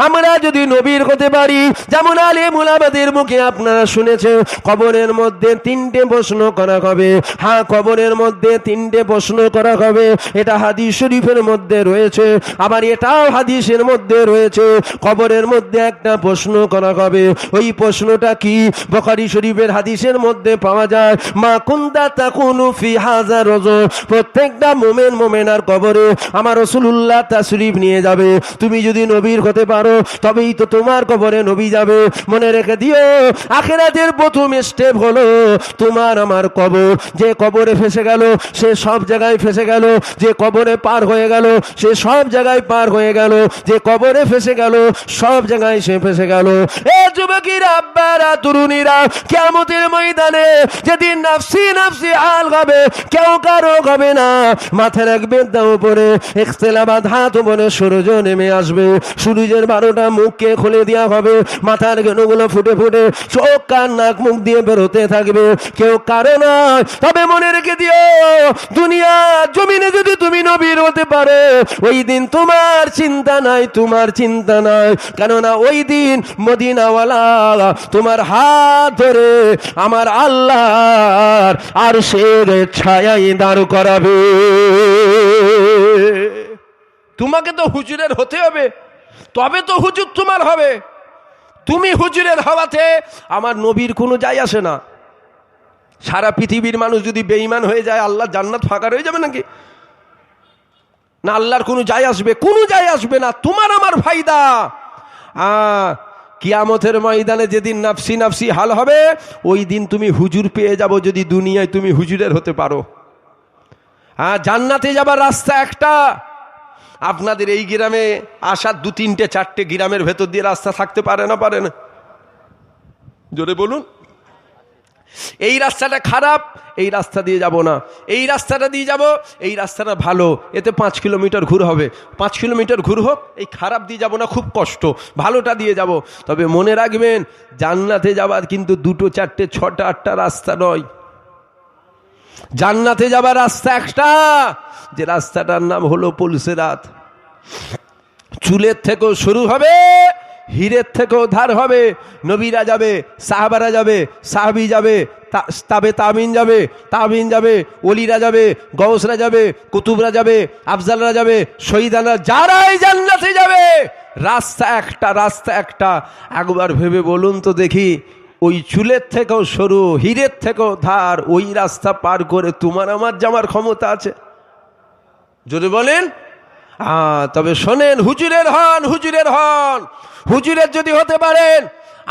আমরা যদি নবীর হতে পারি, যেমন আলেম উলামাদের মুখে আপনারা শুনেছেন, কবরের মধ্যে 3টে প্রশ্ন করা হবে। হ্যাঁ, কবরের মধ্যে 3টে প্রশ্ন করা হবে। এটা হাদিস শরীফের মধ্যে রয়েছে, আবার এটাও হাদিসের মধ্যে রয়েছে। কবরের মধ্যে একটা প্রশ্ন করা হবে। ওই প্রশ্নটা কি? বুখারী শরীফের হাদিসের মধ্যে পাওয়া যায়, মা কুনতা তাকুনু ফি হাযা রাজুল। প্রত্যেকটা মুমিন মুমিনার কবরে আমার রাসূলুল্লাহ তাশরীফ নিয়ে যাবে। তুমি যদি নবীর হতে পারো তবেই তো তোমার কবরে নবী যাবে। মনে রেখে দিও, আখিরাতের প্রথম স্টেপ হলো তোমার আমার কবর। যে কবরে ফেসে গেল সে সব জায়গায় ফেসে গেল, যে কবরে পার হয়ে গেল সে সব জায়গায় পার হয়ে গেল, যে কবরে ফেসে গেল সব জায়গায় সে ফেসে গেল। এ যুবকেরা, আব্বারা, তরুণীরা, কিয়ামতের ময়দানে যেদিন নাফসি নাফসি হাল হবে, কেউ কারো হবে না। মাথা রাখবে তার উপরে ইখতিলাফাত, হাত উপরে সূর্য নেমে আসবে। সূর্যের 12টা মুখকে খুলে দেওয়া হবে, মাথার গেনুগুলো ফুটে ফুটে চোখ কান নাক মুখ দিয়ে বেরোতে থাকবে, কেউ কারো না। তবে মনে রেখে দিও, দুনিয়া জমিনে যদি তুমি নবীর হতে পারো, ওই দিন তোমার চিন্তা নাই, তোমার চিন্তা নাই। কেননা ওই দিন মদিনাওয়ালা তোমার হাত ধরে আমার আল্লাহর আরশের ছায়ায় দাঁড় করাবে। তোমাকে তো হুজুরের হতে হবে, তবে তো হুজুর তোমার হবে। তুমি হুজুরের হওয়াতে আমার নবীর কোনো যায় আসে না। সারা পৃথিবীর মানুষ যদি বেঈমান হয়ে যায়, আল্লাহ জান্নাত ফাঁকা রয়ে যাবে নাকি? না, আল্লাহর কোনো যায় আসবে? কোনো যায় আসবে না। তোমার আমার ফায়দা। কিয়ামতের ময়দানে যেদিন নাফসি নাফসি হাল হবে, ওই দিন তুমি হুজুর পেয়ে যাবো, যদি দুনিয়ায় তুমি হুজুরের হতে পারো। জান্নাতে যাবার রাস্তা একটা। আপনাদের এই গ্রামে আসার 2-3টে 4টে গ্রামের ভেতর দিয়ে রাস্তা থাকতে পারে না? পারে না? জোরে বলুন। এই রাস্তাটা খারাপ, এই রাস্তা দিয়ে যাব না, এই রাস্তাটা দিয়ে যাব, এই রাস্তাটা ভালো, এতে 5 কিলোমিটার ঘুর হবে। 5 কিলোমিটার ঘুর হোক, এই খারাপ দিয়ে যাব না, খুব কষ্ট, ভালোটা দিয়ে যাব। তবে মনে রাখবেন, জান্নাতে যাবার কিন্তু 2, 4, 6, 8টা রাস্তা নয়। জান্নাতে যাবার রাস্তা একটা, যে রাস্তাটার নাম হলো পুলসিরাত। চুলের থেকেও শুরু হবে, হীরের থেকেও ধার হবে। নবীরা যাবে, সাহাবারা যাবে, সাহাবী যাবে, তাবে তাবিন যাবে, তাবিন যাবে, ওলিরা যাবে, গৌসরা যাবে, কুতুবরা যাবে, আফজালরা যাবে, শহীদানরা, যারাই জান্নাতে যাবে। রাস্তা একটা, রাস্তা একটা। একবার ভেবে বলুন তো দেখি, ওই চুলের থেকেও সরু, হীরের থেকেও ধার, ওই রাস্তা পার করে তোমার আমার যাওয়ার ক্ষমতা আছে? যদি বলেন। তবে শোনেন, হুজুরের হন, হুজুরের হন। হুজুরের যদি হতে পারেন,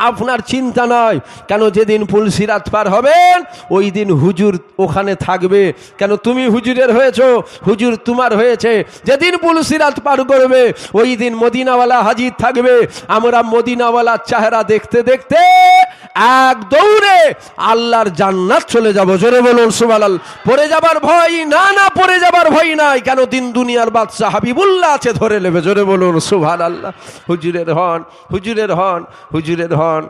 আপনার চিন্তা নয়। কেন, যেদিন পুলসিরাত পার হবেন ওই দিন হুজুর ওখানে থাকবে। কেন, তুমি হুজুরের হয়েছো, হুজুর তোমার হয়েছে। যেদিন পুলসিরাত পার করবে ওই দিন মদিনাওয়ালা হাজির থাকবে। আমরা মদিনাওয়ালার চেহারা দেখতে দেখতে এক দৌড়ে আল্লাহর জান্নাত চলে যাব। জোরে বলুন সুবহানাল্লাহ। পড়ে যাবার ভয় না, না পড়ে যাবার ভয় নাই। কেন, দিন দুনিয়ার বাদশা হাবিবুল্লাহ আছে, ধরে নেবে। জোরে বলুন সুবহানাল্লাহ। হুজুরের হন, হুজুরের হন, হুজুরের হন।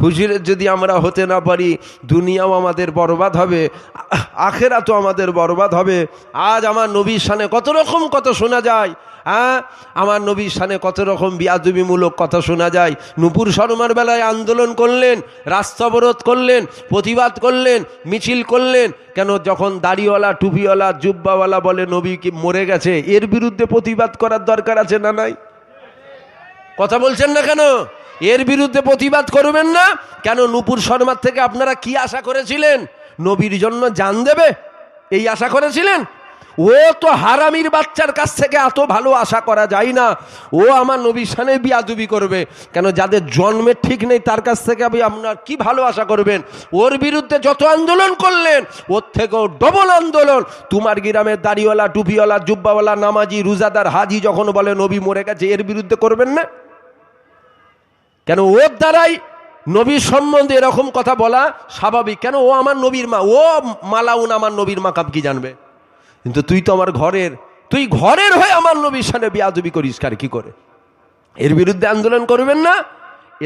হুজুরের যদি আমরা হতে না পারি, দুনিয়াও আমাদের বরবাদ হবে, আখেরাতও আমাদের বরবাদ হবে। আজ আমার নবীর শানে কত রকম কথা শোনা যায়। আমার নবীর শানে কত রকম বিয়াদবিমূলক কথা শোনা যায়। নূপুর শর্মার বেলায় আন্দোলন করলেন, রাস্তা অবরোধ করলেন, প্রতিবাদ করলেন, মিছিল করলেন। কেন, যখন দাড়িওয়ালা, টুপিওয়ালা, জুব্বাওয়ালা বলে নবী কি মরে গেছে, এর বিরুদ্ধে প্রতিবাদ করার দরকার আছে না নাই? কথা বলছেন না কেন? এর বিরুদ্ধে প্রতিবাদ করবেন না কেন? নূপুর শর্মার থেকে আপনারা কি আশা করেছিলেন? নবীর জন্য জান দেবে, এই আশা করেছিলেন? ও তো হারামির বাচ্চার কাছ থেকে এত ভালো আশা করা যায় না। ও আমার নবীর শানে বিয়াদবি করবে। কেন, যাদের জন্মের ঠিক নেই তার কাছ থেকে আপনার কি ভালো আশা করবেন? ওর বিরুদ্ধে যত আন্দোলন করলেন, ওর থেকেও ডবল আন্দোলন। তোমার গ্রামের দাড়িওয়ালা, টুপিওয়ালা, জুব্বাওয়ালা, নামাজি, রোজাদার, হাজি যখন বলে নবী মরে গেছে, এর বিরুদ্ধে করবেন না কেন? ওর দ্বারাই নবীর সম্বন্ধে এরকম কথা বলা স্বাভাবিক। কেন, ও আমার নবীর মা, ও মালাউন আমার নবীর মাকাম কি জানবে? কিন্তু তুই তো আমার ঘরের, তুই ঘরের হয়ে আমার নবীর সামনে বেয়াদবি করিস কার কি করে? এর বিরুদ্ধে আন্দোলন করবেন না?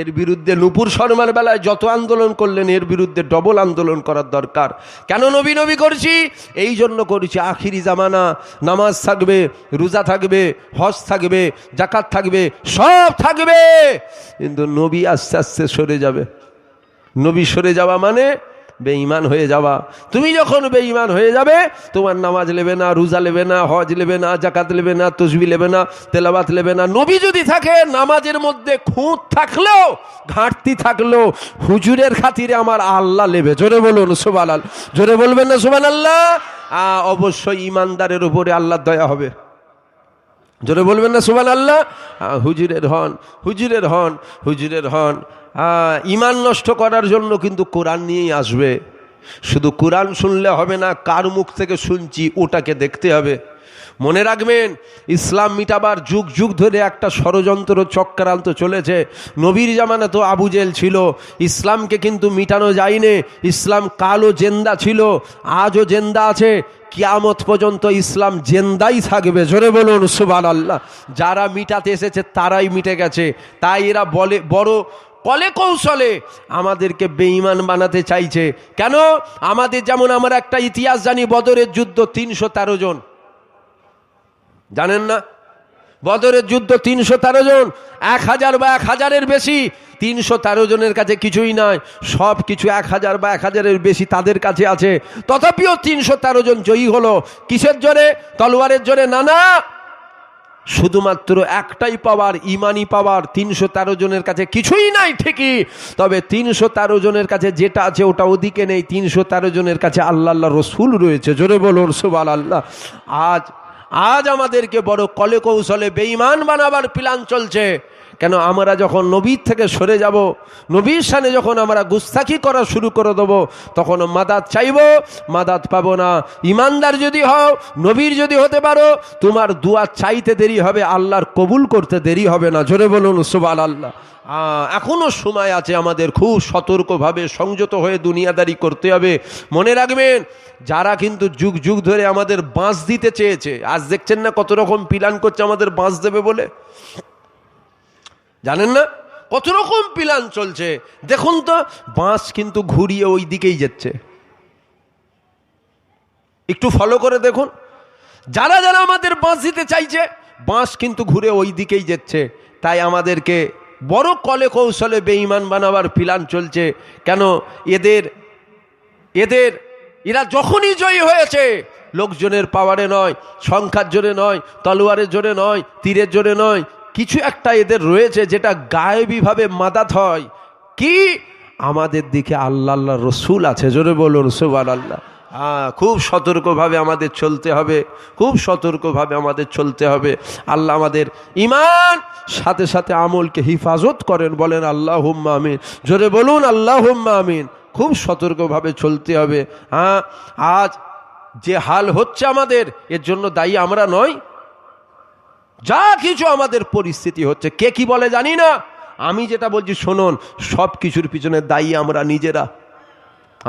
এর বিরুদ্ধে নূপুর শর্মার বেলায় যত আন্দোলন করলেন, এর বিরুদ্ধে ডবল আন্দোলন করার দরকার। কেন নবী নবী করছি? এই জন্য করেছি, আখিরি জামানা, নামাজ থাকবে, রোজা থাকবে, হজ থাকবে, জাকাত থাকবে, সব থাকবে, কিন্তু নবী আস্তে আস্তে সরে যাবে। নবী সরে যাওয়া মানে বেঈমান হয়ে যাওয়া। তুমি যখন বেঈমান হয়ে যাবে, তোমার নামাজ নেবে না, রোজা নেবে না, হজ নেবে না, জাকাত নেবে না, তসবিহ নেবে না, তেলাওয়াত নেবে না। নবী যদি থাকে, নামাজের মধ্যে খুঁত থাকলেও, ঘাটতি থাকলেও, হুজুরের খাতিরে আমার আল্লাহ নেবে। জোরে বলুন সুবহানাল্লাহ। জোরে বলবেন না সুবহানাল্লাহ? অবশ্যই ইমানদারের উপরে আল্লাহর দয়া হবে। জোরে বলবেন না সুবহানাল্লাহ? হুজুরের হন, হুজুরের হন, হুজুরের হন। ইমান নষ্ট করার জন্য কিন্তু কোরআন নিয়েই আসবে। শুধু কোরআন শুনলে হবে না, কার মুখ থেকে শুনছি ওটাকে দেখতে হবে। মনে রাখবেন, ইসলাম মিটাবার যুগ যুগ ধরে একটা ষড়যন্ত্র চক্রান্ত চলেছে। নবীর জামানা তো আবু জেল ছিল, ইসলামকে কিন্তু মিটানো যায়নি। ইসলাম কালো জেন্দা ছিল, আজও জেন্দা আছে, কিয়ামত পর্যন্ত ইসলাম জেন্দাই থাকবে। জোরে বলুন সুবহানাল্লাহ। যারা মিটাতে এসেছে তারাই মিটে গেছে। তাই এরা বলে বড় কলে কৌশলে আমাদেরকে বেঈমান বানাতে চাইছে। কেন? আমাদের যেমন আমরা একটা ইতিহাস জানি, বদরের যুদ্ধ 313 জন, জানেন না? বদরের যুদ্ধ 313 জন, 1000 বা 1000-এর বেশি। 313 জনের কাছে কিছুই নয়, সব কিছু 1000 বা 1000-এর বেশি তাদের কাছে আছে। তথাপিও 313 জন জয়ী হলো। কিসের জোরে? তলোয়ারের জোরে? না না, শুধুমাত্র একটাই পাওয়ার, ইমানি পাওয়ার। 313 জনের কাছে কিছুই নাই ঠিকই, তবে 313 জনের কাছে যেটা আছে ওটা ওদিকে নেই। 313 জনের কাছে আল্লাহ আল্লাহ রসুল রয়েছে। জোরে বলুন সুবহানাল্লাহ। আজ আমাদেরকে বড় কলে কৌশলে বেঈমান বানাবার প্ল্যান চলছে। কেন? আমরা যখন নবীর থেকে সরে যাব, নবীর সামনে যখন আমরা গুস্তাখি করা শুরু করে দেবো, তখন মাদাত চাইব, মাদাত পাবো না। ইমানদার যদি হও, নবীর যদি হতে পারো, তোমার দুয়া চাইতে দেরি হবে, আল্লাহর কবুল করতে দেরি হবে না। জোরে বলুন সুবহানাল্লাহ। এখনো সময় আছে, আমাদের খুব সতর্কভাবে সংযত হয়ে দুনিয়াদারি করতে হবে। মনে রাখবেন, যারা কিন্তু যুগ যুগ ধরে আমাদের বাঁশ দিতে চেয়েছে, আজ দেখছেন না কত রকম প্ল্যান করছে আমাদের বাঁশ দেবে বলে, জানেন না? কত রকম প্ল্যান চলছে। দেখুন তো, বাঁশ কিন্তু ঘুরিয়ে ওই দিকেই যাচ্ছে। একটু ফলো করে দেখুন, যারা যারা আমাদের বাঁশ দিতে চাইছে, বাঁশ কিন্তু ঘুরে ওই দিকেই যাচ্ছে। তাই আমাদেরকে বড় কলে কৌশলে বেঈমান বানাবার প্ল্যান চলছে। কেন? এরা যখনই জয়ী হয়েছে, লোকজনের পাওয়ারে নয়, সংখ্যার জোরে নয়, তলোয়ারের জোরে নয়, তীরের জোরে নয়, কিছু একটা এদের রয়েছে যেটা গায়েবীভাবে মাদাত হয়। কি? আমাদের দিকে আল্লাহ আল্লাহ রসুল আছে। জোরে বলুন সুবহানাল্লাহ। খুব সতর্কভাবে আমাদের চলতে হবে, খুব সতর্কভাবে আমাদের চলতে হবে। আল্লাহ আমাদের ঈমান সাথে সাথে আমলকে হিফাজত করেন। বলেন আল্লাহুম্মা আমিন। জোরে বলুন আল্লাহুম্মা আমিন। খুব সতর্কভাবে চলতে হবে। আজ যে হাল হচ্ছে আমাদের, এর জন্য দায়ী আমরা নয়। যা কিছু আমাদের পরিস্থিতি হচ্ছে, কে কি বলে জানি না, আমি যেটা বলছি শুনুন, সব কিছুর পিছনে দায়ী আমরা নিজেরা,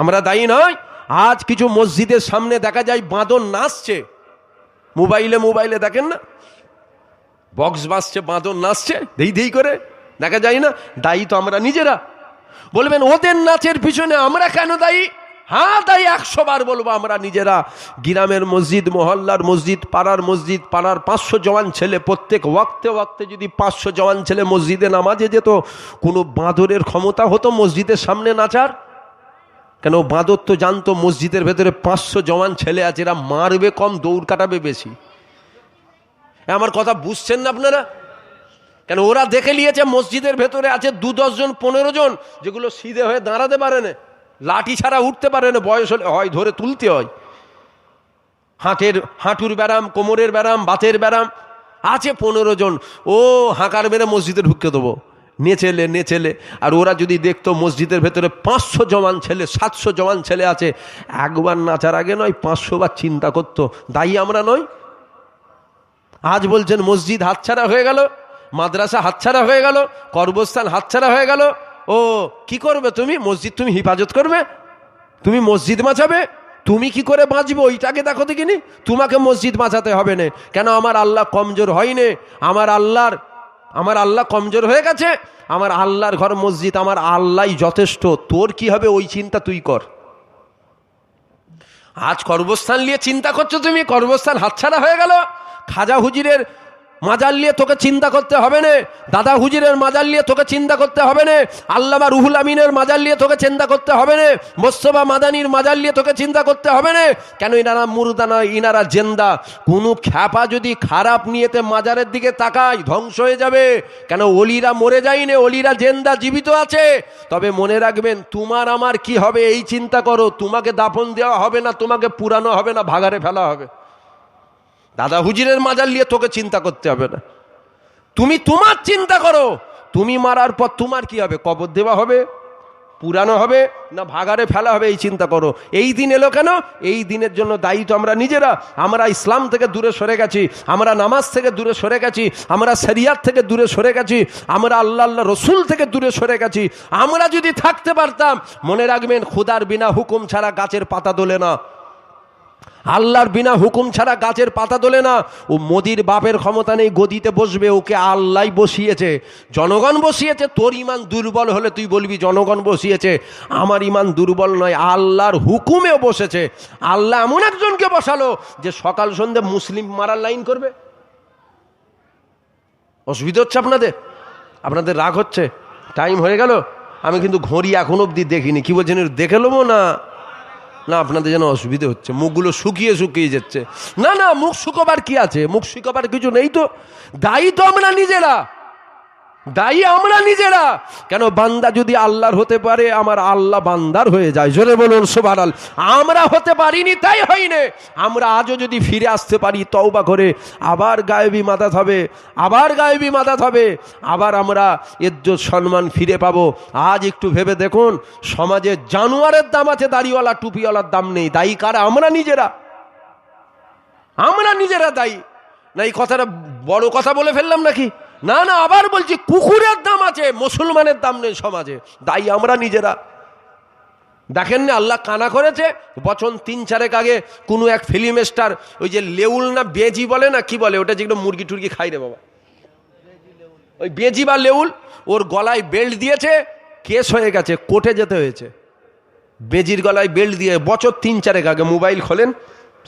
আমরা দায়ী নয়। আজ কিছু মসজিদের সামনে দেখা যায় বাঁদর নাচছে, মোবাইলে দেখেন না, বক্স বাজছে, বাঁদর নাচছে ধেই ধেই করে, দেখা যায় না? দায়ী তো আমরা নিজেরা। বলবেন ওদের নাচের পিছনে আমরা কেন দায়ী? হ্যাঁ, দায়ী 100 বার বলবো আমরা নিজেরা। গ্রামের মসজিদ, মহল্লার মসজিদ, পাড়ার মসজিদ, পাড়ার 500 জওয়ান ছেলে, প্রত্যেক ওয়াক্তে যদি 500 জওয়ান ছেলে মসজিদে নামাজে যেত, কোনো বাঁদরের ক্ষমতা হতো মসজিদের সামনে নাচার? কেন? বাঁদর তো জানতো মসজিদের ভেতরে 500 জওয়ান ছেলে আছে, এরা মারবে কম, দৌড় কাটাবে বেশি। আমার কথা বুঝছেন না আপনারা? কেন? ওরা দেখে নিয়েছে মসজিদের ভেতরে আছে 2-10 জন, 15 জন, যেগুলো সিধে হয়ে দাঁড়াতে পারে না, লাঠি ছাড়া উঠতে পারে না, বয়স হলে হয় ধরে তুলতে হয়। হাঁটুর ব্যারাম, কোমরের ব্যারাম, বাতের ব্যারাম আছে 15 জন। ও হাঁকার মেরে মসজিদে ঢুকে দেবো, নেচেলে। আর ওরা যদি দেখতো মসজিদের ভেতরে 500 জওয়ান ছেলে, 700 জওয়ান ছেলে আছে, একবার নাচার আগে নয় 500 বার চিন্তা করতো। দায়ী আমরা নয়? আজ বলছেন মসজিদ হাতছাড়া হয়ে গেল, মাদ্রাসা হাতছাড়া হয়ে গেল, কর্মস্থান হাতছাড়া হয়ে গেল। ও কি করবে তুমি? মসজিদ তুমি হিফাজত করবে? তুমি মসজিদ বাঁচাবে? তুমি কি করে বাঁচবে ওইটাকে দেখো দেখিনি। তোমাকে মসজিদ বাঁচাতে হবে না কেন? আমার আল্লাহ কমজোর হয়নি, আমার আল্লাহ কমজোর হয়ে গেছে, আমার আল্লাহর ঘর মসজিদ, আমার আল্লাহই যথেষ্ট। তোর কি হবে ওই চিন্তা তুই কর। আজ কর্মস্থান নিয়ে চিন্তা করছো তুমি, কর্মস্থান হাতছাড়া হয়ে গেল। খাজা হুজুরের মাজার নিয়ে তোকে চিন্তা করতে হবে না, দাদা হুজুরের মাজার নিয়ে তোকে চিন্তা করতে হবে না, আল্লামা রুহুল আমিনের মাজার নিয়ে তোকে চিন্তা করতে হবে না, মোস্তফা মাদানির মাজার নিয়ে তোকে চিন্তা করতে হবে না। কেন? ইনারা মুর্দা নয়, ইনারা জেন্দা। কোনো খ্যাপা যদি খারাপ নিয়েতে মাজারের দিকে তাকায় ধ্বংস হয়ে যাবে। কেন? অলিরা মরে যায়নি, অলিরা জেন্দা, জীবিত আছে। তবে মনে রাখবেন, তোমার আমার কি হবে এই চিন্তা করো। তোমাকে দাফন দেওয়া হবে না, তোমাকে পুরানো হবে না, ভাগারে ফেলা হবে। দাদা হুজুরের মাজার নিয়ে তোকে চিন্তা করতে হবে না। তুমি তোমার চিন্তা করো, তুমি মারার পর তোমার কি হবে? কবর দেওয়া হবে, পুরানো হবে না ভাগারে ফেলা হবে, এই চিন্তা করো। এই দিন এলো কেন? এই দিনের জন্য দায়ী তো আমরা নিজেরা। আমরা ইসলাম থেকে দূরে সরে গেছি, আমরা নামাজ থেকে দূরে সরে গেছি, আমরা শরিয়াত থেকে দূরে সরে গেছি, আমরা আল্লাহ রসুল থেকে দূরে সরে গেছি। আমরা যদি থাকতে পারতাম, মনে রাখবেন, খোদার বিনা হুকুম ছাড়া গাছের পাতা দোলে না, আল্লাহর বিনা হুকুম ছাড়া গাছের পাতা তোলে না। ও মোদির বাপের ক্ষমতা নেই গদিতে বসবে, ওকে আল্লাহ বসিয়েছে, জনগণ বসিয়েছে। তোর ইমান দুর্বল হলে তুই বলবি জনগণ বসিয়েছে, আমার ইমান দুর্বল নয়, আল্লাহর হুকুমেও বসেছে। আল্লাহ এমন একজনকে বসালো যে সকাল সন্ধ্যে মুসলিম মারার লাইন করবে। অসুবিধা হচ্ছে আপনাদের রাগ হচ্ছে? টাইম হয়ে গেল, আমি কিন্তু ঘড়ি এখন অবধি দেখিনি। কি বলছেন, দেখে নেবো না? না, আপনাদের যেন অসুবিধে হচ্ছে, মুখগুলো শুকিয়ে যাচ্ছে। না না, মুখ শুকোবার কি আছে? মুখ শুকোবার কিছু নেই তো। দায়ী তো আমরা নিজেরা, দায়ী আমরা নিজেরা। কেন? বান্দা যদি আল্লাহর হতে পারে, আমার আল্লাহ বান্দার হয়ে যায়। জোরে বলুন সুবহানাল্লাহ। আমরা হতে পারিনি তাই হয়নি। আমরা আজও যদি ফিরে আসতে পারি তওবা করে, আবার গায়েবী মাদাত হবে, আবার গায়েবী মাদাত হবে, আবার আমরা ইজ্জত সম্মান ফিরে পাবো। আজ একটু ভেবে দেখুন, সমাজে জানোয়ারের দাম আছে, দাড়িওয়ালা টুপিওয়ালার দাম নেই। দায়ী কারা? আমরা নিজেরা দায়ী। না এই কথাটা বড় কথা বলে ফেললাম নাকি? না না, আবার বলছি, কুকুরের দাম আছে, মুসলমানের দাম নেই সমাজে। দায়ী আমরা নিজেরা। দেখেন না, আল্লাহ কানা করেছে। বছর 3-4 আগে কোনো এক ফিল্ম স্টার, ওই যে লেউল না বেজি বলে না কি বলে, ওটা যেগুলো মুরগি টুরগি খাই রে বাবা, ওই বেজি বা লেউল, ওর গলায় বেল্ট দিয়েছে, কেস হয়ে গেছে, কোর্টে যেতে হয়েছে। বেজির গলায় বেল্ট দিয়ে বছর 3-4 আগে, মোবাইল খোলেন,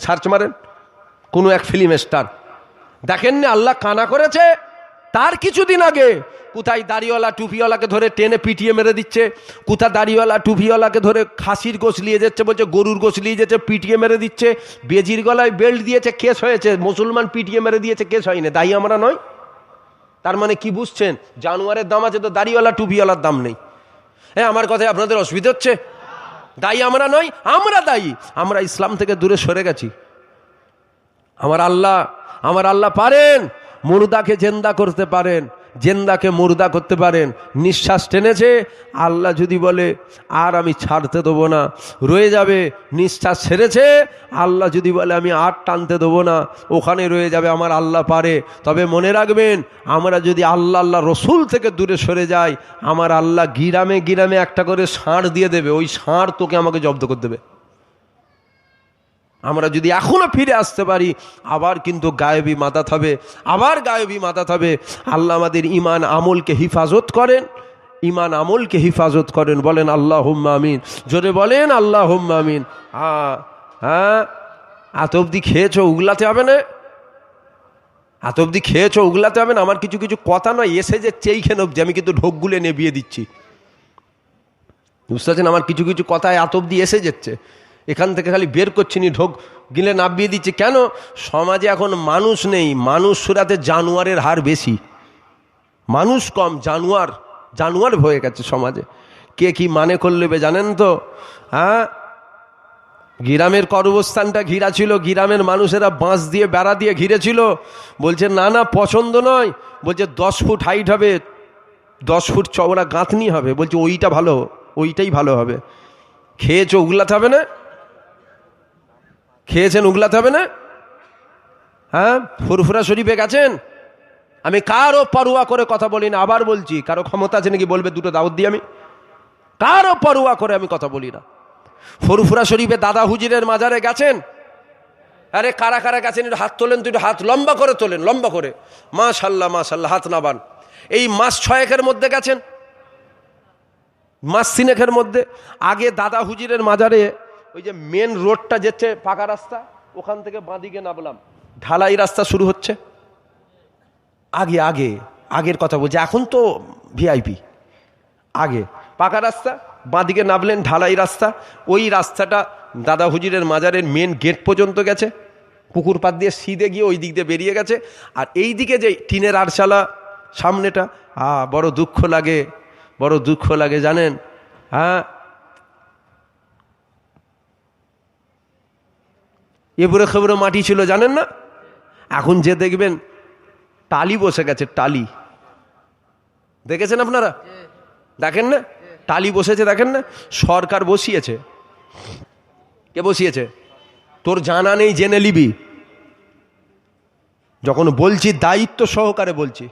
সার্চ মারেন, কোনো এক ফিল্ম স্টার। দেখেন না, আল্লাহ কানা করেছে। তার কিছুদিন আগে কোথায় দাড়িওয়ালা টুপিওয়ালাকে ধরে টেনে পিটিয়ে মেরে দিচ্ছে, কোথা দাড়িওয়ালা টুপিওয়ালাকে ধরে খাসির গোশ নিয়ে যাচ্ছে, বলছে গরুর গোশ নিয়ে যাচ্ছে, পিটিয়ে মেরে দিচ্ছে। বেজির গলায় বেল্ট দিয়েছে, কেস হয়েছে। মুসলমান পিটিয়ে মেরে দিয়েছে, কেস হয়নি। দায়ী আমরা নয়? তার মানে কি বুঝছেন? জানোয়ারের দাম আছে তো দাড়িওয়ালা টুপিওয়ালার দাম নেই। হ্যাঁ, আমার কথায় আপনাদের অসুবিধা হচ্ছে? দায়ী আমরা নয়, আমরা দায়ী। আমরা ইসলাম থেকে দূরে সরে গেছি। আমার আল্লাহ পারেন, মুর্দাকে জেন্দা করতে পারেন, জেন্দাকে মুর্দা করতে পারেন। নিঃশ্বাস টেনেছে, আল্লাহ যদি বলে আর আমি ছাড়তে দেবো না, রয়ে যাবে। নিঃশ্বাস ছেড়েছে, আল্লাহ যদি বলে আমি আর টানতে দেবো না, ওখানে রয়ে যাবে। আমার আল্লাহ পারে। তবে মনে রাখবেন, আমরা যদি আল্লাহ রসুল থেকে দূরে সরে যাই, আমার আল্লাহ গিরামে গিরামে একটা করে ষাঁড় দিয়ে দেবে। ওই ষাঁড় তোকে আমাকে জব্দ করে দেবে। আমরা যদি এখনো ফিরে আসতে পারি, আবার কিন্তু গায়েবী মাদাত হবে, আবার গায়েবী মাদাত হবে। আল্লাহ আমাদের ইমান আমলকে হিফাজত করেন, ইমান আমলকে হিফাজত করেন। বলেন আল্লাহুম্মা আমিন, জোরে বলেন আল্লাহুম্মা আমিন। হ্যাঁ, এত অবধি খেয়েছো, উগলাতে হবে না। এত অবধি খেয়েছো, উগলাতে হবে না। আমার কিছু কিছু কথা নয়, এসে যে চেইখানে অবধি আমি কিন্তু ঢোকগুলো নেবিয়ে দিচ্ছি, বুঝতে পারছেন? আমার কিছু কিছু কথা এত অবধি এসে যাচ্ছে, এখান থেকে খালি বের করছি নি, ঢোক গিলে নাবিয়ে দিচ্ছে। কেন? সমাজে এখন মানুষ নেই, মানুষ সুরাতে জানোয়ারের হার বেশি, মানুষ কম, জানোয়ার হয়ে গেছে সমাজে। কে কি মানে করলে জানেন তো? হ্যাঁ, গ্রামের কর্মস্থানটা ঘিরা ছিল, গ্রামের মানুষেরা বাঁশ দিয়ে বেড়া দিয়ে ঘিরেছিল। বলছে না না, পছন্দ নয়। বলছে 10 ফুট হাইট হবে, 10 ফুট চওড়া গাঁথনি হবে। বলছে ওইটাই ভালো হবে। খেয়েছো, উগলাতে হবে না? খেয়েছেন, উগলাতে হবে না? হ্যাঁ, ফুরফুরা শরীফে গেছেন? আমি কারো পরোয়া করে কথা বলি না। আবার বলছি, কারো ক্ষমতা আছে নাকি বলবে দুটো দাওয়াত দিই? আমি কারো পরোয়া করে আমি কথা বলি না। ফুরফুরা শরীফে দাদা হুজুরের মাজারে গেছেন? আরে কারা কারা গেছেন একটু হাত তোলেন তো, একটু হাত লম্বা করে তোলেন, লম্বা করে। মাশাল্লাহ মাশাল্লাহ, হাত নাবান। এই মাস 6 মধ্যে গেছেন, মাস 3 মধ্যে। আগে দাদা হুজুরের মাজারে ওই যে মেন রোডটা যেচ্ছে পাকা রাস্তা, ওখান থেকে বাঁদিকে নামলাম, ঢালাই রাস্তা শুরু হচ্ছে। আগে আগে আগের কথা বলছি, এখন তো ভিআইপি। আগে পাকা রাস্তা, বাঁদিকে নামলেন ঢালাই রাস্তা। ওই রাস্তাটা দাদা হুজুরের মাজারের মেন গেট পর্যন্ত গেছে, পুকুর পাড় দিয়ে সিধে গিয়ে ওই দিক দিয়ে বেরিয়ে গেছে। আর এই দিকে যে টিনের আরশালা সামনেটা, বড় দুঃখ লাগে, বড় দুঃখ লাগে জানেন। এবড়ে খেবড়ে মাটি ছিল জানেন না। এখন যে দেখবেন টালি বসে গেছে, টালি দেখেছেন আপনারা? দেখেন না টালি বসেছে, দেখেন না? সরকার বসিয়েছে। কে বসিয়েছে? তোর জানা নেই, জেনে নিবি। যখন বলছি দায়িত্ব সহকারে বলছি,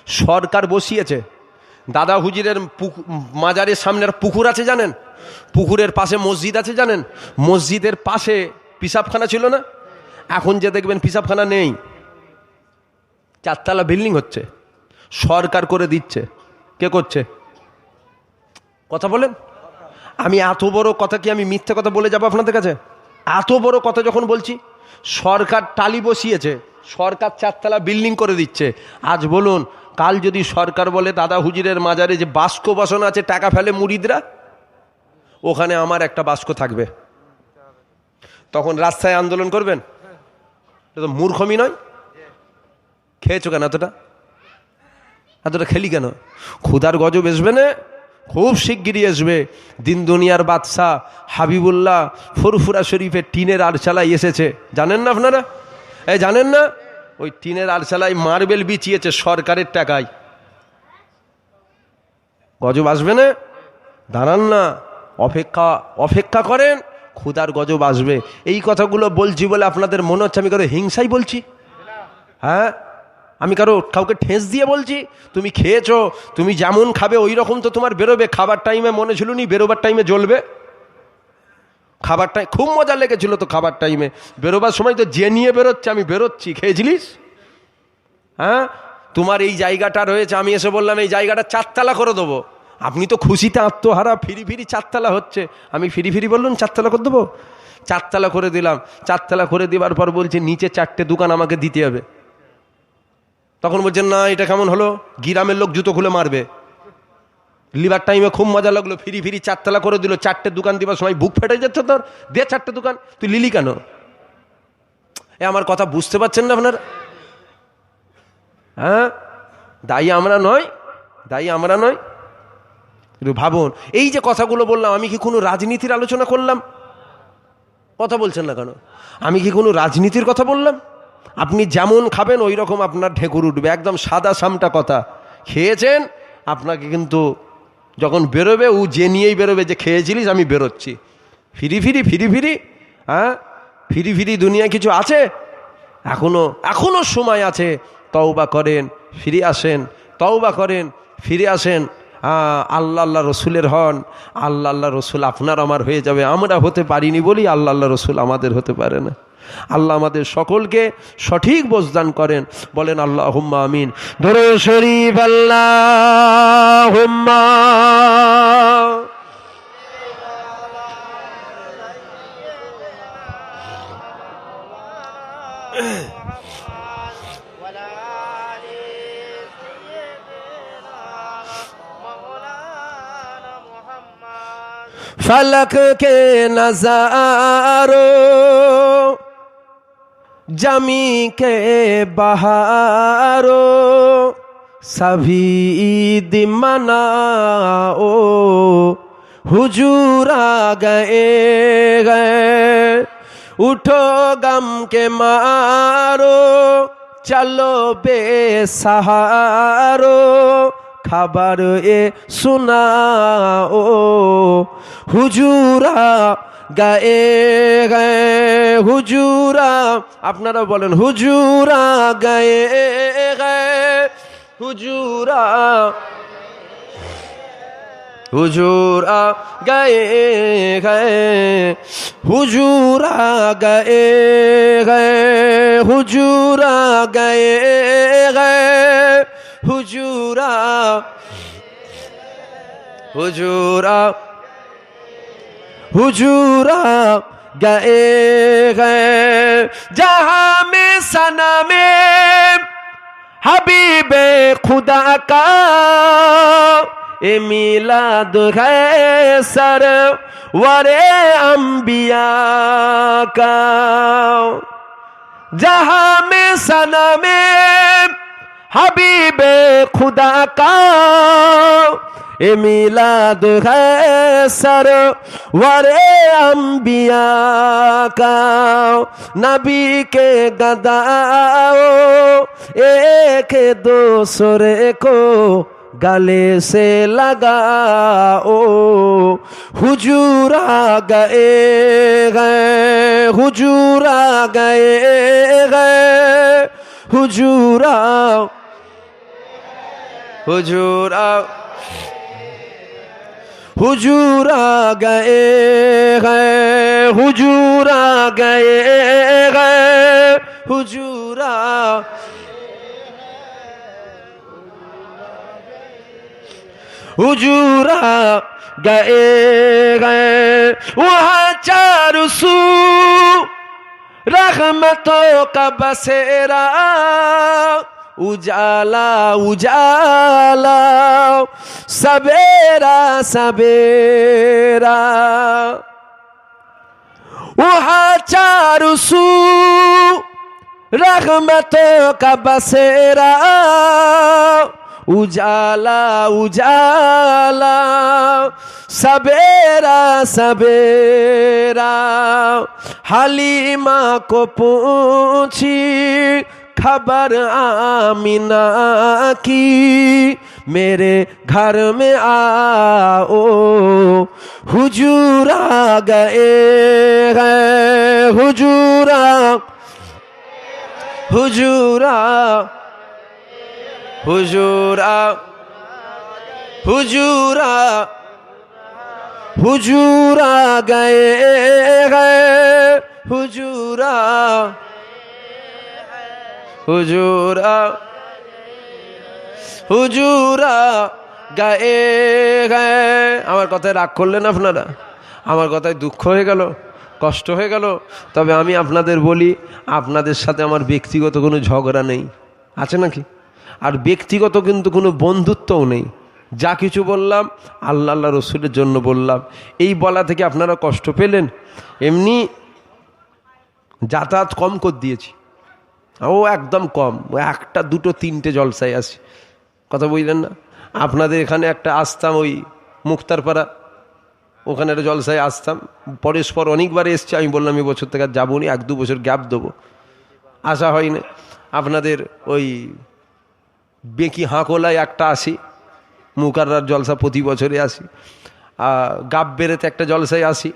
সরকার বসিয়েছে। দাদা হুজুরের মাজারের সামনে পুকুর আছে জানেন? পুকুরের পাশে মসজিদ আছে জানেন? মসজিদের পাশে পিসাবখানা ছিল না? এখন যে দেখবেন পিসাবখানা নেই, 4 তলা বিল্ডিং হচ্ছে, সরকার করে দিচ্ছে। কে করছে? কথা বলেন। আমি এত বড় কথা কি আমি মিথ্যে কথা বলে যাবো আপনাদের কাছে? এত বড় কথা যখন বলছি, সরকার টালি বসিয়েছে, সরকার 4 তলা বিল্ডিং করে দিচ্ছে। আজ বলুন, কাল যদি সরকার বলে দাদা হুজুরের মাজারে যে বাস্ক বসানো আছে, টাকা ফেলে মুরিদরা, ওখানে আমার একটা বাস্ক থাকবে, তখন রাস্তায় আন্দোলন করবেন? এটা তো মূর্খমি নয়? খেয়েছো কেন এতটা? এতটা খেলি কেন? ক্ষুধার গজব আসবে না, খুব শিগগিরই আসবে। দিন দুনিয়ার বাদশা হাবিবুল্লাহ ফুরফুরা শরীফের টিনের আরশালায় এসেছে, জানেন না আপনারা? জানেন না? ওই টিনের আরশালায় মার্বেল বিছিয়েছে সরকারের টাকায়। গজব আসবে না? দাঁড়ান না, অপেক্ষা করেন, ক্ষুধার গজব আসবে। এই কথাগুলো বলছি বলে আপনাদের মনে হচ্ছে আমি কারো হিংসাই বলছি? হ্যাঁ, আমি কাউকে ঠেস দিয়ে বলছি? তুমি খেয়েছো, তুমি যেমন খাবে ওই রকম তো তোমার বেরোবে। খাবার টাইমে মনে ছিল নি বেরোবার টাইমে জ্বলবে? খাবার টাইম খুব মজা লেগেছিল তো, খাবার টাইমে বেরোবার সময় তো যে নিয়ে বেরোচ্ছে, আমি বেরোচ্ছি, খেয়েছিলিস? হ্যাঁ, তোমার এই জায়গাটা রয়েছে, আমি এসে বললাম এই জায়গাটা 4 তলা করে দেবো। আপনি তো খুশিতে আত্মহারা, ফিরি 4 তলা হচ্ছে। আমি ফিরি বললুন 4 তলা করে দেবো। 4 তলা করে দিলাম। 4 তলা করে দেওয়ার পর বলছে নিচে 4টে দোকান আমাকে দিতে হবে। তখন বলছেন না, এটা কেমন হলো? গ্রামের লোক জুতো খুলে মারবে। লিভার টাইমে খুব মজা লাগলো, ফিরি 4 তলা করে দিল। 4টে দোকান দিবার সময় বুক ফেটে যাচ্ছে তোর, দে 4টে দোকান, তুই লিলি কেন? আমার কথা বুঝতে পারছেন না আপনারা? হ্যাঁ, দায়ী আমরা নয়, দায়ী আমরা নয়। একটু ভাবুন, এই যে কথাগুলো বললাম, আমি কি কোনো রাজনীতির আলোচনা করলাম? কথা বলছেন না কেন? আমি কি কোনো রাজনীতির কথা বললাম? আপনি যেমন খাবেন ওই রকম আপনার ঢেকুর উঠবে, একদম সাদা সামটা কথা। খেয়েছেন, আপনাকে কিন্তু যখন বেরোবে ও যে নিয়েই বেরোবে যে খেয়েছিলিস আমি বেরোচ্ছি। ফিরি হ্যাঁ, ফিরি দুনিয়া কিছু আছে? এখনো সময় আছে। তওবা করেন, ফিরে আসেন, তওবা করেন, ফিরে আসেন। আল্লাহ রসুলের হন, আল্লাহ রসুল আপনার আমার হয়ে যাবে। আমরা হতে পারিনি বলি আল্লাহ রসুল আমাদের হতে পারে না। আল্লাহ আমাদের সকলকে সঠিক বোঝদান করেন, বলেন আল্লাহুম্মা আমিন। দরুদ শরীফ আল্লাহুম্মা। फलक के नज़ारों, जमी के बहारों, सभी दिमनाओ हुजूर आ गए। उठो गम के मारो, चलो बेसहारो, खबर ए सुनाओ হুজুরা গায়ে হুজুরা। আপনারা বলেন হুজুরা গায়ে হুজুরা। हुजूर आ गए गए, हुजूर आ गए गए, हुजूर आ गए गए, हुजूर आ, हुजूर आ, हुजूर आ गए गए। जहां में सना में हबीबे खुदा का ए मिलाद है सरवरे अंबिया का। जहां में सना में हबीबे खुदा का ए मिलाद है सरवरे अंबिया का। नबी के गदाओ एक दूसरे को गले से लगाओ। हुजूर आ गए गए, हुजूर आ गए गए, हुजूर आ, हुजूर आ, हुजूर आ गए गए, हुजूर आ गए गए, हुजूर आ, हुजूर आ गए गए। वहाँ चारों सू रहमतों का बसेरा, उजाला उजाला सवेरा सवेरा। वहाँ चारों सू रहमतों का बसेरा, उजाला उजाला सवेरा सवेरा। हलीमा को पूछी खबर आमिना की, मेरे घर में आओ। हुजूर आ गए गए, हुजूर आ, हुजूर आ, हुजूर आ, हुजूर आ, हुजूर आ गए गए, हुजूर आ, हुजूर आ, हुजूर आ गए गए। আমার কথায় রাগ করলেন আপনারা? আমার কথায় দুঃখ হয়ে গেল, কষ্ট হয়ে গেল? তবে আমি আপনাদের বলি, আপনাদের সাথে আমার ব্যক্তিগত কোনো ঝগড়া নেই, আছে নাকি? আর ব্যক্তিগত কিন্তু কোনো বন্ধুত্বও নেই। যা কিছু বললাম আল্লাহ আল্লাহ রসুলের জন্য বললাম। এই বলা থেকে আপনারা কষ্ট পেলেন? এমনি যাতায়াত কম করে দিয়েছি, ও একদম কম, ও একটা দুটো তিনটে জলসায় আসি, কথা বুঝলেন না? আপনাদের এখানে একটা আসতাম, ওই মুক্তারপাড়া, ওখানে একটা জলসায় আসতাম, পরস্পর অনেকবার এসছি। আমি বললাম এই বছর থেকে আর যাবো নি, এক দু বছর গ্যাপ দেবো, আসা হয়নি। আপনাদের ওই বেঁকি হাঁকোলায় একটা আসি, মুকাররার জলসা প্রতি বছরে আসি। গাব বেড়েতে একটা জলসায় আসি,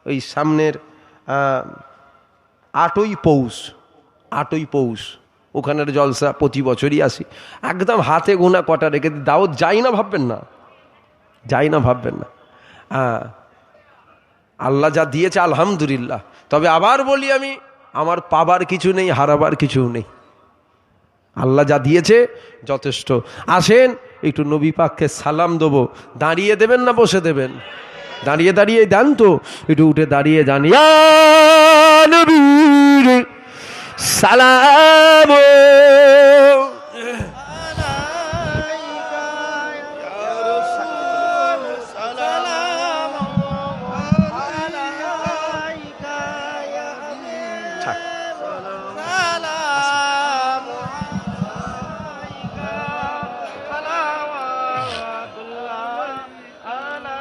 ওই সামনের 8ই পৌষ, 8ই পৌষ ওখানের জলসা প্রতি বছরই আসি। একদম হাতে গোনা কটা রেখে দিই, দাওয়াত যাই না ভাববেন না, যাই না ভাববেন না। আল্লাহ যা দিয়েছে আলহামদুলিল্লাহ। তবে আবার বলি আমি, আমার পাবার কিছু নেই, হারাবার কিছু নেই। আল্লাহ যা দিয়েছে যথেষ্ট। আসেন একটু নবী পাককে সালাম দেবো। দাঁড়িয়ে দেবেন না বসে দেবেন? দাঁড়িয়ে দাঁড়িয়ে দেন তো, একটু উঠে দাঁড়িয়ে যান। ইয়া নবী সালাম,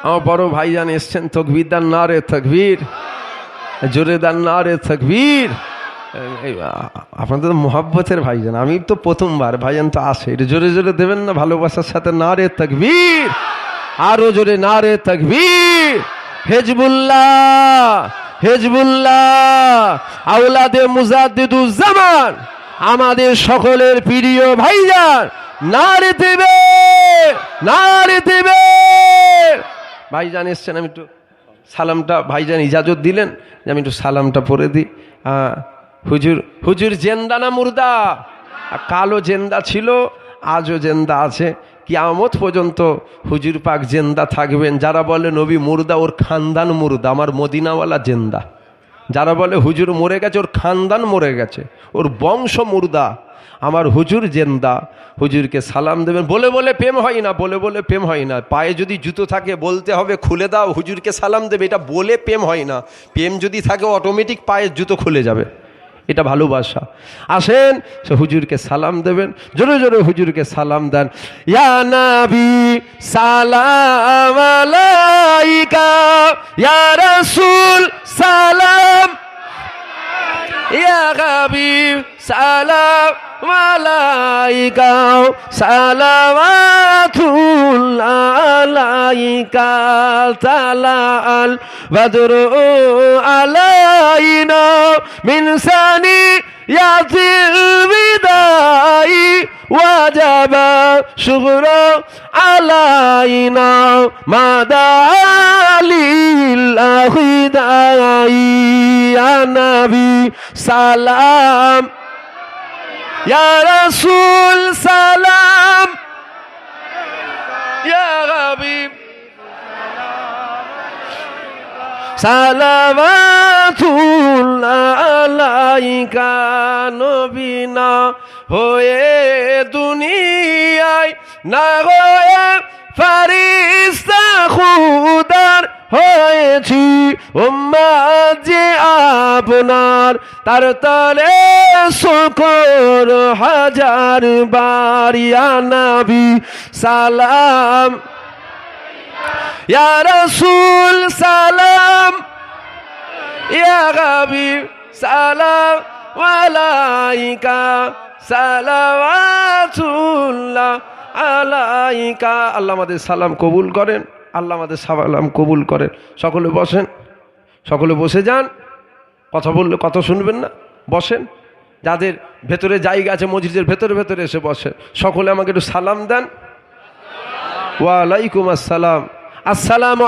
আমার বড় ভাইজান এসছেন, তকবীর দান, নারে তকবীর, জোরে দান, নারে তকবীর। আপনাদের তো মোহাব্বতের ভাইজান, আমি তো প্রথমবার, ভাইজান তো আসে, এটা জোরে জোরে দেবেন না ভালোবাসার সাথে? নারে তকবীর, আরো জোরে নারে তকবীর। হিজবুল্লাহ, হিজবুল্লাহ, আওলাদে মুজাদ্দিদুজ্জামান, আমাদের সকলের প্রিয় ভাইজান, নারে দিবে, নারে দিবে। ভাইজান এসছেন, আমি একটু সালামটা, ভাইজান ইজাজত দিলেন যে আমি একটু সালামটা পড়ে দিই। হুজুর, হুজুর জেন্দা না মুর্দা? কালো জেন্দা ছিল, আজও জেন্দা আছে, কিয়ামত পর্যন্ত হুজুর পাক জেন্দা থাকবেন। যারা বলে নবী মুর্দা, ওর খানদান মুর্দা, আমার মদিনাওয়ালা জেন্দা। যারা বলে হুজুর মরে গেছে, ওর খানদান মরে গেছে, ওর বংশ মুর্দা, আমার হুজুর জেন্দা। হুজুরকে সালাম দেবেন। বলে বলে প্রেম হয় না, বলে বলে প্রেম হয় না। পায়ে যদি জুতো থাকে বলতে হবে খুলে দাও, হুজুরকে সালাম দেবে, এটা বলে প্রেম হয় না। প্রেম যদি থাকে অটোমেটিক পায়ের জুতো খুলে যাবে, এটা ভালোবাসা। আসেন, সে হুজুরকে সালাম দেবেন, জোরে জোরে হুজুরকে সালাম দেন। ইয়া নবী সালাম আলাইকা, ইয়া রাসূল সালাম, ইয়া হাবিব সালাম আলাইকা, সালাওয়াতুল্লাহ আলাইকা, তালাল বদরু আলাইনা মিন সানিয়াতিল বিদাই, ওয়াজাবা শুকরু আলাইনা মাদালিল্লাহি দাই। ইয়া নবী সালাম, ইয়া রাসূল সালাম, ইয়া হাবিব সালাওয়াতুল্লাহ আলাইকা। নবী না হয়ে দুনিয়ায়, না হয়ে ফেরেশতা খুদার হয়েছি উম্মত যে আপনার, তার তলে শুকর হাজার বার। ইয়া নবী সালাম, ইয়া রাসূল সালাম, ইয়া হাবিব সালাম আলাইকা, সালাওয়াতুল্লাহ আলাইকা। আল্লাহ আমাদের সালাম কবুল করেন, আল্লাহ আমাদের সালাম কবুল করেন। সকলে বসেন, সকলে বসে যান। কথা বললে কথা শুনবেন না, বসেন। যাদের ভেতরে জায়গা আছে মসজিদের ভেতরে ভেতরে এসে বসেন। সকলে আমাকে একটু সালাম দেন। ওয়া আলাইকুম আসসালাম। আসসালামু